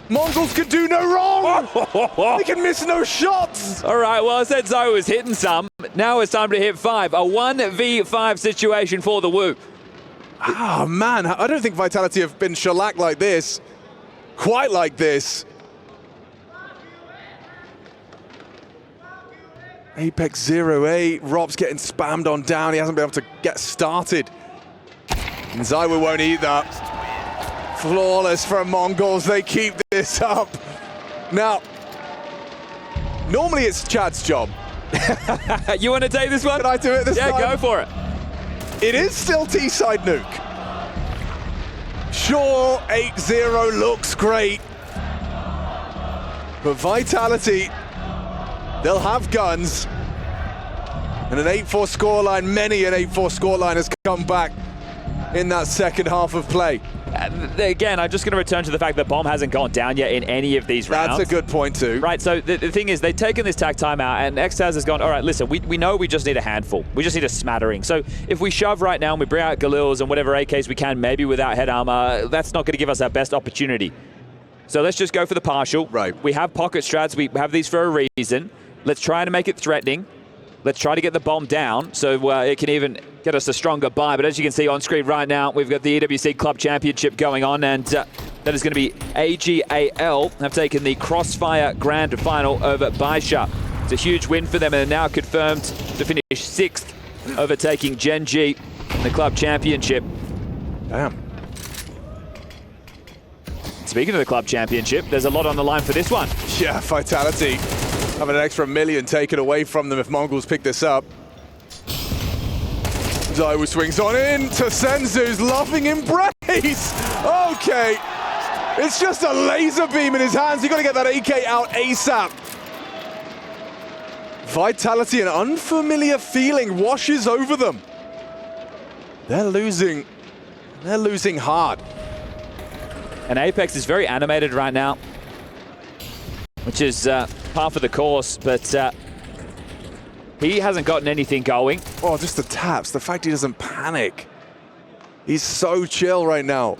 Mongols can do no wrong. They can miss no shots. All right, well, I said Zywoo was hitting some. Now it's time to hit 5. A 1v5 situation for the Woo. Oh, man, I don't think Vitality have been shellacked like this. Quite like this. Apex 08, Rob's getting spammed on down. He hasn't been able to get started. And Zywoo won't eat that. Flawless from Mongols. They keep this up. Now, normally it's Chad's job. You want to take this one? Can I do it this time? Yeah, go for it. It is still T-side Nuke. Sure, 8-0 looks great. But Vitality, they'll have guns. And an 8-4 scoreline, many an 8-4 scoreline has come back in that second half of play. Again, I'm just going to return to the fact that Bomb hasn't gone down yet in any of these rounds. That's a good point too. Right, so the thing is, they've taken this tag timeout, and Xtaz has gone, all right, listen, we know we just need a handful. We just need a smattering. So if we shove right now and we bring out Galils and whatever AKs we can, maybe without head armor, that's not going to give us our best opportunity. So let's just go for the partial. Right. We have pocket strats. We have these for a reason. Let's try to make it threatening. Let's try to get the bomb down so it can even get us a stronger buy. But as you can see on screen right now, we've got the EWC Club Championship going on, and that is going to be AGAL have taken the Crossfire Grand Final over Baisha. It's a huge win for them, and they're now confirmed to finish 6th, overtaking Gen G in the Club Championship. Damn. Speaking of the Club Championship, there's a lot on the line for this one. Yeah, Vitality having an extra million taken away from them if Mongols pick this up. Zaiwu swings on in to Senzu's loving embrace. Okay, it's just a laser beam in his hands. You got to get that AK out ASAP. Vitality, an unfamiliar feeling washes over them. They're losing hard. And Apex is very animated right now, which is par for the course, but he hasn't gotten anything going. Oh, just the taps, the fact he doesn't panic. He's so chill right now.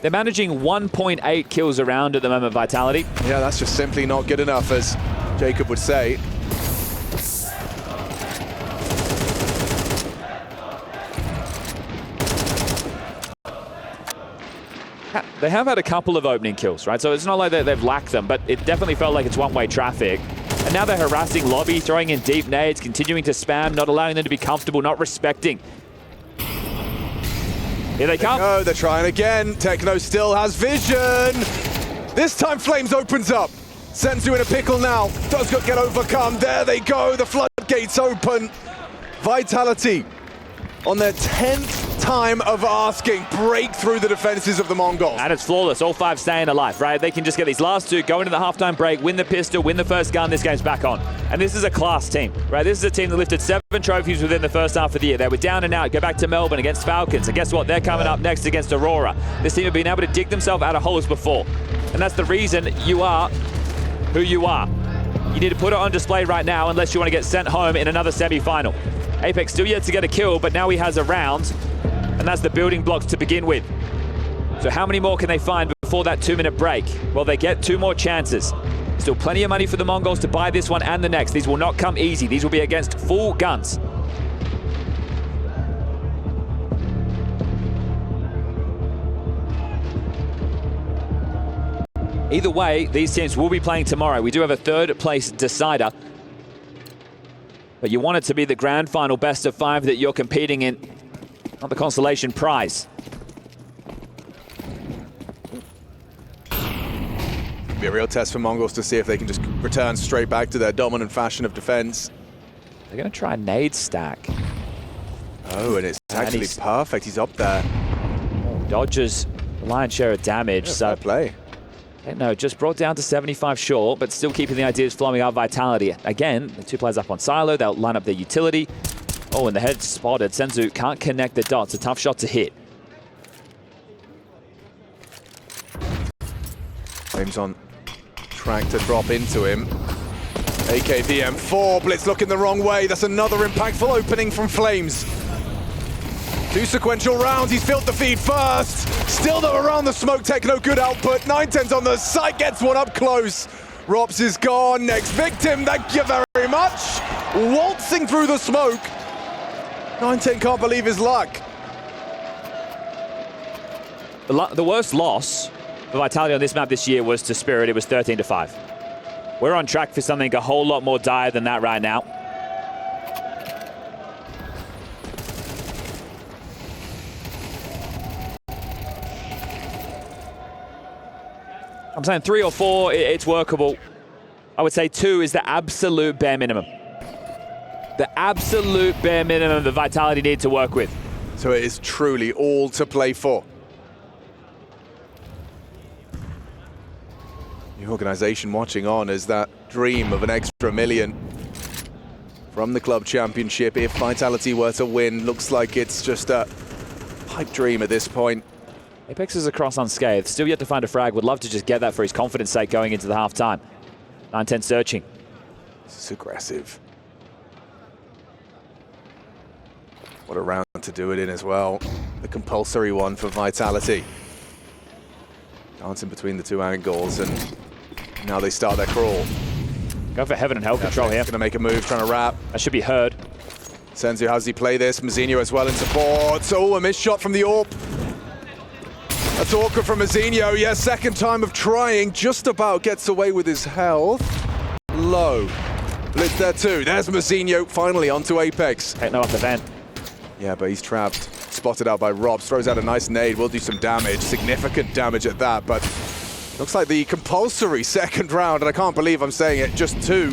They're managing 1.8 kills around at the moment, Vitality. Yeah, that's just simply not good enough, as Jacob would say. They have had a couple of opening kills, right? So it's not like they've lacked them, but it definitely felt like it's one-way traffic. And now they're harassing Lobby, throwing in deep nades, continuing to spam, not allowing them to be comfortable, not respecting. Here they come. No, they're trying again. Techno still has vision. This time Flames opens up. Senzu in a pickle now. Does get overcome. There they go. The floodgates open. Vitality on their 10th time of asking, break through the defenses of the Mongols. And it's flawless, all 5 staying alive, right? They can just get these last 2, go into the halftime break, win the pistol, win the first gun, this game's back on. And this is a class team, right? This is a team that lifted 7 trophies within the first half of the year. They were down and out, go back to Melbourne against Falcons, and guess what? They're coming up next against Aurora. This team have been able to dig themselves out of holes before. And that's the reason you are who you are. You need to put it on display right now unless you want to get sent home in another semi-final. Apex still yet to get a kill, but now he has a round. And that's the building blocks to begin with. So how many more can they find before that 2-minute break? Well, they get 2 more chances. Still plenty of money for the Mongols to buy this one and the next. These will not come easy. These will be against full guns. Either way, these teams will be playing tomorrow. We do have a 3rd place decider. But you want it to be the grand final best of 5 that you're competing in. Not the consolation prize. It'll be a real test for Mongols to see if they can just return straight back to their dominant fashion of defense. They're going to try a nade stack. Oh, and it's actually perfect. He's up there. Dodges the lion's share of damage. Yeah, so fair play. No, just brought down to 75 short, but still keeping the ideas flowing out Vitality. Again, the 2 players up on silo. They'll line up their utility. Oh, and the head spotted. Senzu can't connect the dots. A tough shot to hit. Flames on track to drop into him. AKVM4, Blitz looking the wrong way. That's another impactful opening from Flames. 2 sequential rounds. He's filled the feed first. Still though around the smoke, Techno good output. 910's on the site, gets one up close. Rops is gone. Next victim, thank you very much. Waltzing through the smoke. 910 can't believe his luck. The worst loss for Vitality on this map this year was to Spirit. It was 13-5. We're on track for something a whole lot more dire than that right now. I'm saying 3 or 4, it's workable. I would say 2 is the absolute bare minimum. The absolute bare minimum that Vitality need to work with. So it is truly all to play for. The organization watching on as that dream of an extra million from the club championship, if Vitality were to win, looks like it's just a pipe dream at this point. Apex is across unscathed. Still yet to find a frag. Would love to just get that for his confidence sake going into the half-time. 9-10 searching. This is aggressive. What a round to do it in as well. The compulsory one for Vitality. Dancing between the two angles, and now they start their crawl. Go for heaven and hell control here. Going to make a move, trying to wrap. That should be heard. Senzu, how does he play this? Mazinho as well in support. Oh, a missed shot from the AWP. That's awkward from Mazinho. Yes, second time of trying. Just about gets away with his health. Low. Blitz there too. There's Mazinho finally onto Apex. Techno up the vent. Yeah, but he's trapped. Spotted out by Robs. Throws out a nice nade. Will do some damage. Significant damage at that, but looks like the compulsory second round, and I can't believe I'm saying it, just 2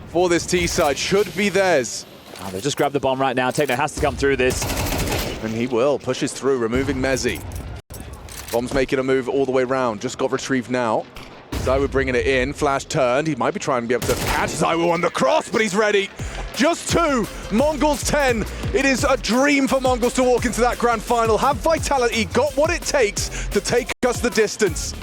for this T-side should be theirs. Oh, they've just grabbed the bomb right now. Techno has to come through this. And he will. Pushes through, removing Mezzi. Bomb's making a move all the way round. Just got retrieved now. Zywoo bringing it in. Flash turned. He might be trying to be able to catch Zywoo on the cross, but he's ready. Just 2. MongolZ 10. It is a dream for MongolZ to walk into that grand final. Have Vitality got what it takes to take us the distance?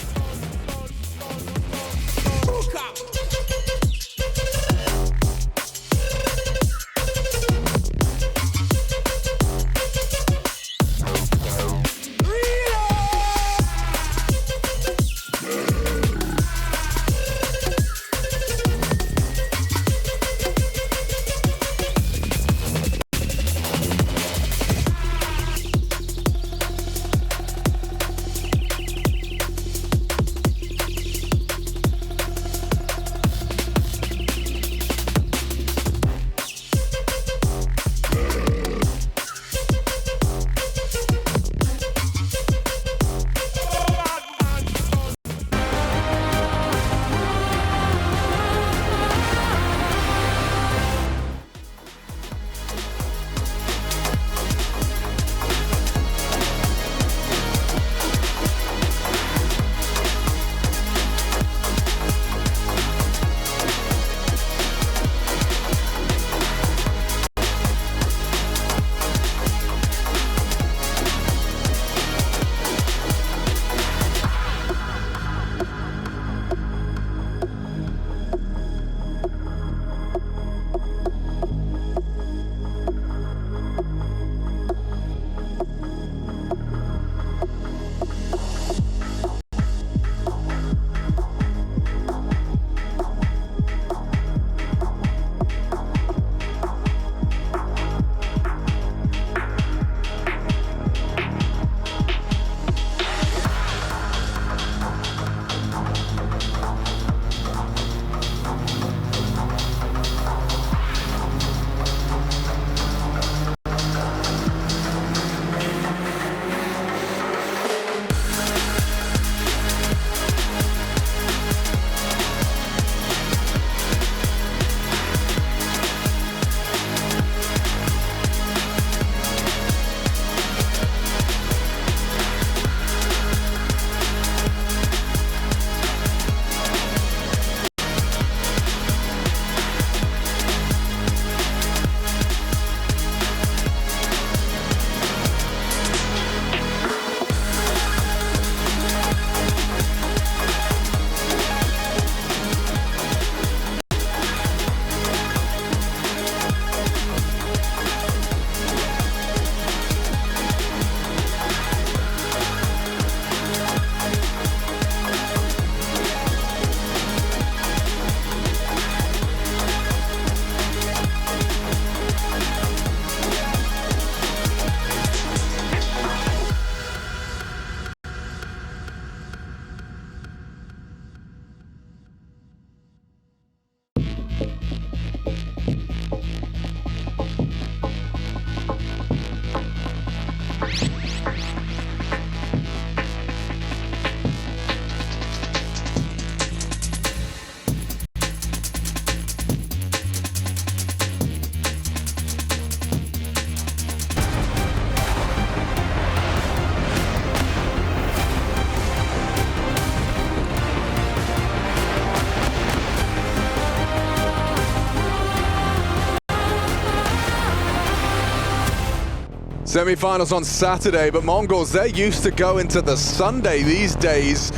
Semifinals on Saturday, but Mongols, they're used to going to the Sunday these days.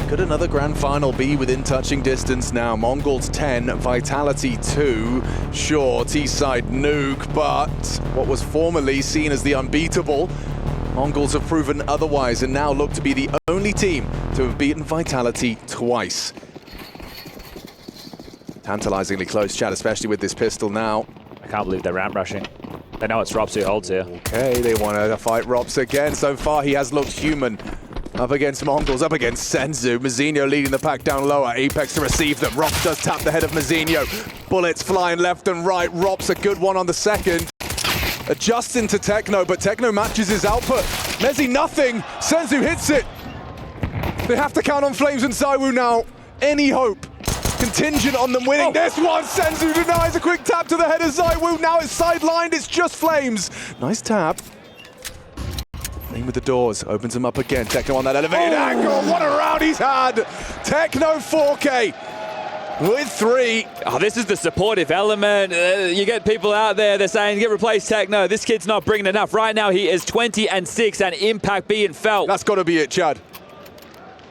Could another grand final be within touching distance now? Mongols 10, Vitality 2. Sure, T-side Nuke, but what was formerly seen as the unbeatable, Mongols have proven otherwise and now look to be the only team to have beaten Vitality twice. Tantalizingly close, Chad, especially with this pistol now. I can't believe they're ramp rushing. They know it's Rops who holds here. Okay, they want to fight Rops again. So far, he has looked human. Up against Mongols, up against Senzu. Mazinho leading the pack down lower. Apex to receive them. Rops does tap the head of Mazinho. Bullets flying left and right. Rops a good one on the second. Adjusting to Techno, but Techno matches his output. Mezzy nothing. Senzu hits it. They have to count on Flames and Zaiwu now. Any hope contingent on them winning this one. Senzu denies a quick tap to the head of Zaiwu. Now it's sidelined, it's just Flames. Nice tap. Playing with the doors, opens them up again. Techno on that elevated angle. What a round he's had. Techno 4K with 3. Oh, this is the supportive element. You get people out there, they're saying, get replaced Techno. This kid's not bringing enough. Right now he is 20-6 and impact being felt. That's got to be it, Chad.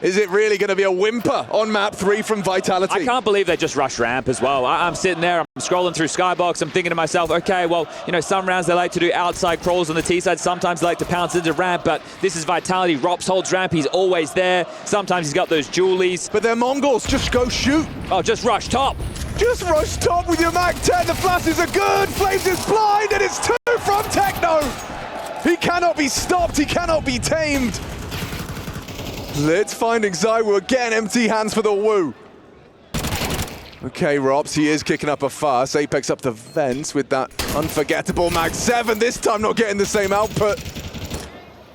Is it really going to be a whimper on map 3 from Vitality? I can't believe they just rushed ramp as well. I'm sitting there, I'm scrolling through Skybox, I'm thinking to myself, okay, well, you know, some rounds they like to do outside crawls on the T side, sometimes they like to pounce into ramp, but this is Vitality. Rops holds ramp, he's always there. Sometimes he's got those Julies. But they're Mongols, just go shoot. Oh, just rush top. Just rush top with your Mac 10, the flashes are good, Flames is blind, and it's 2 from Techno. He cannot be stopped, he cannot be tamed. Let's finding Zaiwu again, empty hands for the Wu. Okay, Rops, he is kicking up a fuss. Apex up the vents with that unforgettable Mag 7, this time not getting the same output.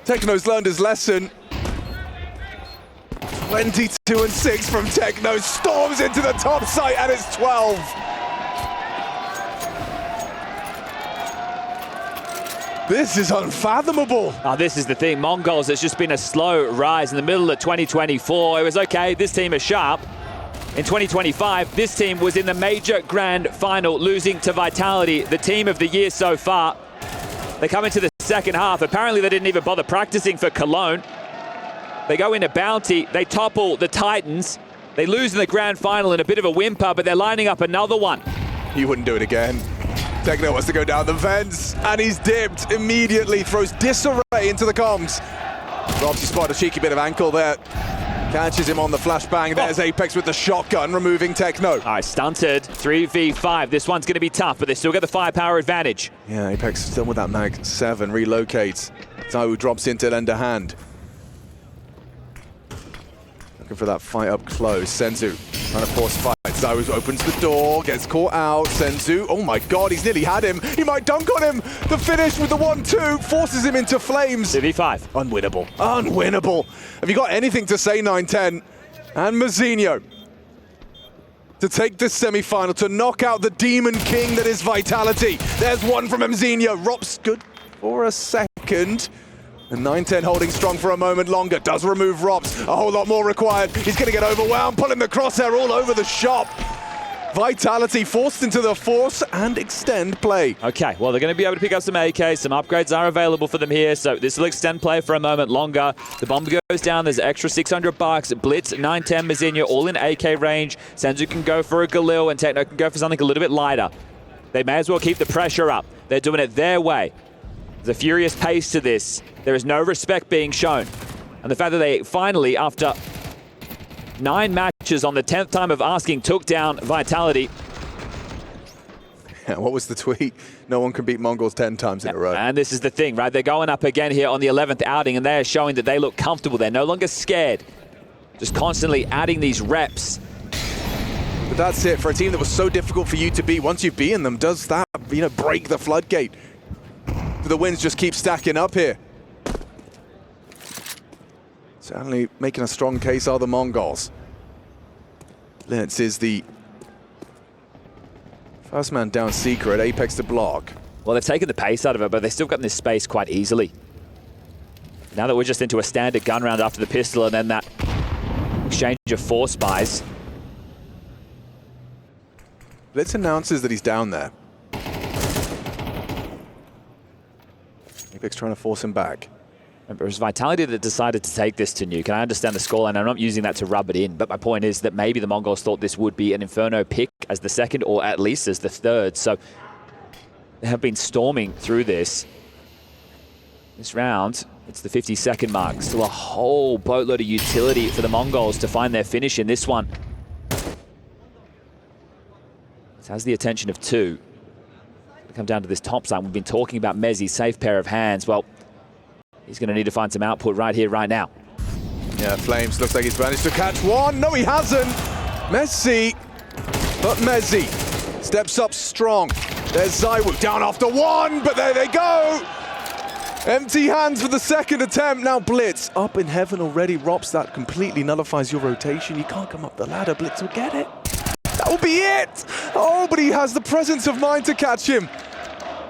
Techno's learned his lesson. 22-6 from Techno, storms into the top site, and it's 12. This is unfathomable. Oh, this is the thing. Mongols, it's just been a slow rise in the middle of 2024. It was okay, this team is sharp. In 2025, this team was in the major grand final, losing to Vitality, the team of the year so far. They come into the second half. Apparently, they didn't even bother practicing for Cologne. They go into Bounty, they topple the Titans. They lose in the grand final in a bit of a whimper, but they're lining up another one. You wouldn't do it again. Techno wants to go down the vents, and he's dipped immediately, throws disarray into the comms. Robs, he spotted a cheeky bit of ankle there. Catches him on the flashbang. There's Apex with the shotgun, removing Techno. All right, stunted, 3v5. This one's going to be tough, but they still get the firepower advantage. Yeah, Apex still with that Mag 7, relocates. Zaiwu drops into lend a hand. Looking for that fight up close. Senzu trying to force fight. Zaiwu opens the door, gets caught out. Senzu, oh my god, he's nearly had him. He might dunk on him. The finish with the 1-2 forces him into Flames. 2v5. Unwinnable. Unwinnable. Have you got anything to say, 9-10? And Mazinho to take this semi-final, to knock out the Demon King that is Vitality. There's one from Mazinho. Rops good for a second. And 9-10 holding strong for a moment longer. Does remove Rops. A whole lot more required. He's going to get overwhelmed, pulling the crosshair all over the shop. Vitality forced into the force and extend play. Okay, well, they're going to be able to pick up some AK. Some upgrades are available for them here, so this will extend play for a moment longer. The bomb goes down. There's extra $600. Blitz, 9-10, Mazinho, all in AK range. Senzu can go for a Galil, and Techno can go for something a little bit lighter. They may as well keep the pressure up. They're doing it their way. There's a furious pace to this. There is no respect being shown. And the fact that they finally, after 9 matches on the 10th time of asking, took down Vitality. Yeah, what was the tweet? No one can beat Mongols 10 times in a row. And this is the thing, right? They're going up again here on the 11th outing, and they are showing that they look comfortable. They're no longer scared. Just constantly adding these reps. But that's it for a team that was so difficult for you to beat. Once you've beaten them, does that, break the floodgate? The wins just keep stacking up here. Certainly making a strong case are the Mongols. Linz is the first man down secret, Apex to block. Well, they've taken the pace out of it, but they've still gotten this space quite easily. Now that we're just into a standard gun round after the pistol and then that exchange of 4 spies. Blitz announces that he's down there. Apex trying to force him back. It was Vitality that decided to take this to Nuke, and I understand the scoreline. I'm not using that to rub it in, but my point is that maybe the Mongols thought this would be an Inferno pick as the second, or at least as the third. So they have been storming through this. This round, it's the 50-second mark. Still a whole boatload of utility for the Mongols to find their finish in this one. This has the attention of two. Come down to this top side. We've been talking about MongolZ, safe pair of hands. Well, he's going to need to find some output right here, right now. Yeah, Flames looks like he's managed to catch one. No, he hasn't. Messi, but MongolZ steps up strong. There's Zywoo down after one, but there they go. Empty hands for the second attempt. Now Blitz up in heaven already. Rops, that completely nullifies your rotation. You can't come up the ladder. Blitz will get it. That will be it. Oh, but he has the presence of mind to catch him.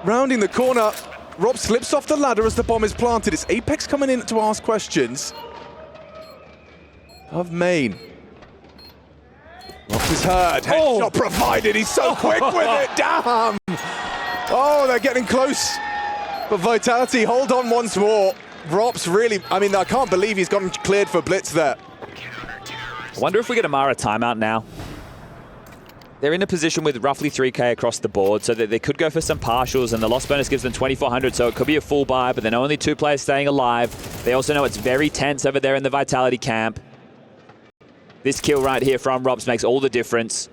Rounding the corner. Rob slips off the ladder as the bomb is planted. It's Apex coming in to ask questions of Main. Rob is heard. Headshot provided. He's so quick with it. Damn. Oh, they're getting close. But Vitality hold on once more. Rob's really, I mean, I can't believe he's gotten cleared for Blitz there. I wonder if we get a Mara timeout now. They're in a position with roughly 3K across the board, so that they could go for some partials, and the loss bonus gives them 2,400, so it could be a full buy, but then only 2 players staying alive. They also know it's very tense over there in the Vitality camp. This kill right here from Robs makes all the difference.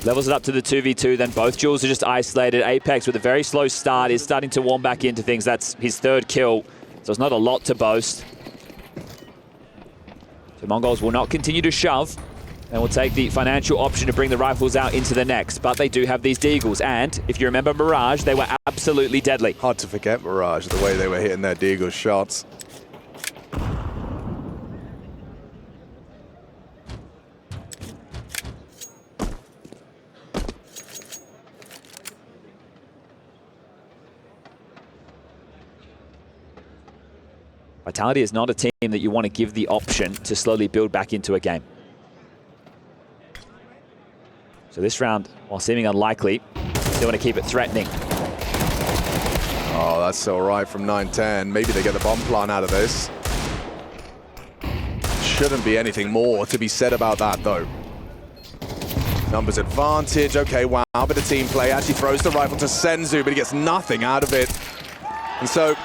Levels it up to the 2v2, then both duels are just isolated. Apex, with a very slow start, is starting to warm back into things. That's his 3rd kill, so it's not a lot to boast. So Mongols will not continue to shove, and will take the financial option to bring the rifles out into the next. But they do have these Deagles, and if you remember Mirage, they were absolutely deadly. Hard to forget Mirage, the way they were hitting their Deagle shots. Vitality is not a team that you want to give the option to slowly build back into a game. So this round, while seeming unlikely, they want to keep it threatening. Oh, that's all right from 9-10. Maybe they get the bomb plan out of this. Shouldn't be anything more to be said about that, though. Numbers advantage. Okay, wow, bit of team play. Actually throws the rifle to Senzu, but he gets nothing out of it. And so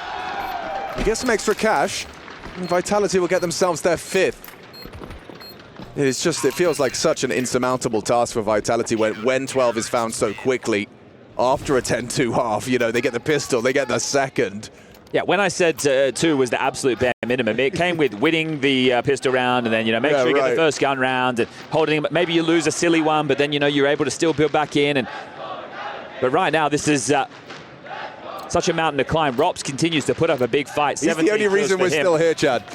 he gets some extra cash, and Vitality will get themselves their 5th. It's just, it feels like such an insurmountable task for Vitality when 12 is found so quickly. After a 10-2 half, you know, they get the pistol, they get the second. Yeah, when I said 2 was the absolute bare minimum, it came with winning the pistol round, and then, you know, make sure you get the first gun round, and holding him. Maybe you lose a silly one, but then, you know, you're able to still build back in. But right now, this is such a mountain to climb. Rops continues to put up a big fight. He's the only reason we're still here, Chad.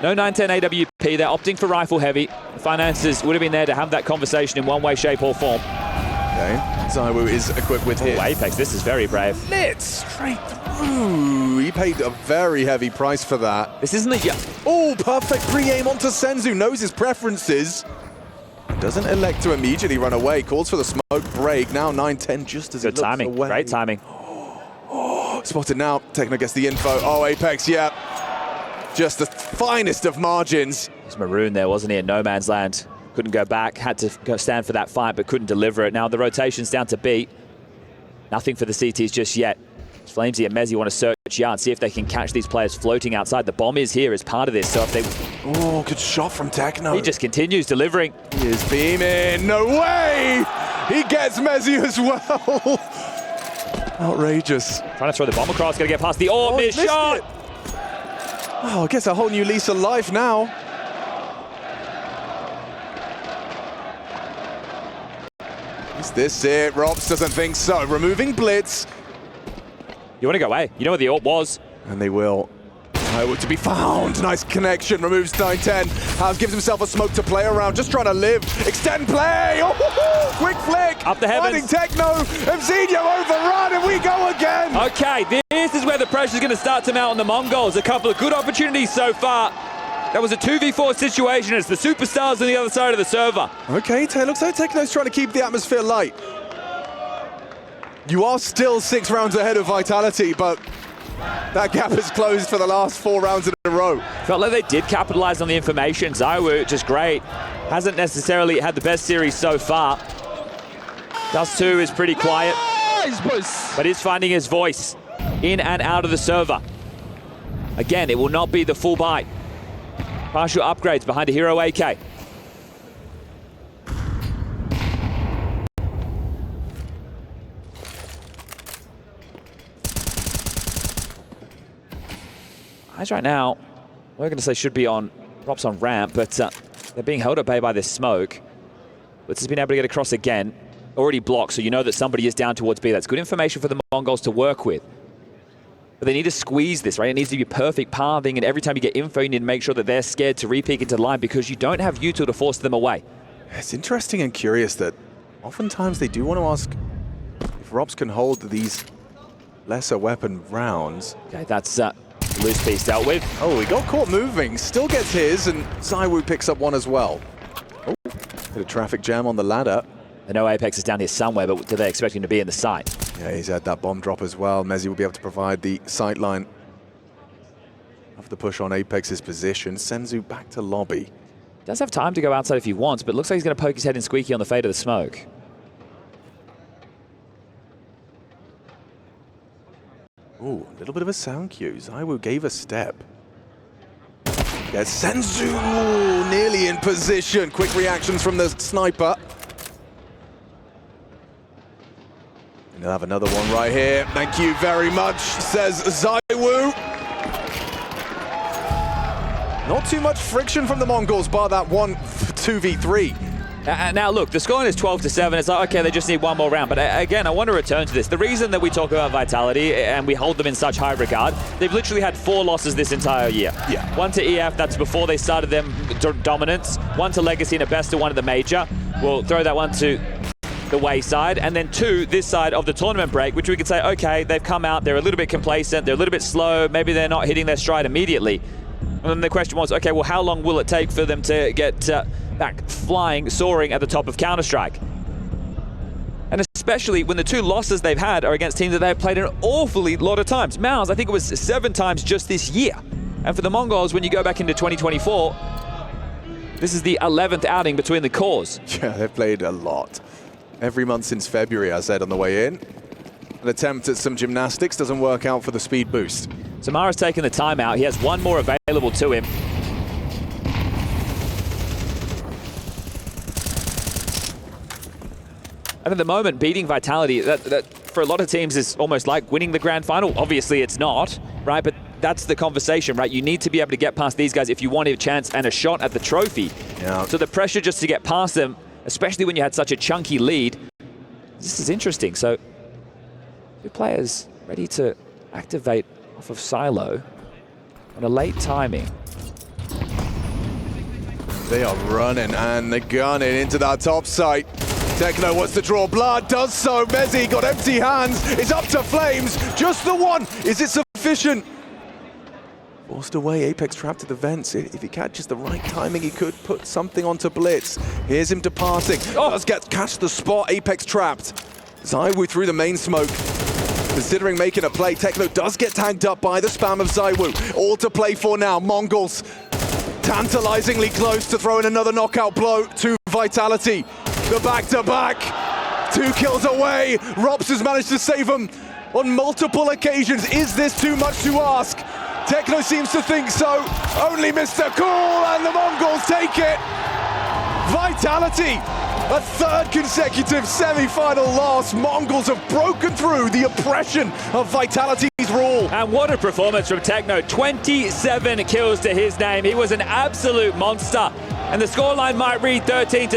No 910 AWP, they're opting for rifle heavy. The finances would have been there to have that conversation in one way, shape or form. Okay, Zywoo is equipped with his. Apex, this is very brave. Lit straight through. He paid a very heavy price for that. This isn't a... Oh, perfect pre-aim onto Senzu, knows his preferences. Doesn't elect to immediately run away, calls for the smoke break. Now 9-10 just as he looks timing, away. great timing. Oh, spotted now, Techno gets the info. Oh, Apex, yeah. Just the finest of margins. It was Maroon there, wasn't he, in no man's land. Couldn't go back, had to go stand for that fight, but couldn't deliver it. Now the rotation's down to B. Nothing for the CTs just yet. Flamesy and MongolZ want to search yard, see if they can catch these players floating outside. The bomb is here as part of this, so if they... Oh, good shot from Techno. He just continues delivering. He is beaming, no way! He gets MongolZ as well. Outrageous. Trying to throw the bomb across, gonna get past the missed shot! It. Oh, gets a whole new lease of life now. Is this it? Robs doesn't think so. Removing Blitz. You want to go away. You know where the AWP was. And they will. Nowhere to be found. Nice connection. Removes 9-10. House gives himself a smoke to play around. Just trying to live. Extend play. Oh, quick flick. Up the heavens. Finding Techno. Mzinho overrun, and we go again. Okay, this is where the pressure's going to start to mount on the Mongols. A couple of good opportunities so far. That was a 2v4 situation. It's the superstars on the other side of the server. Okay, looks like Techno's trying to keep the atmosphere light. You are still 6 rounds ahead of Vitality, but That gap has closed for the last 4 rounds in a row. Felt like they did capitalize on the information. ZywOo, just great. Hasn't necessarily had the best series so far. Dust2 is pretty quiet, but is finding his voice in and out of the server. Again, it will not be the full buy. Partial upgrades behind a hero AK. Eyes right now, we're going to say should be on, props on ramp, but they're being held at bay by this smoke. Blitz has been able to get across again. Already blocked, so you know that somebody is down towards B. That's good information for the Mongols to work with. But they need to squeeze this, right? It needs to be perfect pathing, and every time you get info, you need to make sure that they're scared to re-peek into the line because you don't have util to force them away. It's interesting and curious that oftentimes they do want to ask if Robs can hold these lesser weapon rounds. Okay, that's loose piece dealt with. Oh, he got caught moving, still gets his, and ZywOo picks up one as well. Oh, bit of traffic jam on the ladder. I know Apex is down here somewhere, but do they expect him to be in the site? Yeah, he's had that bomb drop as well. Mezi will be able to provide the sight line of the push on Apex's position. Senzu back to lobby. Does have time to go outside if he wants, but looks like he's going to poke his head in squeaky on the fade of the smoke. Ooh, a little bit of a sound cue. ZywOo gave a step. Yeah, Senzu nearly in position. Quick reactions from the sniper. And he'll have another one right here. Thank you very much, says ZywOo. Not too much friction from the Mongols, bar that 2v3. Now look, the scoreline is 12-7. It's like, okay, they just need one more round. But again, I want to return to this. The reason that we talk about Vitality and we hold them in such high regard, they've literally had 4 losses this entire year. Yeah. 1 to EF, that's before they started them dominance. 1 to Legacy and a best of 1 at the major. We'll throw that one to the wayside. And then 2, this side of the tournament break, which we could say, okay, they've come out, they're a little bit complacent, they're a little bit slow, maybe they're not hitting their stride immediately. And then the question was, okay, well, how long will it take for them to get back flying, soaring at the top of Counter-Strike? And especially when the 2 losses they've had are against teams that they've played an awfully lot of times. MongolZ, I think it was 7 times just this year. And for the Mongols, when you go back into 2024, this is the 11th outing between the cores. Yeah, they've played a lot. Every month since February, I said on the way in. An attempt at some gymnastics doesn't work out for the speed boost. Samara's taken the timeout. He has 1 more available to him. And at the moment, beating Vitality, that for a lot of teams is almost like winning the grand final. Obviously, it's not, right? But that's the conversation, right? You need to be able to get past these guys if you want a chance and a shot at the trophy. Yeah. So the pressure just to get past them, especially when you had such a chunky lead, this is interesting. So 2 players ready to activate off of Silo on a late timing. They are running and they're gunning into that top site. Techno wants to draw blood, does so. Mezi got empty hands, is up to flames. Just the one, is it sufficient? Forced away, Apex trapped at the vents. If he catches the right timing, he could put something onto Blitz. Here's him departing. Oh. Does catch the spot, Apex trapped. ZywOo through the main smoke. Considering making a play, Techno does get tagged up by the spam of ZywOo. All to play for now. Mongols tantalizingly close to throwing another knockout blow to Vitality. The back-to-back. 2 kills away. Robs has managed to save them on multiple occasions. Is this too much to ask? Techno seems to think so. Only Mr. Cool, and the Mongols take it. Vitality, a 3rd consecutive semi-final loss. Mongols have broken through the oppression of Vitality's rule. And what a performance from Techno. 27 kills to his name. He was an absolute monster. And the scoreline might read 13-7.